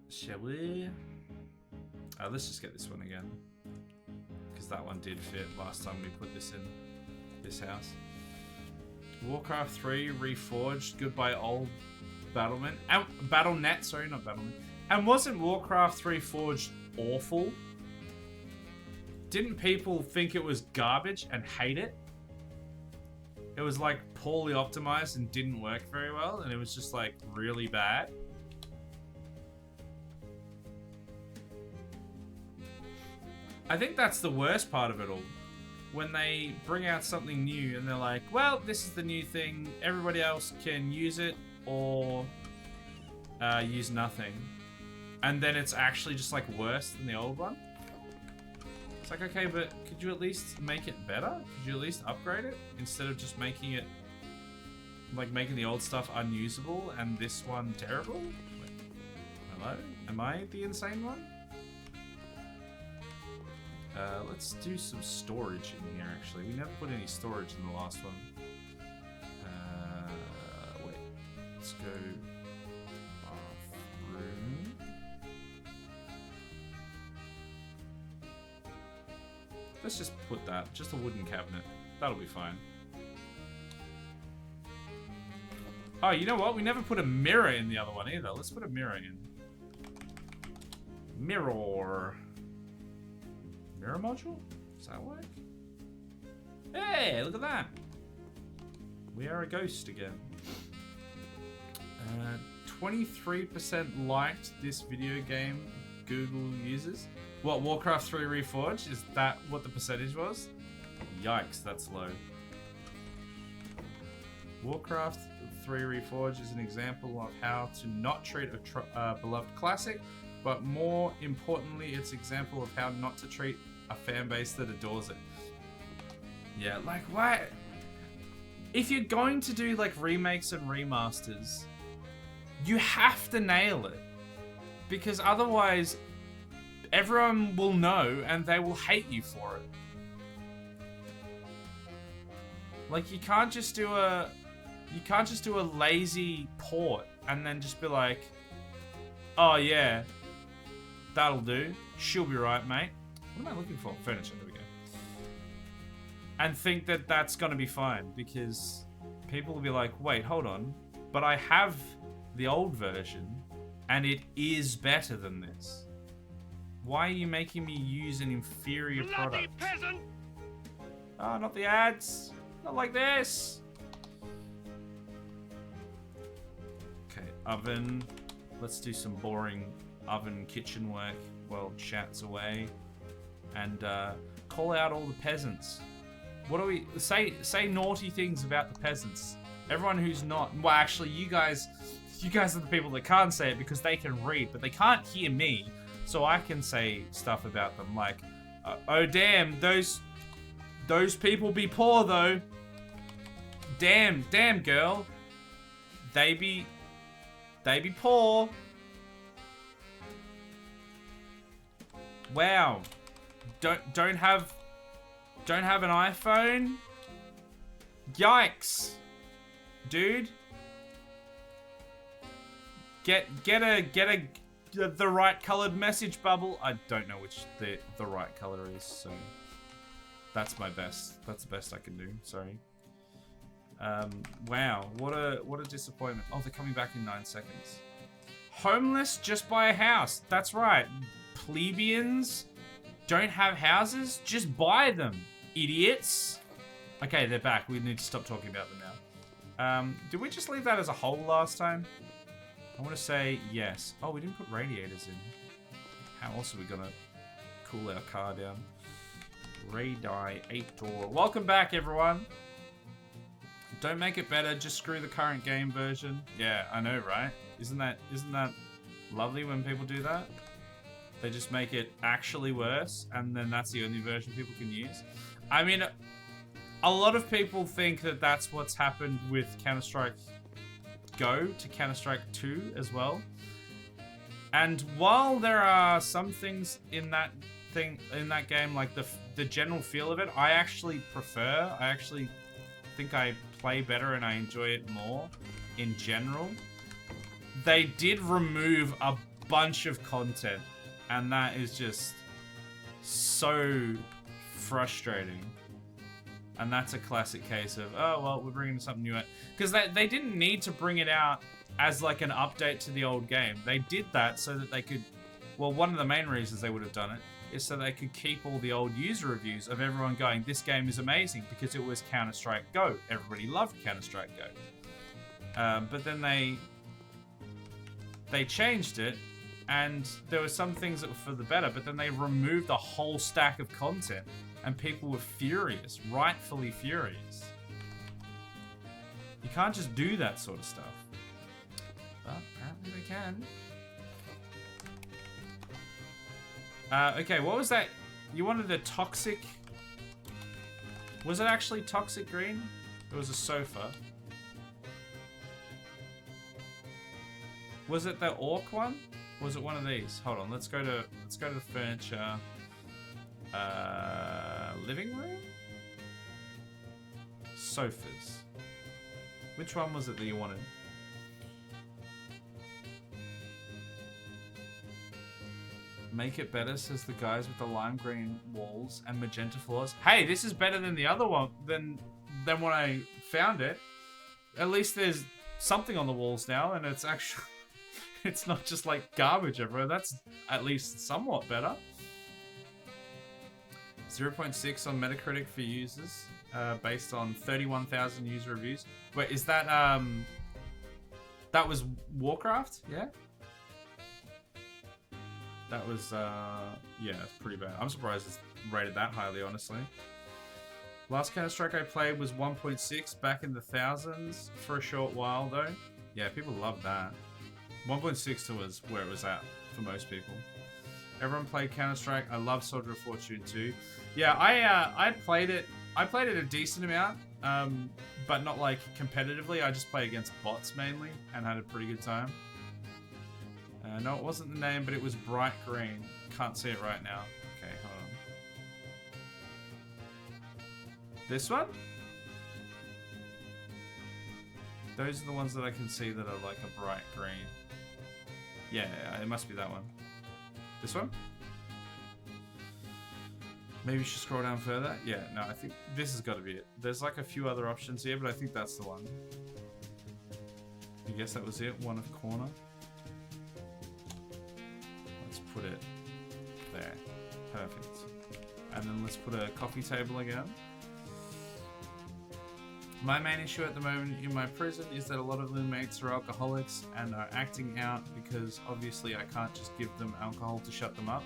Shall we? Let's just get this one again, because that one did fit last time we put this in this house. Warcraft 3 Reforged. Goodbye, old Battlement. And Battle.net, sorry, not Battlement. And wasn't Warcraft 3 Forged awful? Didn't people think it was garbage and hate it? It was like poorly optimized and didn't work very well, and it was just like really bad. I think that's the worst part of it all. When they bring out something new and they're like, well, this is the new thing, everybody else can use it or use nothing. And then it's actually just like worse than the old one. It's like, okay, but could you at least make it better? Could you at least upgrade it? Instead of just making it, like making the old stuff unusable and this one terrible? Wait, hello? Am I the insane one? Let's do some storage in here, actually. We never put any storage in the last one. Wait. Let's go bathroom. Let's just put that. Just a wooden cabinet. That'll be fine. Oh, you know what? We never put a mirror in the other one either. Let's put a mirror in. Mirror. Mirror module? Does that work? Hey, look at that. We are a ghost again. 23% liked this video game Google users. What, Warcraft 3 Reforged? Is that what the percentage was? Yikes, that's low. Warcraft 3 Reforged is an example of how to not treat a beloved classic, but more importantly, it's an example of how not to treat a fan base that adores it. Yeah, like, why? If you're going to do, like, remakes and remasters, you have to nail it. Because otherwise, everyone will know and they will hate you for it. Like, you can't just do a lazy port and then just be like, oh yeah, that'll do. She'll be right, mate. What am I looking for? Furniture, there we go. And think that that's gonna be fine, because people will be like, wait, hold on, but I have the old version and it is better than this. Why are you making me use an inferior product? Peasant! Oh, not the ads. Not like this. Okay, oven. Let's do some boring oven kitchen work while chat's away. And call out all the peasants. What do we say naughty things about the peasants? Everyone who's not, well, actually, you guys are the people that can't say it because they can read, but they can't hear me, so I can say stuff about them like, oh damn, those people be poor though. Damn girl, they be poor. Wow. Don't have an iPhone? Yikes. Dude. Get the right colored message bubble. I don't know which the right color is, so that's my best. That's the best I can do. Sorry. Wow, what a disappointment. Oh, they're coming back in 9 seconds. Homeless, just buy a house. That's right. Plebeians don't have houses, just buy them, idiots. Okay, they're back. We need to stop talking about them now. Did we just leave that as a hole last time? I want to say yes. Oh, we didn't put radiators in. How else are we gonna cool our car down? Radii 8-door. Welcome back, everyone. Don't make it better, just screw the current game version. Yeah, I know, right? Isn't that lovely when people do that? They just make it actually worse, and then that's the only version people can use. I mean, a lot of people think that that's what's happened with Counter-Strike Go to Counter-Strike 2 as well. And while there are some things in that game, like the general feel of it, I actually prefer. I actually think I play better and I enjoy it more in general. They did remove a bunch of content, and that is just so frustrating. And that's a classic case of, oh, well, we're bringing something new out. Because they didn't need to bring it out as like an update to the old game. They did that so that they could, well, one of the main reasons they would have done it is so they could keep all the old user reviews of everyone going, this game is amazing, because it was Counter-Strike Go. Everybody loved Counter-Strike Go. But then they changed it, and there were some things that were for the better, but then they removed a whole stack of content, and people were furious, rightfully furious. You can't just do that sort of stuff. But apparently they can. Okay, what was that? You wanted a toxic... Was it actually toxic green? It was a sofa. Was it the orc one? Or was it one of these? Hold on, let's go to the furniture. Living room? Sofas. Which one was it that you wanted? Make it better, says the guys with the lime green walls and magenta floors. Hey, this is better than the other one, than when I found it. At least there's something on the walls now, and it's actually... It's not just like garbage everywhere. That's at least somewhat better. 0.6 on Metacritic for users, based on 31,000 user reviews. Wait, is that, that was Warcraft? Yeah? That was, yeah, it's pretty bad. I'm surprised it's rated that highly, honestly. Last Counter-Strike I played was 1.6 back in the thousands for a short while, though. Yeah, people loved that. 1.6 was where it was at for most people. Everyone played Counter-Strike. I love Soldier of Fortune too. Yeah, I played it. I played it a decent amount, but not like competitively. I just play against bots mainly and had a pretty good time. No, it wasn't the name, but it was bright green. Can't see it right now. Okay, hold on. This one? Those are the ones that I can see that are like a bright green. Yeah, it must be that one. This one? Maybe you should scroll down further. Yeah, no, I think this has got to be it. There's like a few other options here, but I think that's the one. I guess that was it. One of corner. Let's put it there. Perfect. And then let's put a coffee table again. My main issue at the moment in my prison is that a lot of the inmates are alcoholics and are acting out because obviously I can't just give them alcohol to shut them up.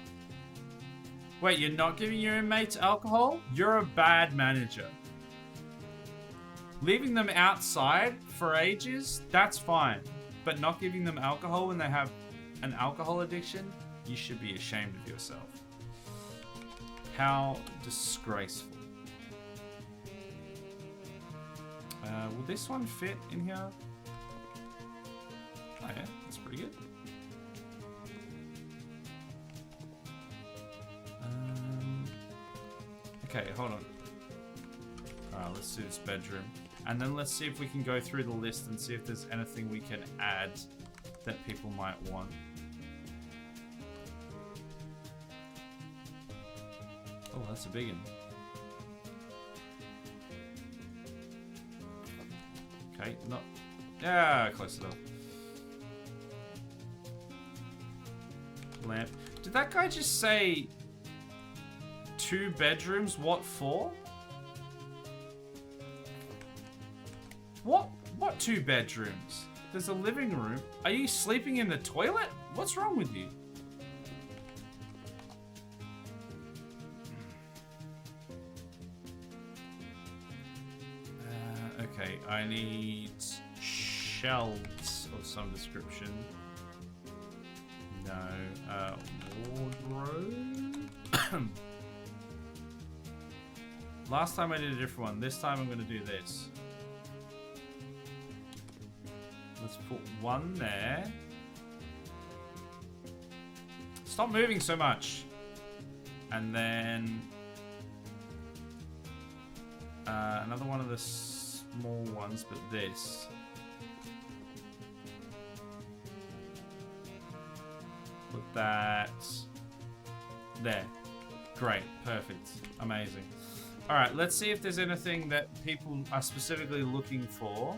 Wait, you're not giving your inmates alcohol? You're a bad manager. Leaving them outside for ages, that's fine. But not giving them alcohol when they have an alcohol addiction, you should be ashamed of yourself. How disgraceful. Will this one fit in here? Oh yeah, that's pretty good. Okay, hold on. Alright, let's do this bedroom. And then let's see if we can go through the list and see if there's anything we can add that people might want. Oh, that's a big one. Okay, not... Yeah, close enough. Lamp. Did that guy just say 2 bedrooms? What for? What 2 bedrooms? There's a living room. Are you sleeping in the toilet? What's wrong with you? Okay, I need shelves of some description. No, wardrobe? Last time I did a different one. This time I'm going to do this. Let's put one there. Stop moving so much. And then another one of the small ones, but this. Put that there. Great, perfect, amazing. All right, let's see if there's anything that people are specifically looking for.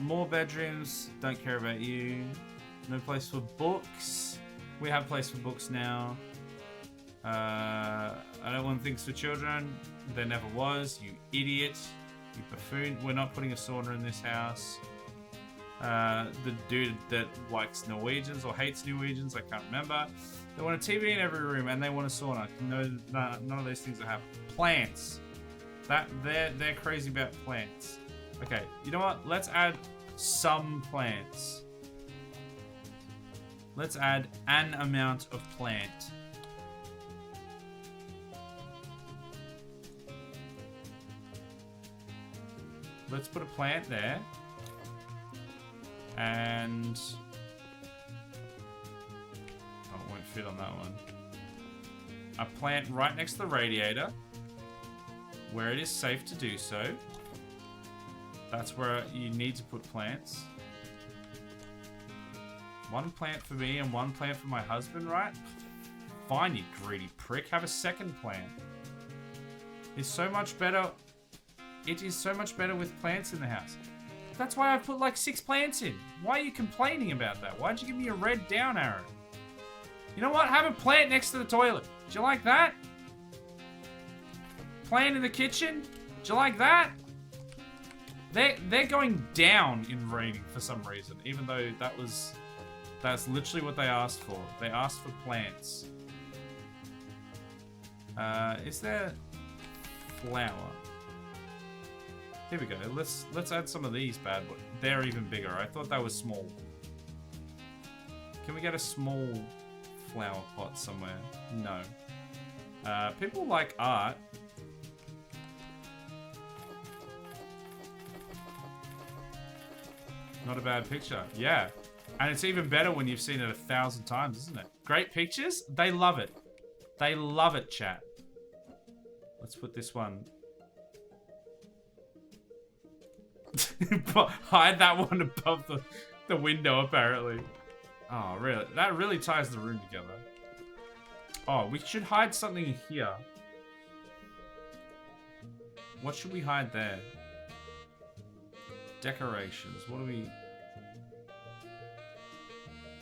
More bedrooms. Don't care about you. No place for books. We have a place for books now. I don't want things for children. There never was. You idiot. You buffoon. We're not putting a sauna in this house. The dude that likes Norwegians or hates Norwegians, I can't remember. They want a TV in every room and they want a sauna. No, none of those things are happening. Plants. They're crazy about plants. Okay, you know what? Let's add some plants. Let's add an amount of plant. Let's put a plant there. And... oh, it won't fit on that one. A plant right next to the radiator, where it is safe to do so. That's where you need to put plants. One plant for me and one plant for my husband, right? Fine, you greedy prick. Have a second plant. It's so much better. It is so much better with plants in the house. That's why I put like 6 plants in. Why are you complaining about that? Why'd you give me a red down arrow? You know what? Have a plant next to the toilet. Do you like that? Plant in the kitchen? Do you like that? They're going down in rating for some reason, even though that's literally what they asked for. They asked for plants. Is there flower? Here we go. Let's add some of these bad boys. They're even bigger. I thought that was small. Can we get a small flower pot somewhere? No. People like art. Not a bad picture. Yeah. And it's even better when you've seen it 1,000 times, isn't it? Great pictures? They love it. They love it, chat. Let's put this one. Hide that one above the window, apparently. Oh, really? That really ties the room together. Oh, we should hide something here. What should we hide there? Decorations. What do we...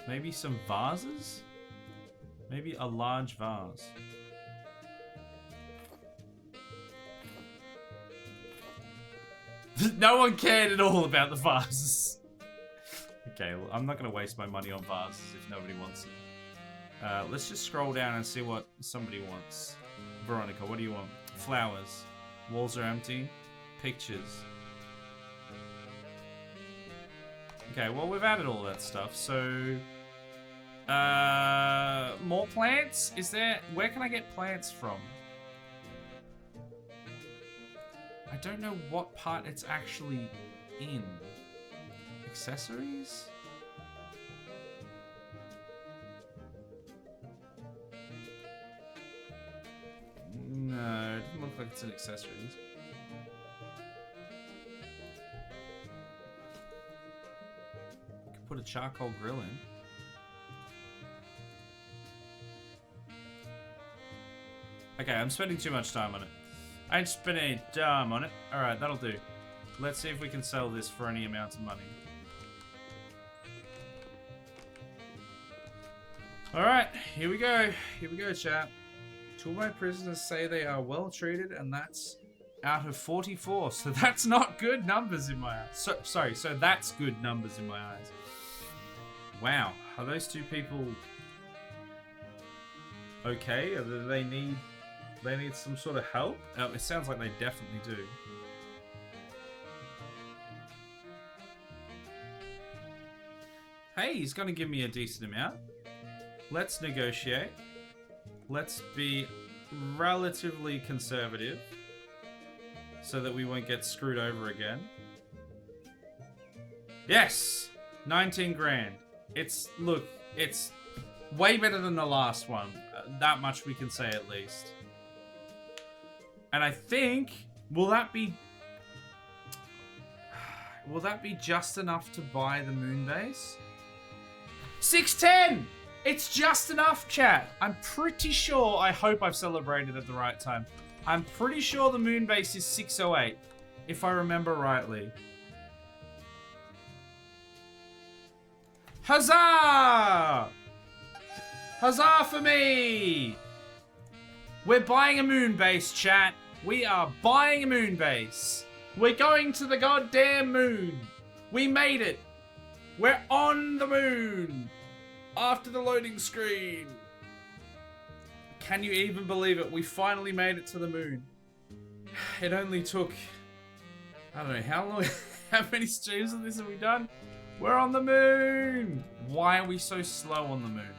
maybe some vases? Maybe a large vase. No one cared at all about the vases. Okay, well, I'm not going to waste my money on vases if nobody wants it. Let's just scroll down and see what somebody wants. Veronica, what do you want? Flowers. Walls are empty. Pictures. Okay, well, we've added all that stuff, so... more plants? Is there... where can I get plants from? I don't know what part it's actually in. Accessories? No, it doesn't look like it's in accessories. Could put a charcoal grill in. Okay, I'm spending too much time on it. I ain't spending any time on it. Alright, that'll do. Let's see if we can sell this for any amount of money. Alright, here we go. Here we go, chat. 2 of my prisoners say they are well treated, and that's out of 44. So that's not good numbers in my eyes. So that's good numbers in my eyes. Wow. Are those 2 people okay? Or do they need some sort of help? It sounds like they definitely do. Hey, he's gonna give me a decent amount. Let's negotiate. Let's be relatively conservative so that we won't get screwed over again. Yes! 19 grand. Look, it's way better than the last one. That much we can say at least. And I think, will that be just enough to buy the moon base? 610! It's just enough, chat. I'm pretty sure, I hope I've celebrated at the right time. I'm pretty sure the moon base is 608, if I remember rightly. Huzzah! Huzzah for me! We're buying a moon base, chat. We are buying a moon base. We're going to the goddamn moon. We made it. We're on the moon. After the loading screen. Can you even believe it? We finally made it to the moon. It only took, I don't know, how long, how many streams of this have we done? We're on the moon! Why are we so slow on the moon?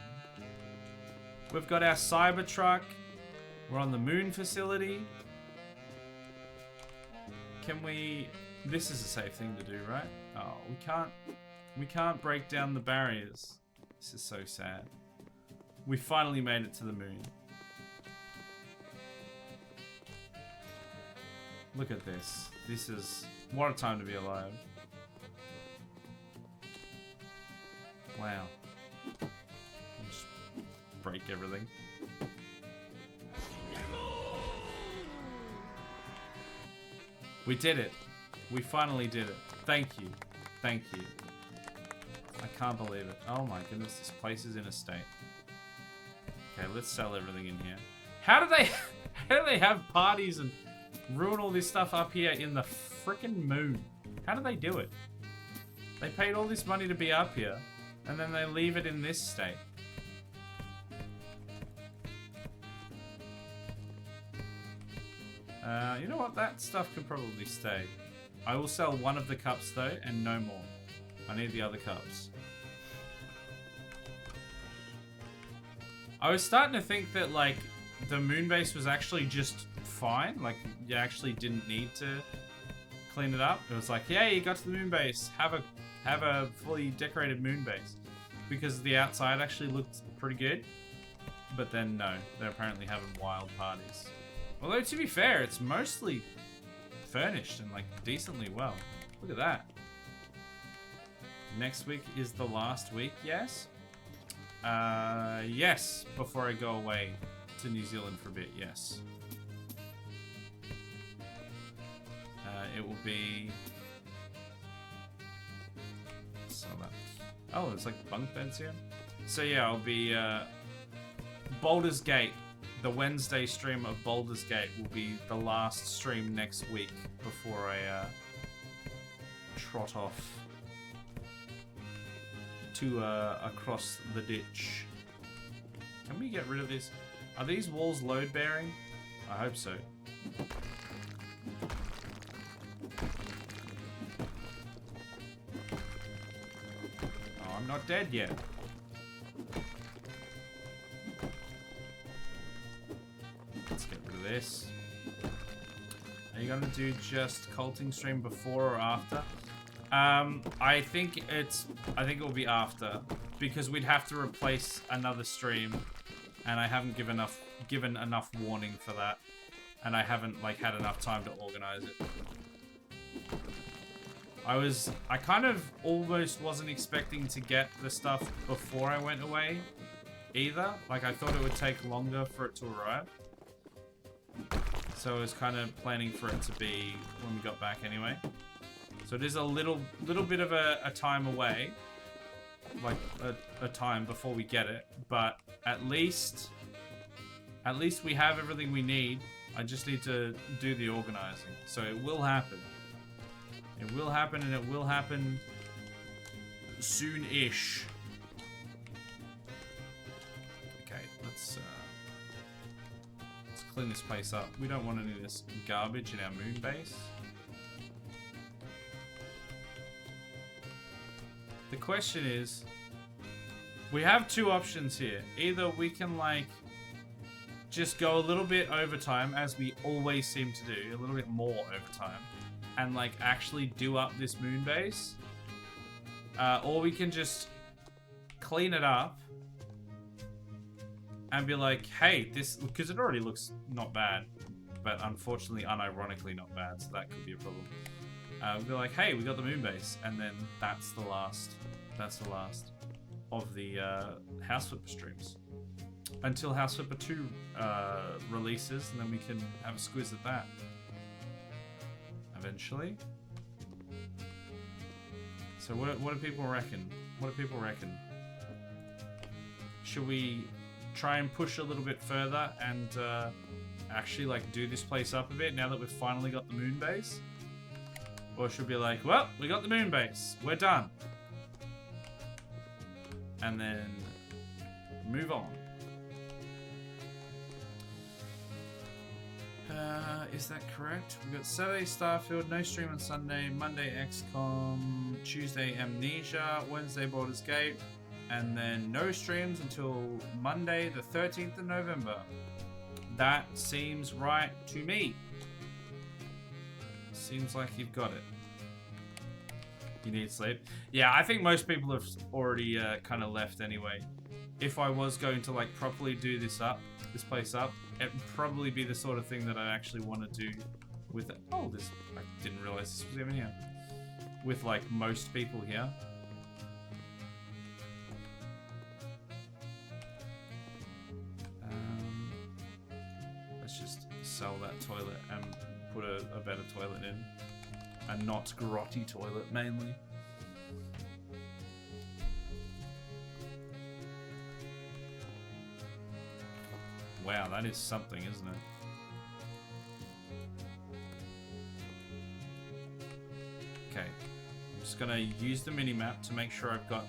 We've got our Cybertruck. We're on the moon facility. Can we, this is a safe thing to do, right? Oh, we can't break down the barriers. This is so sad. We finally made it to the moon. Look at this. This is... what a time to be alive. Wow. Just break everything. We did it. We finally did it. Thank you. Thank you. I can't believe it. Oh my goodness, this place is in a state. Okay, let's sell everything in here. How do they have parties and ruin all this stuff up here in the frickin' moon? How do they do it? They paid all this money to be up here, and then they leave it in this state. You know what? That stuff could probably stay. I will sell one of the cups though, and no more. I need the other cups. I was starting to think that like the moon base was actually just fine. Like you actually didn't need to clean it up. It was like, yeah, you got to the moon base. Have a fully decorated moon base, because the outside actually looked pretty good. But then no, they're apparently having wild parties. Although to be fair, it's mostly furnished and like decently well. Look at that. Next week is the last week, yes? Yes, before I go away to New Zealand for a bit, yes. It will be... so that... oh, there's like bunk beds here? So yeah, I'll be, Baldur's Gate. The Wednesday stream of Baldur's Gate will be the last stream next week before I, trot off to, across the ditch. Can we get rid of this? Are these walls load bearing? I hope so. Oh, I'm not dead yet. Let's get rid of this. Are you gonna do just culting stream before or after? I think it will be after, because we'd have to replace another stream, and I haven't given enough warning for that, and I haven't like had enough time to organize it. I kind of almost wasn't expecting to get the stuff before I went away either. Like I thought it would take longer for it to arrive. So I was kind of planning for it to be when we got back anyway. So it is a little bit of a time away, like a time before we get it. But at least we have everything we need. I just need to do the organizing. So it will happen. It will happen, and it will happen soon-ish. Okay, let's clean this place up. We don't want any of this garbage in our moon base. The question is, we have two options here. Either we can like just go a little bit overtime, as we always seem to do, a little bit more overtime, and like actually do up this moon base, or we can just clean it up and be like, hey, this, because it already looks not bad, but unfortunately unironically not bad, so that could be a problem. We'll be like, hey, we got the moon base, and then that's the last of the House Flipper streams until House Flipper 2 releases, and then we can have a squiz at that eventually. So what do people reckon? What do people reckon? Should we try and push a little bit further and actually like do this place up a bit now that we've finally got the moon base? Or should we be like, well, we got the moon base, we're done. And then move on. Is that correct? We've got Saturday Starfield, no stream on Sunday, Monday XCOM, Tuesday Amnesia, Wednesday Baldur's Gate, and then no streams until Monday the 13th of November. That seems right to me. Seems like you've got it. You need sleep. Yeah, I think most people have already kind of left anyway. If I was going to like properly do this place up, it'd probably be the sort of thing that I actually want to do with it. Oh, this, I didn't realize this was even here. With like most people here. Let's just sell that toilet and put a better toilet in. A not grotty toilet, mainly. Wow, that is something, isn't it? Okay. I'm just gonna use the minimap to make sure I've got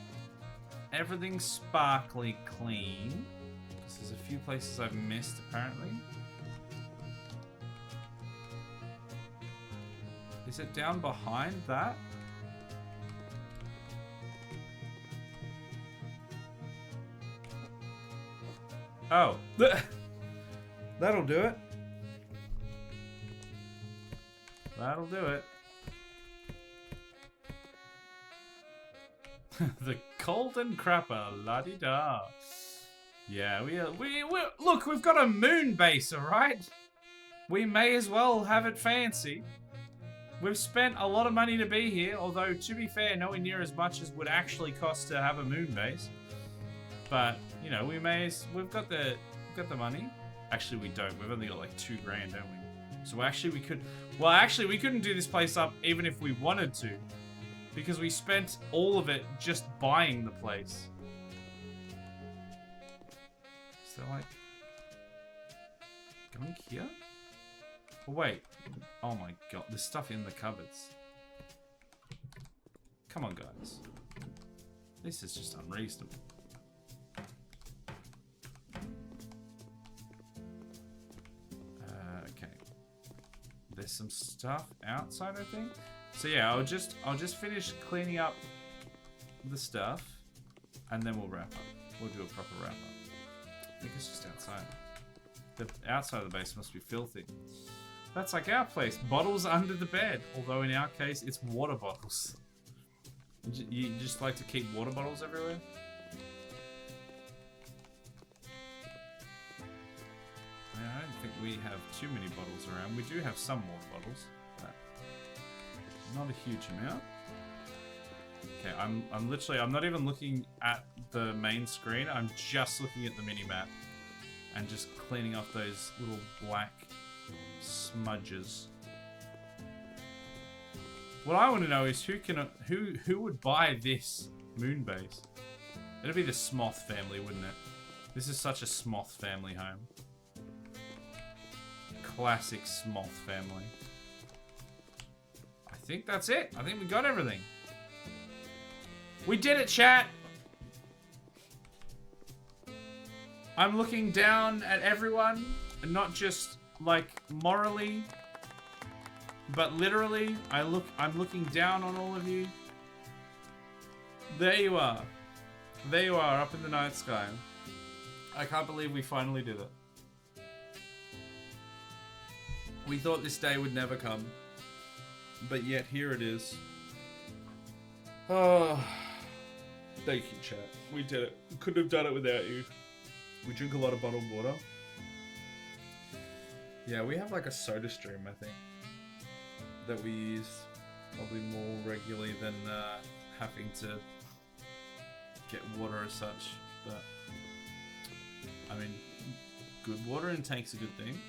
everything sparkly clean. Because there's a few places I've missed, apparently. Is it down behind that? Oh. That'll do it. That'll do it. The Golden Crapper, la-di-da. Yeah, we look, we've got a moon base, alright? We may as well have it fancy. We've spent a lot of money to be here, although to be fair, nowhere near as much as would actually cost to have a moon base. But, you know, we've got the money. Actually, we don't. We've only got like $2 grand, don't we? So actually we could, well, actually we couldn't do this place up even if we wanted to, because we spent all of it just buying the place. So like, going here? Oh, wait. Oh my god, there's stuff in the cupboards. Come on, guys. This is just unreasonable. Okay. There's some stuff outside, I think. So yeah, I'll just finish cleaning up the stuff, and then we'll wrap up. We'll do a proper wrap up. I think it's just outside. The outside of the base must be filthy. That's like our place. Bottles under the bed. Although in our case, it's water bottles. You just like to keep water bottles everywhere? I don't think we have too many bottles around. We do have some water bottles, but not a huge amount. Okay, I'm not even looking at the main screen. I'm just looking at the mini-map and just cleaning off those little black smudges. What I want to know is who would buy this moon base? It'd be the Smoth family, wouldn't it? This is such a Smoth family home. Classic Smoth family. I think that's it. I think we got everything. We did it, chat! I'm looking down at everyone, and not just like morally, but literally. I'm looking down on all of you. There you are. There you are, up in the night sky. I can't believe we finally did it. We thought this day would never come, but yet here it is. Oh, thank you, chat. We did it. We couldn't have done it without you. We drink a lot of bottled water. Yeah, we have like a soda stream, I think, that we use probably more regularly than having to get water as such. But I mean, good water intake's a good thing.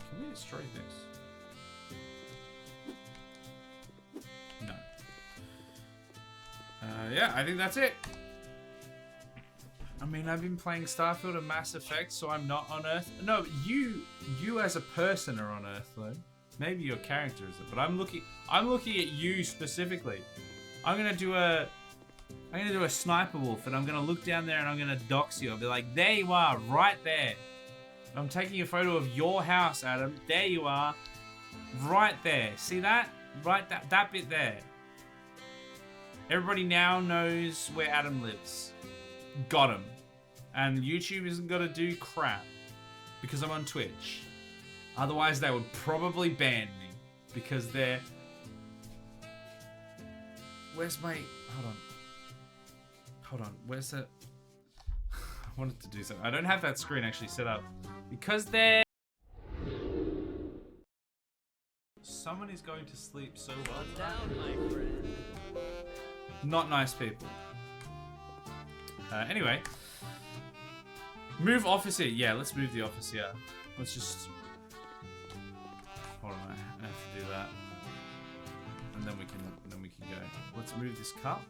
Can we destroy this? No. Yeah, I think that's it. I mean, I've been playing Starfield and Mass Effect, so I'm not on Earth. No, you as a person are on Earth, though. Maybe your character is it, but I'm looking at you specifically. I'm gonna do a sniper wolf, and I'm gonna look down there and I'm gonna dox you. I'll be like, there you are, right there. I'm taking a photo of your house, Adam. There you are, right there. See that? Right, that bit there. Everybody now knows where Adam lives. Got him. And YouTube isn't gonna do crap because I'm on Twitch. Otherwise, they would probably ban me because they're. Where's my? Hold on. Where's that? I wanted to do something. I don't have that screen actually set up because they're. Someone is going to sleep so well. Down, my friend. Not nice people. Anyway, move office here. Yeah, let's move the office here. Let's just. Hold on, I have to do that, and then we can go. Let's move this cup.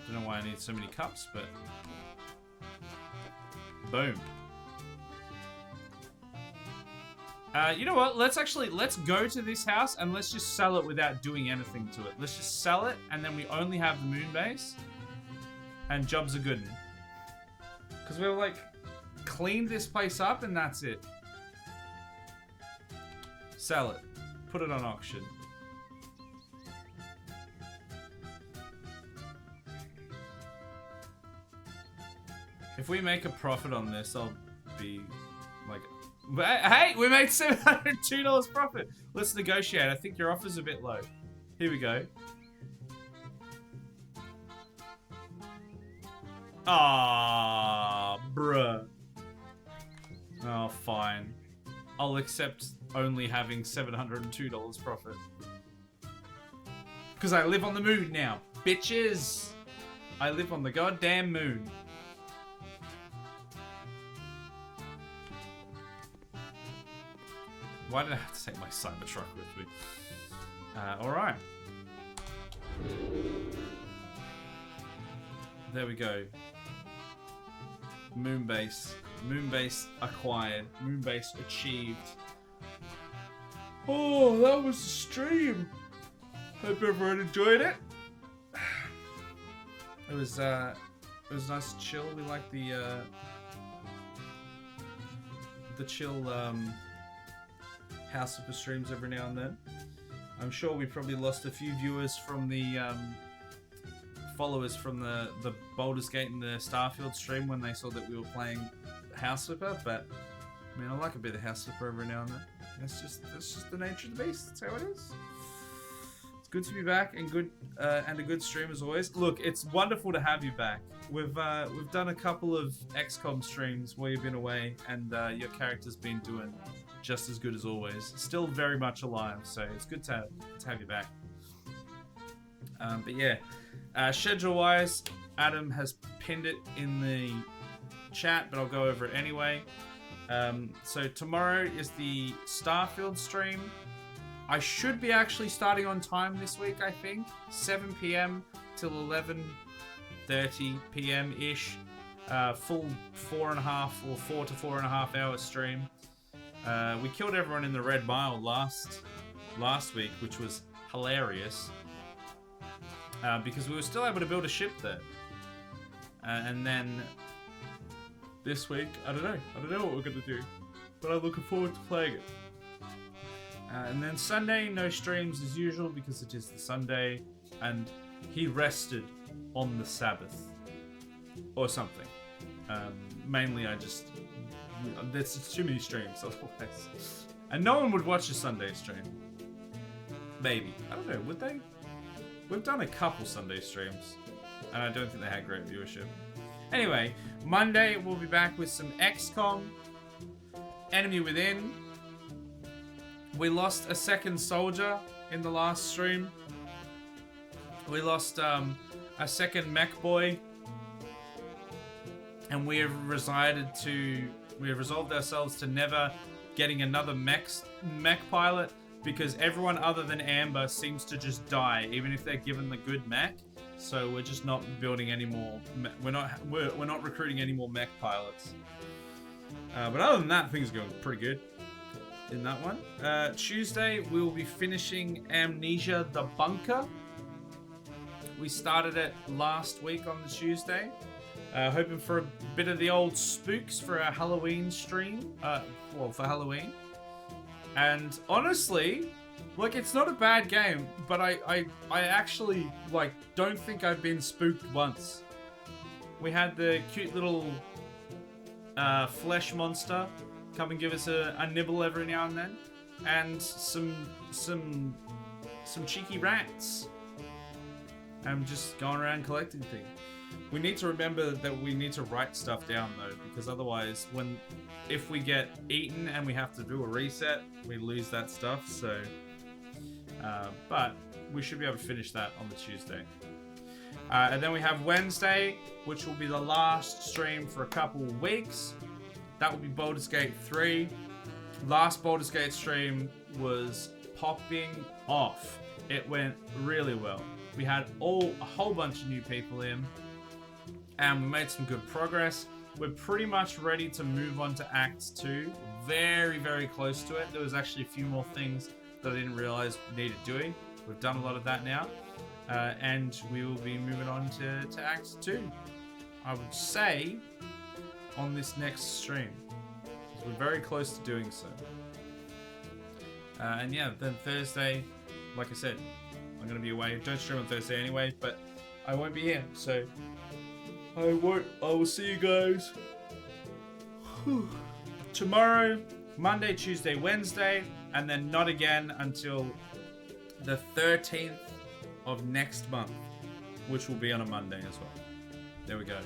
Don't know why I need so many cups, but boom. You know what? Let's go to this house and let's just sell it without doing anything to it. Let's just sell it, and then we only have the moon base, and jobs are good. Because we've like cleaned this place up, and that's it. Sell it. Put it on auction. If we make a profit on this, I'll be like, hey, we made $702 profit. Let's negotiate. I think your offer's a bit low. Here we go. Ah, bruh. Oh, fine. I'll accept only having $702 profit. Because I live on the moon now, bitches. I live on the goddamn moon. Why did I have to take my Cybertruck with me? Alright. There we go. Moonbase. Moonbase acquired. Moonbase achieved. Oh, that was the stream. Hope everyone enjoyed it. It was nice and chill. We like the chill House Super streams every now and then. I'm sure we probably lost a few viewers from the followers from the Baldur's Gate and the Starfield stream when they saw that we were playing House Flipper, but I mean, I like a bit of House Flipper every now and then. That's just the nature of the beast. That's how it is. It's good to be back and good and a good stream as always. Look, it's wonderful to have you back. We've done a couple of XCOM streams while you've been away, and your character's been doing just as good as always. Still very much alive, so it's good to have you back. But yeah, schedule-wise, Adam has pinned it in the chat, but I'll go over it anyway. So tomorrow is the Starfield stream. I should be actually starting on time this week, I think. 7 PM till 11:30 PM-ish. Full 4 to 4.5 hour stream. We killed everyone in the Red Mile last week, which was hilarious. Because we were still able to build a ship there. And then this week, I don't know what we're gonna do, but I'm looking forward to playing it. And then Sunday, no streams as usual because it is the Sunday, and he rested on the Sabbath or something. Mainly, there's too many streams otherwise, and no one would watch a Sunday stream. Maybe, I don't know, would they? We've done a couple Sunday streams, and I don't think they had great viewership. Anyway, Monday we'll be back with some XCOM, Enemy Within. We lost a second soldier in the last stream. We lost a second mech boy, and we have resolved ourselves to never getting another mech pilot because everyone other than Amber seems to just die, even if they're given the good mech. So we're just not building any more. We're not recruiting any more mech pilots. But other than that, things are going pretty good in that one. Tuesday, we will be finishing Amnesia the Bunker. We started it last week on the Tuesday. Hoping for a bit of the old spooks for our Halloween stream. Well, for Halloween. And honestly, like, it's not a bad game, but I actually, like, don't think I've been spooked once. We had the cute little flesh monster come and give us a nibble every now and then, and some cheeky rats. I'm just going around collecting things. We need to remember that we need to write stuff down though, because otherwise, if we get eaten and we have to do a reset, we lose that stuff. So, but we should be able to finish that on the Tuesday. And then we have Wednesday, which will be the last stream for a couple of weeks. That will be Baldur's Gate 3. Last Baldur's Gate stream was popping off. It went really well. We had a whole bunch of new people in, and we made some good progress. We're pretty much ready to move on to Act 2. Very, very close to it. There was actually a few more things that I didn't realize needed doing. We've done a lot of that now. And we will be moving on to Act 2. I would say on this next stream. We're very close to doing so. And yeah, then Thursday, like I said, I'm going to be away. Don't stream on Thursday anyway, but I won't be here. So I will see you guys tomorrow, Monday, Tuesday, Wednesday, and then not again until the 13th of next month, which will be on a Monday as well. There we go.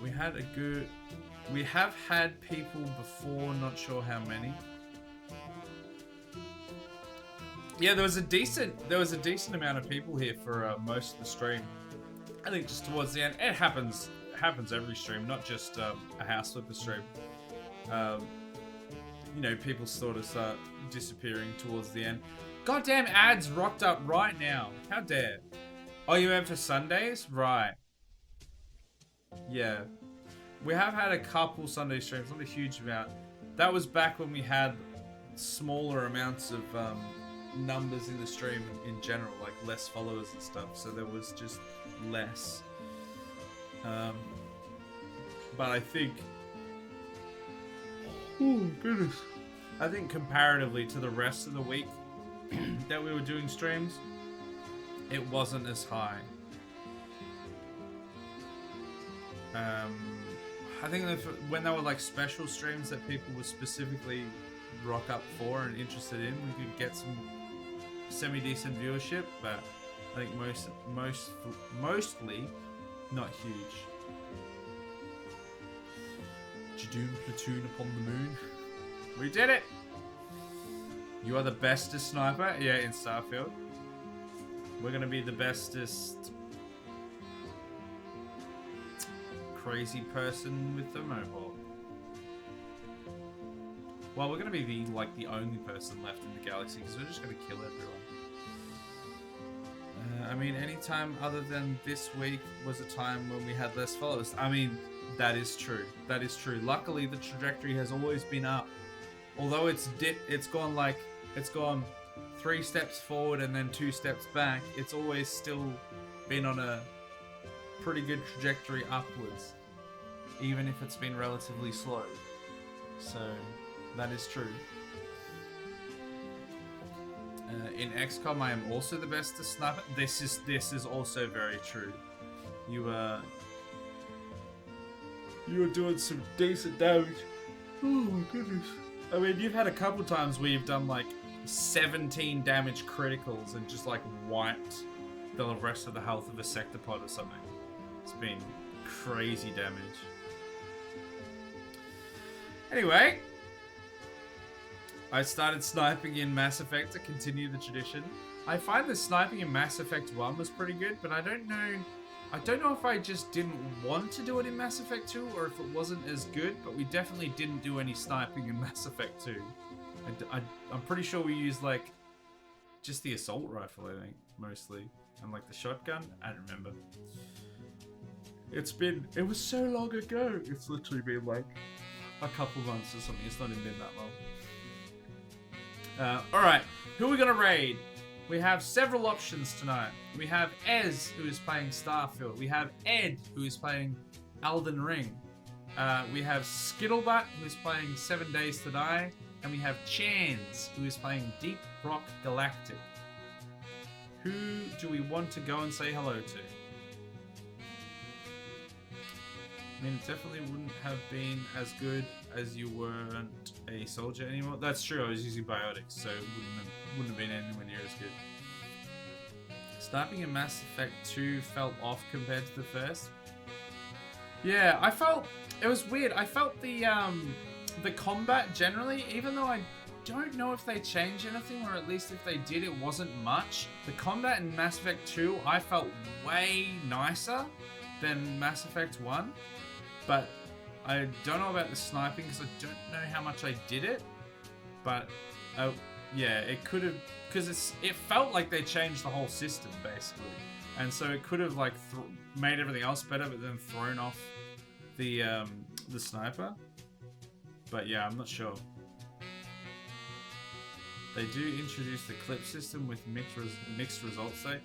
We have had people before, not sure how many. Yeah, there was a decent amount of people here for most of the stream. I think just towards the end, it happens every stream, not just a House Flipper stream. You know, people sort of start disappearing towards the end. Goddamn ads rocked up right now. How dare. Oh, you went for Sundays? Right. Yeah. We have had a couple Sunday streams, not a huge amount. That was back when we had smaller amounts of numbers in the stream in general, like less followers and stuff, so there was just less. But I think, oh goodness, I think comparatively to the rest of the week that we were doing streams, it wasn't as high. I think when there were like special streams that people would specifically rock up for and interested in, we could get some semi-decent viewership, but I think mostly not huge. Jadoon platoon upon the moon. We did it! You are the bestest sniper? Yeah, in Starfield. We're gonna be the bestest crazy person with the mohawk. Well, we're gonna be the only person left in the galaxy because we're just gonna kill everyone. I mean, any time other than this week was a time when we had less followers. I mean, that is true. That is true. Luckily, the trajectory has always been up. Although it's gone 3 steps forward and then 2 steps back. It's always still been on a pretty good trajectory upwards, even if it's been relatively slow. So that is true. In XCOM, I am also the best to sniper. This is also very true. You are doing some decent damage. Oh my goodness. I mean, you've had a couple times where you've done like 17 damage criticals and just like wiped the rest of the health of a sectopod or something. It's been crazy damage. Anyway, I started sniping in Mass Effect to continue the tradition. I find the sniping in Mass Effect 1 was pretty good, but I don't know if I just didn't want to do it in Mass Effect 2 or if it wasn't as good, but we definitely didn't do any sniping in Mass Effect 2. I'm pretty sure we used like just the assault rifle, I think, mostly, and like the shotgun. I don't remember. It was so long ago. It's literally been like a couple months or something. It's not even been that long. Alright, who are we gonna raid? We have several options tonight. We have Ez, who is playing Starfield. We have Ed, who is playing Elden Ring. We have Skittlebutt, who is playing 7 Days to Die. And we have Chance, who is playing Deep Rock Galactic. Who do we want to go and say hello to? I mean, it definitely wouldn't have been as good as you weren't a soldier anymore. That's true, I was using biotics, so it wouldn't have been anywhere near as good. Sniping in Mass Effect 2 felt off compared to the first. Yeah, I felt... It was weird. I felt the combat generally, even though I don't know if they changed anything, or at least if they did, it wasn't much. The combat in Mass Effect 2, I felt way nicer than Mass Effect 1. But I don't know about the sniping because I don't know how much I did it. But yeah, it could have, because it felt like they changed the whole system basically, and so it could have like made everything else better, but then thrown off the sniper. But yeah, I'm not sure. They do introduce the clip system with mixed results though.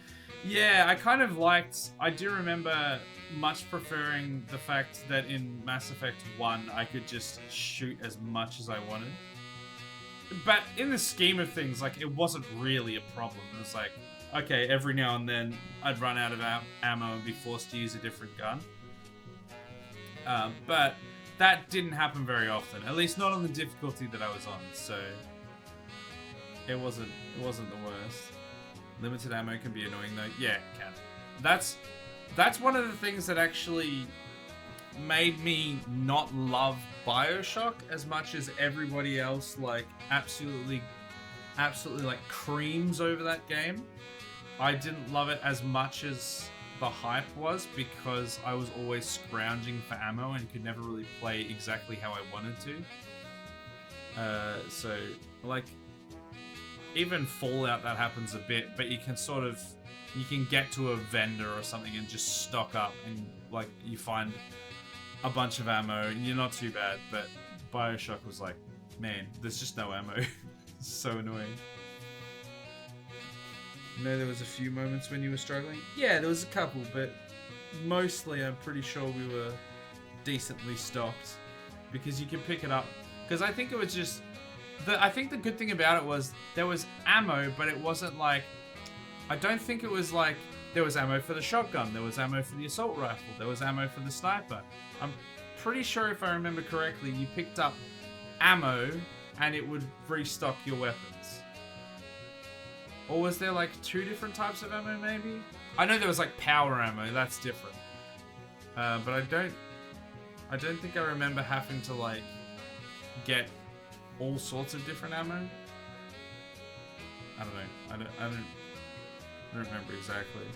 Yeah, I kind of liked... I do remember much preferring the fact that in Mass Effect 1 I could just shoot as much as I wanted. But in the scheme of things, like, it wasn't really a problem. It was like, okay, every now and then I'd run out of ammo and be forced to use a different gun. But that didn't happen very often, at least not on the difficulty that I was on, so it wasn't the worst. Limited ammo can be annoying though. Yeah, it can. That's one of the things that actually made me not love BioShock as much as everybody else like absolutely like creams over that game. I didn't love it as much as the hype was because I was always scrounging for ammo and could never really play exactly how I wanted to. So like even Fallout, that happens a bit, but you can get to a vendor or something and just stock up and like you find a bunch of ammo and you're not too bad. But BioShock was like, man, there's just no ammo. It's so annoying. You know, there was a few moments when you were struggling. Yeah, there was a couple, but mostly I'm pretty sure we were decently stocked because you can pick it up. Because I think it was just... I think the good thing about it was there was ammo, but it wasn't like... I don't think it was like there was ammo for the shotgun, there was ammo for the assault rifle, there was ammo for the sniper. I'm pretty sure if I remember correctly, you picked up ammo and it would restock your weapons. Or was there like 2 different types of ammo maybe? I know there was like power ammo, that's different. But I don't think I remember having to like get all sorts of different ammo. I don't know. I don't remember exactly.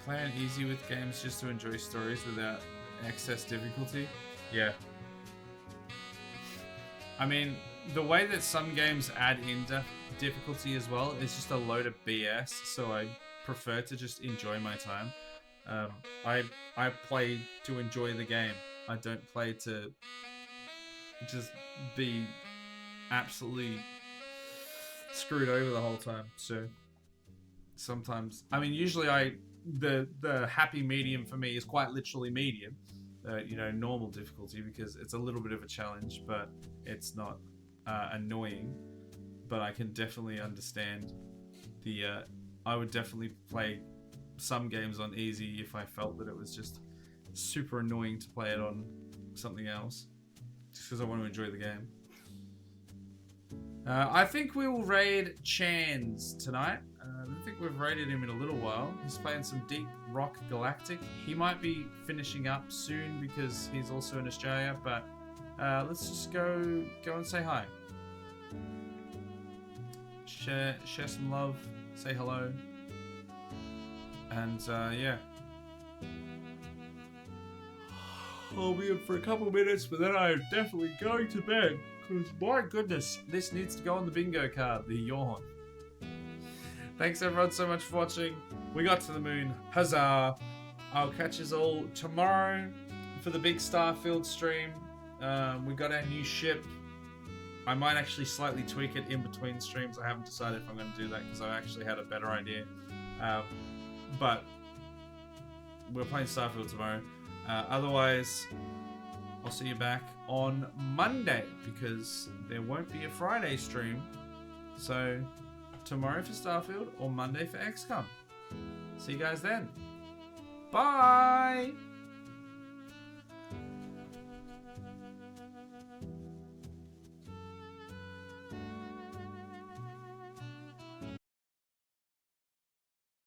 Playing easy with games just to enjoy stories without excess difficulty. Yeah. I mean, the way that some games add in difficulty as well is just a load of BS, so I prefer to just enjoy my time. I play to enjoy the game. I don't play to just be absolutely screwed over the whole time. So sometimes, I mean, usually the happy medium for me is quite literally medium, you know, normal difficulty, because it's a little bit of a challenge, but it's not annoying. But I can definitely understand I would definitely play some games on easy if I felt that it was just super annoying to play it on something else, just because I want to enjoy the game. I think we will raid Chans tonight. I don't think we've raided him in a little while. He's playing some Deep Rock Galactic. He might be finishing up soon because he's also in Australia, but let's just go and say hi. Share some love, say hello, and yeah. I'll be up for a couple minutes, but then I'm definitely going to bed Because, my goodness, this needs to go on the bingo card, the yawn. Thanks everyone so much for watching. We got to the moon. Huzzah! I'll catch us all tomorrow for the big Starfield stream. We got our new ship. I might actually slightly tweak it in between streams. I haven't decided if I'm going to do that because I actually had a better idea. But we're playing Starfield tomorrow. Otherwise, I'll see you back on Monday because there won't be a Friday stream. So tomorrow for Starfield or Monday for XCOM. See you guys then. Bye!